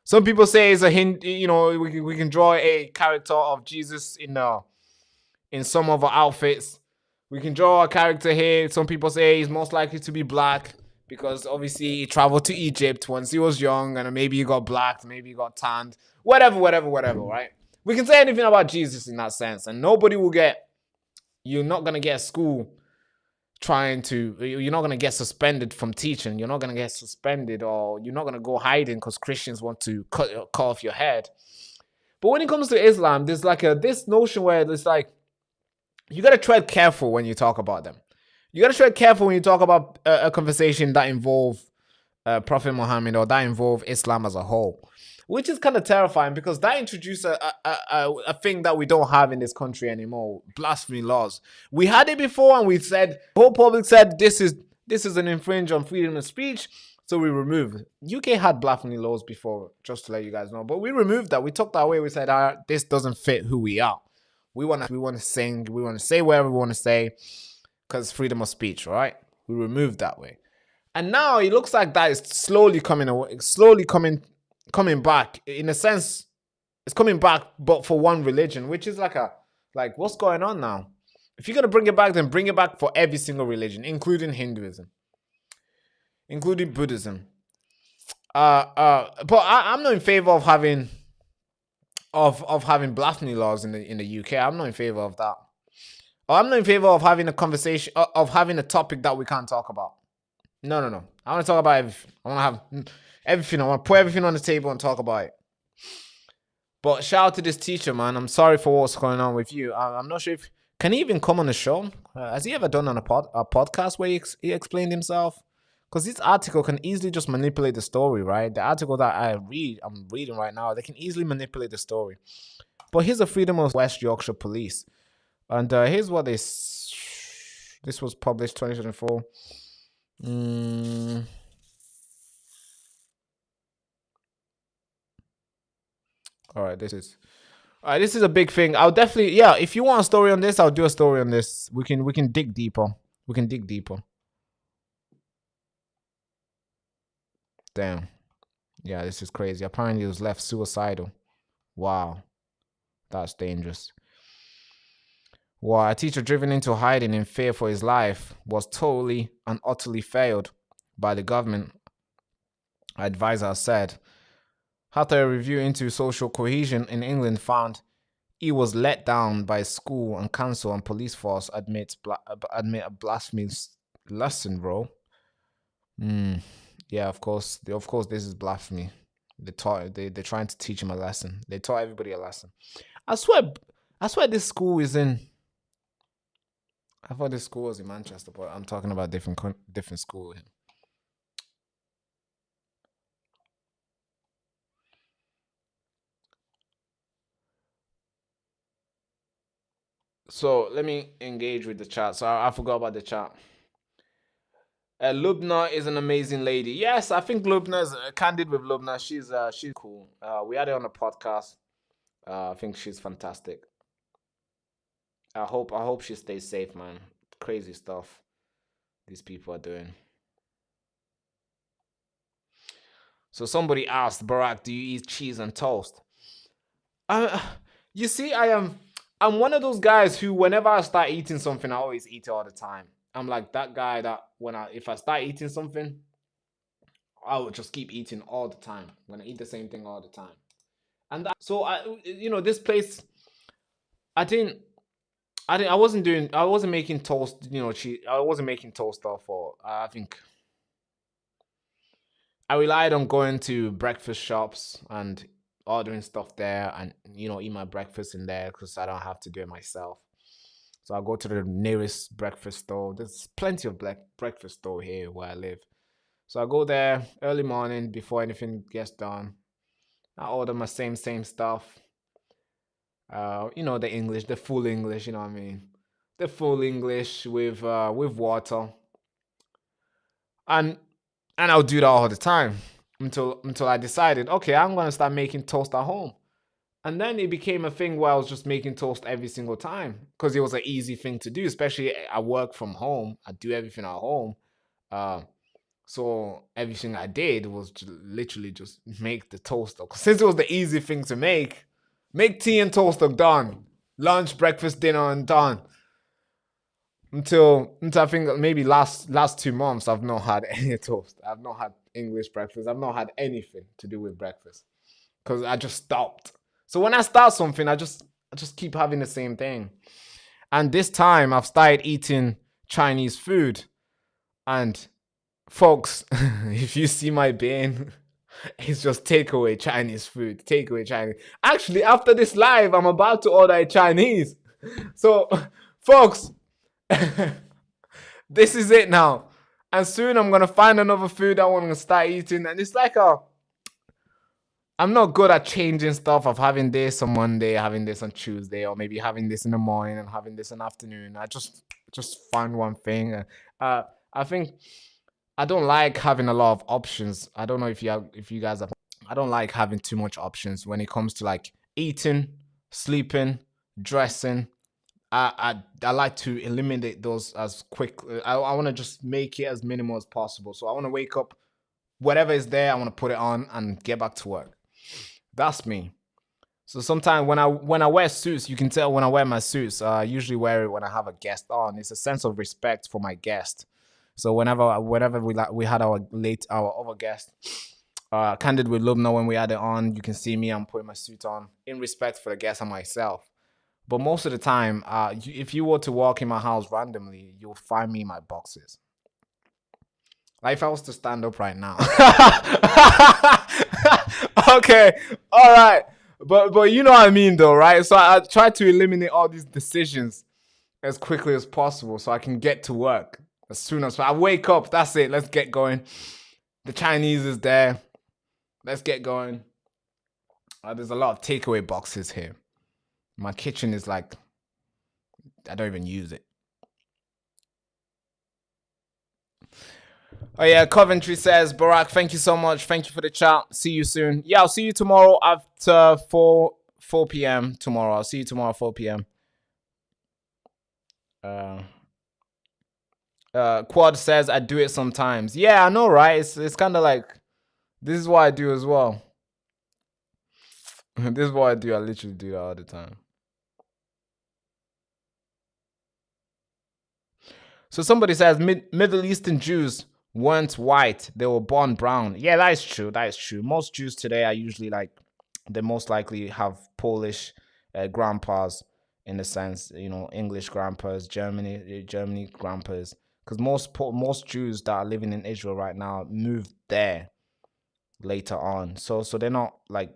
Some people say he's a Hindu. You know, we can draw a character of Jesus in some of our outfits. We can draw a character here. Some people say he's most likely to be black because obviously he traveled to Egypt once he was young and maybe he got blacked, maybe he got tanned, whatever, right? We can say anything about Jesus in that sense and nobody will get... You're not going to get a school you're not going to get suspended from teaching. You're not going to get suspended or you're not going to go hiding because Christians want to cut off your head. But when it comes to Islam, there's like this notion where it's like, you got to tread careful when you talk about them. You got to tread careful when you talk about a conversation that involve Prophet Muhammad or that involve Islam as a whole, which is kind of terrifying because that introduced a thing that we don't have in this country anymore: blasphemy laws. We had it before, and we said the whole public said this is an infringe on freedom of speech, so we removed it. UK had blasphemy laws before, just to let you guys know, but we removed that. We took that away. We said this doesn't fit who we are. We want to sing, we want to say whatever we want to say because freedom of speech, right? We removed that way. And now it looks like that is slowly coming away, coming back. In a sense, it's coming back, but for one religion, which is like what's going on now? If you're going to bring it back, then bring it back for every single religion, including Hinduism, including Buddhism. But I'm not in favor of having... Of having blasphemy laws in the UK. I'm not in favor of that. Or I'm not in favor of having a conversation, of having a topic that we can't talk about. No. I want to talk about everything. I want to have everything. I want to put everything on the table and talk about it. But shout out to this teacher, man. I'm sorry for what's going on with you. I'm not sure if... Can he even come on the show? Has he ever done a podcast where he explained himself? Because this article can easily just manipulate the story, right? The article that I'm reading right now, they can easily manipulate the story. But here's the freedom of West Yorkshire Police. And here's what this was published 2024. All right, this is a big thing. I'll definitely, yeah, if you want a story on this, I'll do a story on this. We can dig deeper. Damn. Yeah, this is crazy. Apparently he was left suicidal. Wow. That's dangerous. Wow, a teacher driven into hiding in fear for his life was totally and utterly failed by the government, advisor said. After a review into social cohesion in England found he was let down by school and council and police force admit a blasphemy lesson, bro. Yeah, of course, this is blasphemy. They're trying to teach him a lesson. They taught everybody a lesson. I swear this school is in... I thought this school was in Manchester, but I'm talking about different school here. So let me engage with the chat. So I forgot about the chat. Lubna is an amazing lady. Yes, I think Lubna's candid with Lubna. She's cool. We had her on a podcast. I think she's fantastic. I hope she stays safe, man. Crazy stuff these people are doing. So somebody asked, Barak, do you eat cheese and toast? You see, I'm one of those guys who, whenever I start eating something, I always eat it all the time. I'm like that guy that if I start eating something, I will just keep eating all the time. I'm gonna eat the same thing all the time. And this place, I wasn't making toast, cheese. I wasn't making toast stuff, or I think I relied on going to breakfast shops and ordering stuff there, and eat my breakfast in there because I don't have to do it myself. So I go to the nearest breakfast store. There's plenty of breakfast store here where I live. So I go there early morning before anything gets done. I order my same stuff. The English, the full English, you know what I mean? The full English with water. And I'll do that all the time until I decided, okay, I'm gonna start making toast at home. And then it became a thing where I was just making toast every single time because it was an easy thing to do, especially I work from home. I do everything at home. So everything I did was literally just make the toaster. Since it was the easy thing to make tea and toaster, done. Lunch, breakfast, dinner, and done. Until I think maybe last 2 months, I've not had any toast. I've not had English breakfast. I've not had anything to do with breakfast because I just stopped. So when I start something, I just keep having the same thing. And this time, I've started eating Chinese food. And folks, if you see my bin, it's just takeaway Chinese food. Takeaway Chinese. Actually, after this live, I'm about to order a Chinese. So, folks, this is it now. And soon I'm going to find another food I want to start eating. And it's like I'm not good at changing stuff of having this on Monday, having this on Tuesday, or maybe having this in the morning and having this in the afternoon. I just find one thing. I think I don't like having a lot of options. I don't know if you guys have. I don't like having too much options when it comes to like eating, sleeping, dressing. I like to eliminate those as quick. I want to just make it as minimal as possible. So I want to wake up, whatever is there, I want to put it on and get back to work. That's me. So sometimes when I wear suits, you can tell when I wear my suits. I usually wear it when I have a guest on. It's a sense of respect for my guest. So whenever we had our other guest, Candid with Lubna, when we had it on, you can see me. I'm putting my suit on in respect for the guest and myself. But most of the time, if you were to walk in my house randomly, you'll find me in my boxes. Like if I was to stand up right now. Okay, all right. But you know what I mean though, right? So I try to eliminate all these decisions as quickly as possible so I can get to work as soon as I wake up. That's it. Let's get going. The Chinese is there. Let's get going. There's a lot of takeaway boxes here. My kitchen is like, I don't even use it. Oh yeah, Coventry says, Barak, thank you so much. Thank you for the chat. See you soon. Yeah, I'll see you tomorrow after 4 p.m. tomorrow. I'll see you tomorrow at 4 p.m. Quad says, I do it sometimes. Yeah, I know, right? It's kind of like, this is what I do as well. This is what I do. I literally do that all the time. So somebody says, Middle Eastern Jews weren't white. They were born brown. Yeah, that is true. That is true. Most Jews today are usually like, they most likely have Polish grandpas in a sense, English grandpas, Germany grandpas. Because most Jews that are living in Israel right now moved there later on. So they're not like,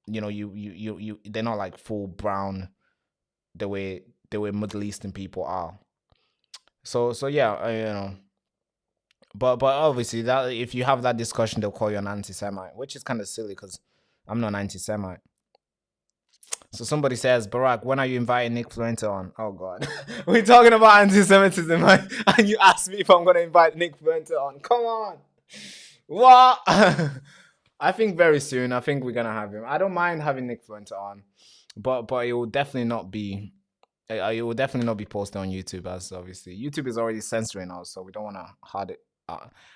they're not like full brown the way Middle Eastern people are. So yeah, but obviously that if you have that discussion, they'll call you an anti-Semite, which is kind of silly because I'm not an anti-Semite. So somebody says, Barack, when are you inviting Nick Fuente on? Oh God, we're talking about anti-Semitism, and you ask me if I'm gonna invite Nick Fuente on. Come on, what? I think very soon. I think we're gonna have him. I don't mind having Nick Fuente on, but it will definitely not be. It will definitely not be posted on YouTube, as obviously YouTube is already censoring us, so we don't want to hard it.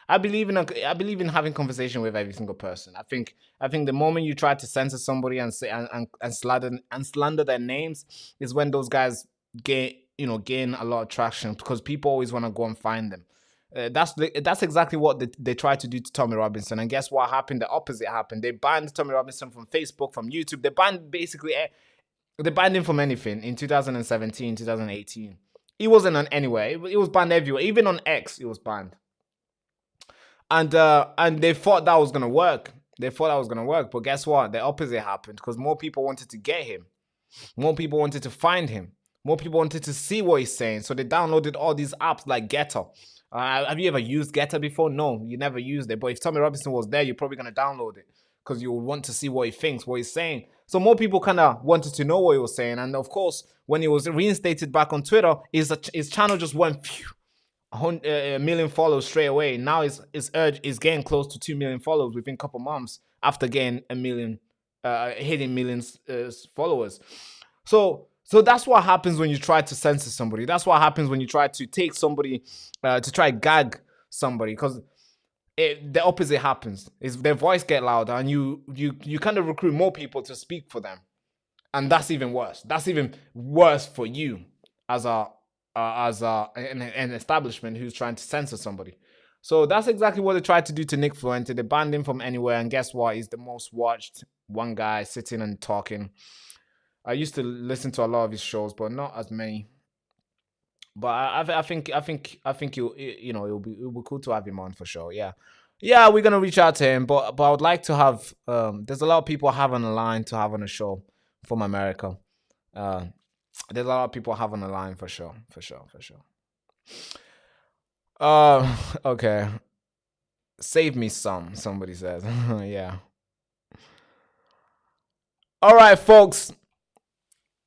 I believe in having conversation with every single person. I think the moment you try to censor somebody and say and slander their names is when those guys gain a lot of traction, because people always want to go and find them. That's exactly what they tried to do to Tommy Robinson, and guess what happened? The opposite happened. They banned Tommy Robinson from Facebook, from YouTube. They banned him from anything in 2017, 2018. He wasn't on anywhere. It was banned everywhere. Even on X, it was banned. And they thought that was gonna work. But guess what? The opposite happened, because more people wanted to get him. More people wanted to find him. More people wanted to see what he's saying. So they downloaded all these apps like Getter. Have you ever used Getter before? No, you never used it. But if Tommy Robinson was there, you're probably gonna download it, because you would want to see what he thinks, what he's saying. So more people kind of wanted to know what he was saying. And of course, when he was reinstated back on Twitter, his channel just went phew, a million followers straight away. Now is getting close to 2 million followers within a couple months after getting hitting millions followers. So that's what happens when you try to censor somebody. That's what happens when you try to take somebody to try gag somebody, because the opposite happens. Is their voice get louder, and you kind of recruit more people to speak for them, and that's even worse. That's even worse for you as an establishment who's trying to censor somebody. So that's exactly what they tried to do to Nick Fuente. They banned him from anywhere, and guess what? He's the most watched one guy sitting and talking. I used to listen to a lot of his shows, but not as many. But I think it'll be cool to have him on for sure. Yeah, we're gonna reach out to him, but I would like to have. There's a lot of people I have on the line to have on a show from America. There's a lot of people I have on the line for sure. Okay. Save me some, somebody says. Yeah. All right, folks.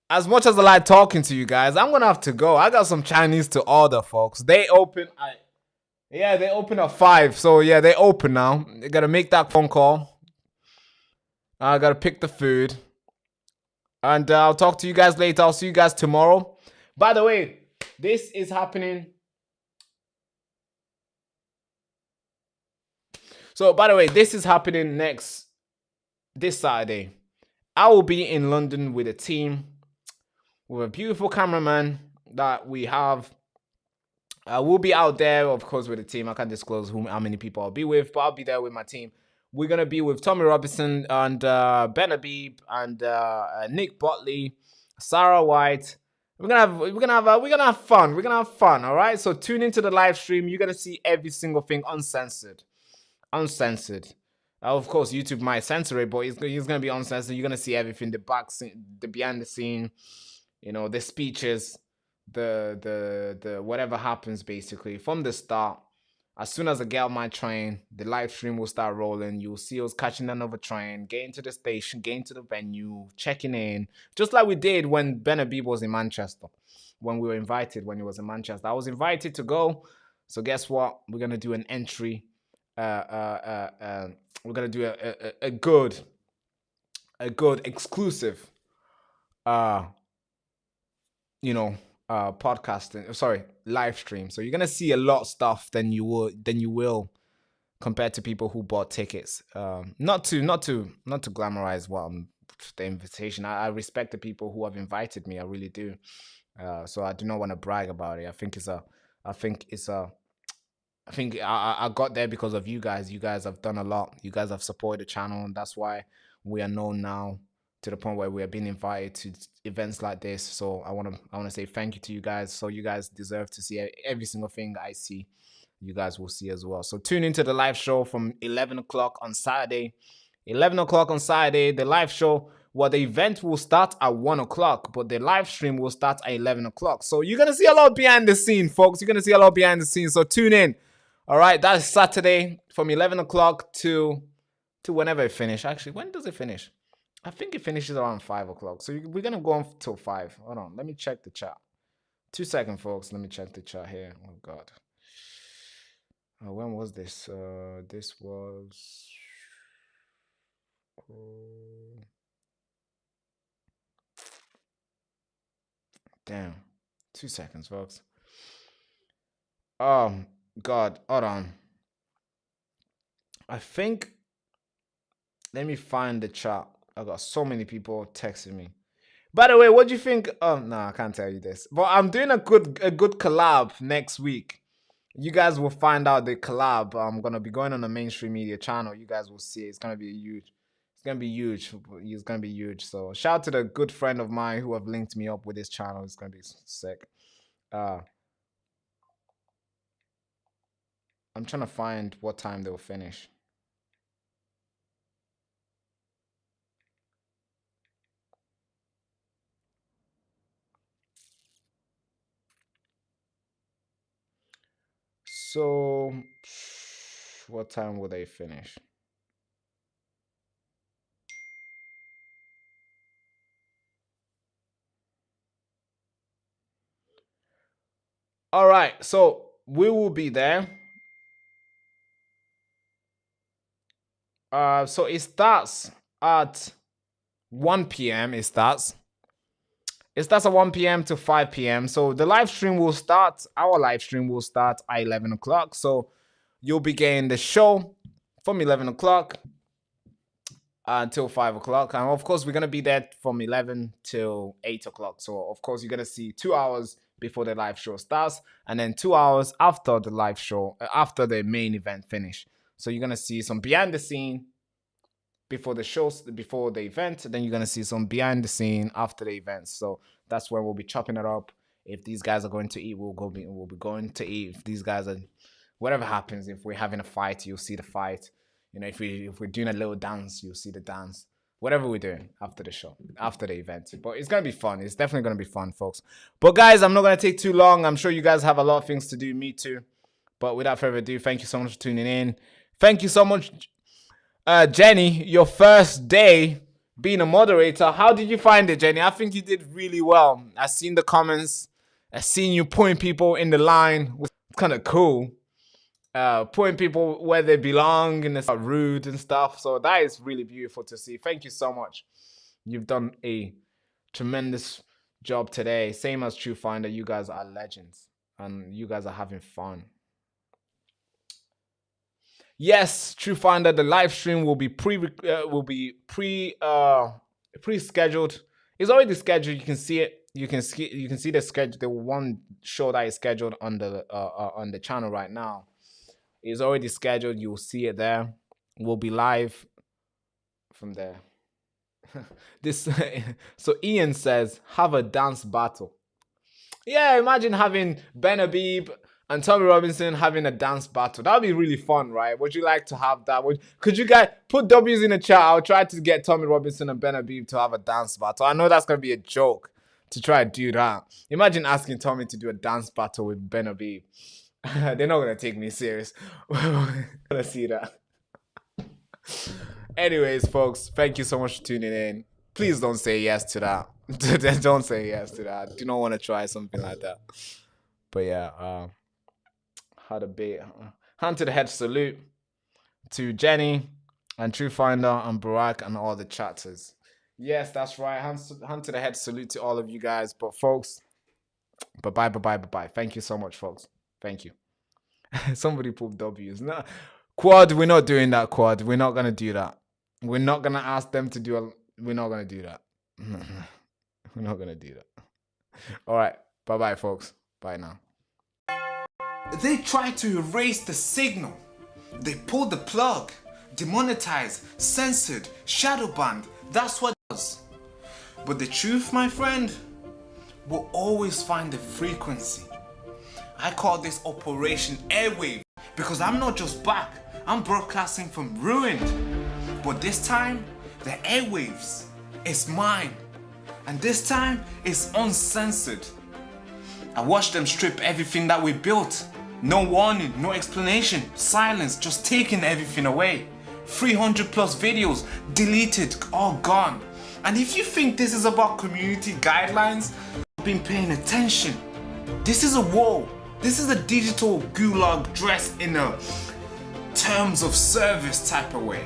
As much as I like talking to you guys, I'm gonna have to go. I got some Chinese to order, folks. They open at 5. So yeah, they open now. They gotta make that phone call. I gotta pick the food. And I'll talk to you guys later. I'll see you guys tomorrow. By the way, this is happening. So, by the way, this is happening this Saturday. I will be in London with a team, with a beautiful cameraman that we have. We'll be out there, of course, with the team. I can't disclose how many people I'll be with, but I'll be there with my team. We're gonna be with Tommy Robinson and Ben Habib and Nick Batley, Sarah White. We're gonna have fun. We're gonna have fun. All right. So tune into the live stream. You're gonna see every single thing uncensored. Of course, YouTube might censor it, but it's gonna be uncensored. You're gonna see everything: the the behind the scene, the speeches, the whatever happens basically from the start. As soon as I get on my train, the live stream will start rolling. You'll see us catching another train, getting to the station, getting to the venue, checking in, just like we did when Ben Habib was in Manchester. When we were invited, when he was in Manchester, I was invited to go. So guess what? We're gonna do an entry. We're gonna do a good exclusive, podcasting. Live stream. So you're gonna see a lot of stuff than you will compared to people who bought tickets. Not to glamorize the invitation. I respect the people who have invited me. I really do. So I do not want to brag about it. I think I got there because of you guys. You guys have done a lot. You guys have supported the channel, and that's why we are known now to the point where we are being invited to events like this. So I want to say thank you to you guys. So you guys deserve to see every single thing I see. You guys will see as well. So tune into the live show from 11 o'clock on Saturday. 11 o'clock on Saturday, the live show. Well, the event will start at 1 o'clock, but the live stream will start at 11 o'clock. So you're going to see a lot behind the scenes, folks. You're going to see a lot behind the scenes. So tune in. All right, that's Saturday from 11 o'clock to whenever it finishes. Actually, when does it finish? I think it finishes around 5 o'clock. So we're going to go on till 5. Hold on. Let me check the chat. 2 seconds, folks. Let me check the chat here. Oh, God. When was this? This was... Damn. 2 seconds, folks. Oh, God. Hold on. I think... Let me find the chat. I got so many people texting me. By the way, what do you think? No, I can't tell you this. But I'm doing a good collab next week. You guys will find out the collab. I'm gonna be going on a mainstream media channel. You guys will see. It's gonna be huge. It's gonna be huge. It's gonna be huge. So shout out to the good friend of mine who have linked me up with this channel. It's gonna be sick. I'm trying to find what time they'll finish. So, what time will they finish? All right, so we will be there. So it starts at 1 p.m. It starts at 1 p.m. to 5 p.m. So the live stream will start, our live stream will start at 11 o'clock. So you'll be getting the show from 11 o'clock until 5 o'clock. And of course, we're going to be there from 11 till 8 o'clock. So of course, you're going to see 2 hours before the live show starts. And then 2 hours after the live show, after the main event finish. So you're going to see some behind the scene before the shows, before the event. Then you're going to see some behind the scene after the event. So that's where we'll be chopping it up. If these guys are going to eat, we'll be going to eat. If these guys are, whatever happens, if we're having a fight, you'll see the fight. You know, if we're doing a little dance, you'll see the dance. Whatever we're doing after the show, after the event. But it's going to be fun. It's definitely going to be fun, folks. But guys, I'm not going to take too long. I'm sure you guys have a lot of things to do. Me too. But without further ado, thank you so much for tuning in. Thank you so much, Jenny, your first day being a moderator. How did you find it, Jenny? I think you did really well. I've seen the comments. I've seen you putting people in the line. It's kind of cool. Putting people where they belong and it's not rude and stuff. So that is really beautiful to see. Thank you so much. You've done a tremendous job today. Same as True Finder. You guys are legends and you guys are having fun. Yes, True Finder, the live stream will be pre-scheduled. It's already scheduled. You can see it. You can see the schedule. The one show that is scheduled on the channel right now is already scheduled. You'll see it there. We'll be live from there. So Ian says, have a dance battle. Yeah, imagine having Ben Habib and Tommy Robinson having a dance battle. That would be really fun, right? Would you like to have that? Could you guys put W's in the chat? I'll try to get Tommy Robinson and Ben Habib to have a dance battle. I know that's going to be a joke to try to do that. Imagine asking Tommy to do a dance battle with Ben Habib. They're not going to take me serious. Let's see that. Anyways, folks, thank you so much for tuning in. Please don't say yes to that. Don't say yes to that. I do not want to try something like that. But yeah, had a bit hand to the head salute to Jenny and True Finder and Barack and all the chatters. Yes, that's right. Hand to the head salute to all of you guys. But folks, bye. Thank you so much, folks. Thank you. Somebody put W's. No, Quad, we're not doing that, Quad. We're not gonna do that. We're not gonna ask them to do we're not gonna do that. We're not gonna do that. All right. Bye, folks. Bye now. They tried to erase the signal. They pulled the plug, demonetized, censored, shadow banned. That's what it does. But the truth, my friend, will always find the frequency. I call this Operation Airwave because I'm not just back. I'm broadcasting from ruined. But this time, the airwaves is mine. And this time, it's uncensored. I watched them strip everything that we built. No warning, no explanation, silence, just taking everything away. 300 plus videos, deleted, all gone. And if you think this is about community guidelines, you've been paying attention. This is a war. This is a digital gulag dressed in a terms of service type of way.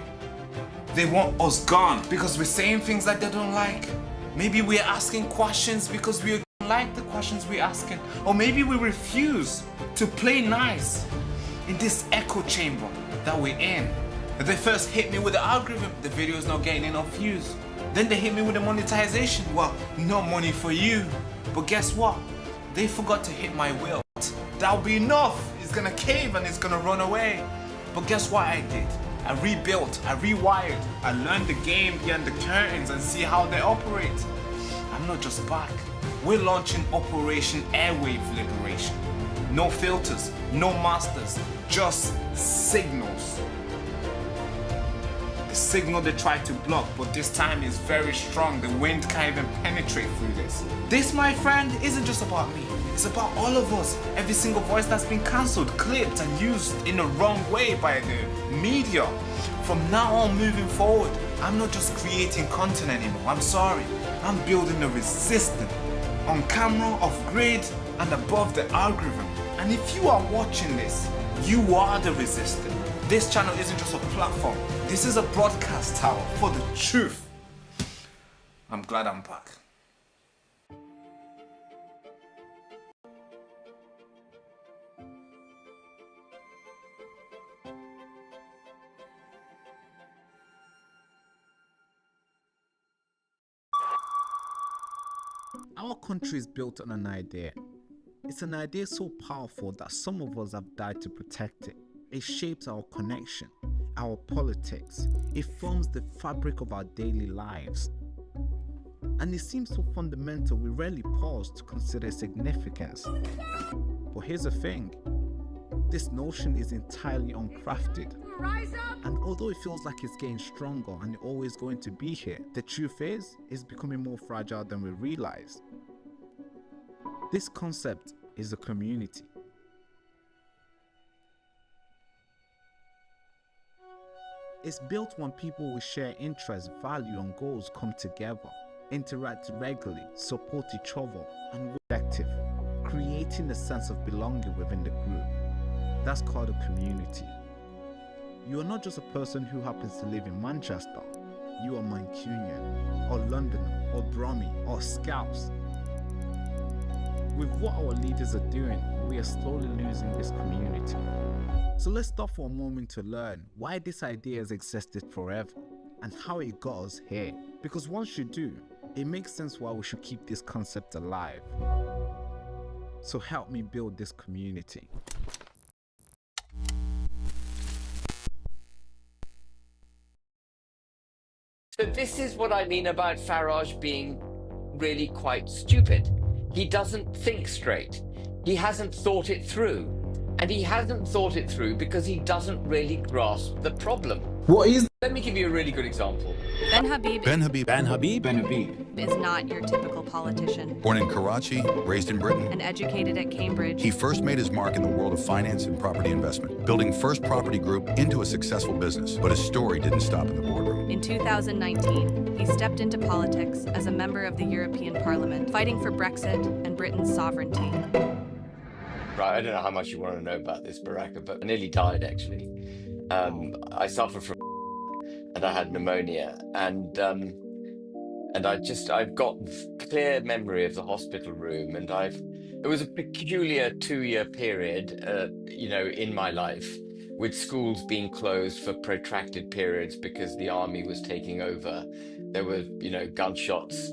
They want us gone because we're saying things that they don't like. Maybe we're asking questions because we don't like the questions we're asking. Or maybe we refuse to play nice in this echo chamber that we're in. They first hit me with the algorithm, the video's not getting enough views. Then they hit me with the monetization. Well, no money for you. But guess what? They forgot to hit my will. That'll be enough. It's gonna cave and it's gonna run away. But guess what I did? I rebuilt, I rewired, I learned the game behind the curtains and see how they operate. I'm not just back. We're launching Operation Airwave Liberation. No filters, no masters, just signals. The signal they tried to block, but this time is very strong. The wind can't even penetrate through this. This, my friend, isn't just about me. It's about all of us. Every single voice that's been cancelled, clipped and used in a wrong way by the media. From now on moving forward, I'm not just creating content anymore. I'm sorry. I'm building a resistance. On camera, off grid, and above the algorithm. And if you are watching this, you are the resistance. This channel isn't just a platform. This is a broadcast tower for the truth. I'm glad I'm back. Our country is built on an idea. It's an idea so powerful that some of us have died to protect it. It shapes our connection, our politics. It forms the fabric of our daily lives. And it seems so fundamental we rarely pause to consider its significance. But here's the thing. This notion is entirely uncrafted. And although it feels like it's getting stronger and it's always going to be here, the truth is, it's becoming more fragile than we realize. This concept is a community. It's built when people with shared interests, value and goals come together, interact regularly, support each other and work active, creating a sense of belonging within the group. That's called a community. You are not just a person who happens to live in Manchester. You are Mancunian, or Londoner, or Brummy, or Scouts. With what our leaders are doing, we are slowly losing this community. So let's stop for a moment to learn why this idea has existed forever and how it got us here. Because once you do, it makes sense why we should keep this concept alive. So help me build this community. So this is what I mean about Farage being really quite stupid. He doesn't think straight. He hasn't thought it through. And he hasn't thought it through because he doesn't really grasp the problem. What is? Let me give you a really good example. Ben Habib is not your typical politician. Born in Karachi, raised in Britain, And educated at Cambridge. he first made his mark in the world of finance and property investment, building First Property Group into a successful business. But his story didn't stop in the boardroom. In 2019, he stepped into politics as a member of the European Parliament, fighting for Brexit and Britain's sovereignty. Right, I don't know how much you want to know about this, Baraka, but I nearly died actually. I suffer from and I had pneumonia, and I've got clear memory of the hospital room, and it was a peculiar 2-year period, in my life, with schools being closed for protracted periods because the army was taking over. There were, gunshots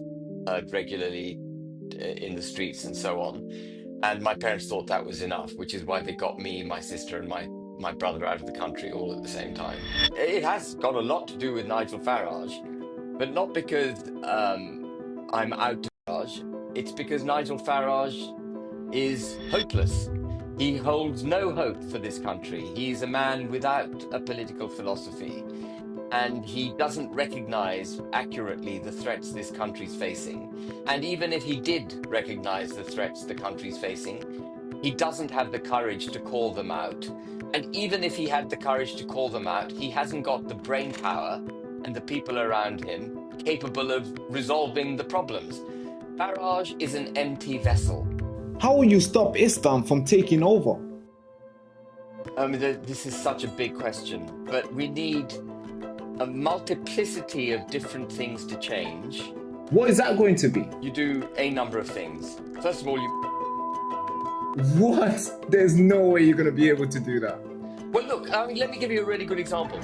regularly in the streets and so on. And my parents thought that was enough, which is why they got me, my sister, and my brother out of the country all at the same time. It has got a lot to do with Nigel Farage, but not because I'm out to Farage. It's because Nigel Farage is hopeless. He holds no hope for this country. He's a man without a political philosophy, and he doesn't recognize accurately the threats this country's facing. And even if he did recognize the threats the country's facing, he doesn't have the courage to call them out. And even if he had the courage to call them out, he hasn't got the brain power and the people around him capable of resolving the problems. Farage is an empty vessel. How will you stop Islam from taking over? This is such a big question, but we need a multiplicity of different things to change. What is that going to be? You do a number of things. First of all, What? There's no way you're going to be able to do that. Well, look, let me give you a really good example.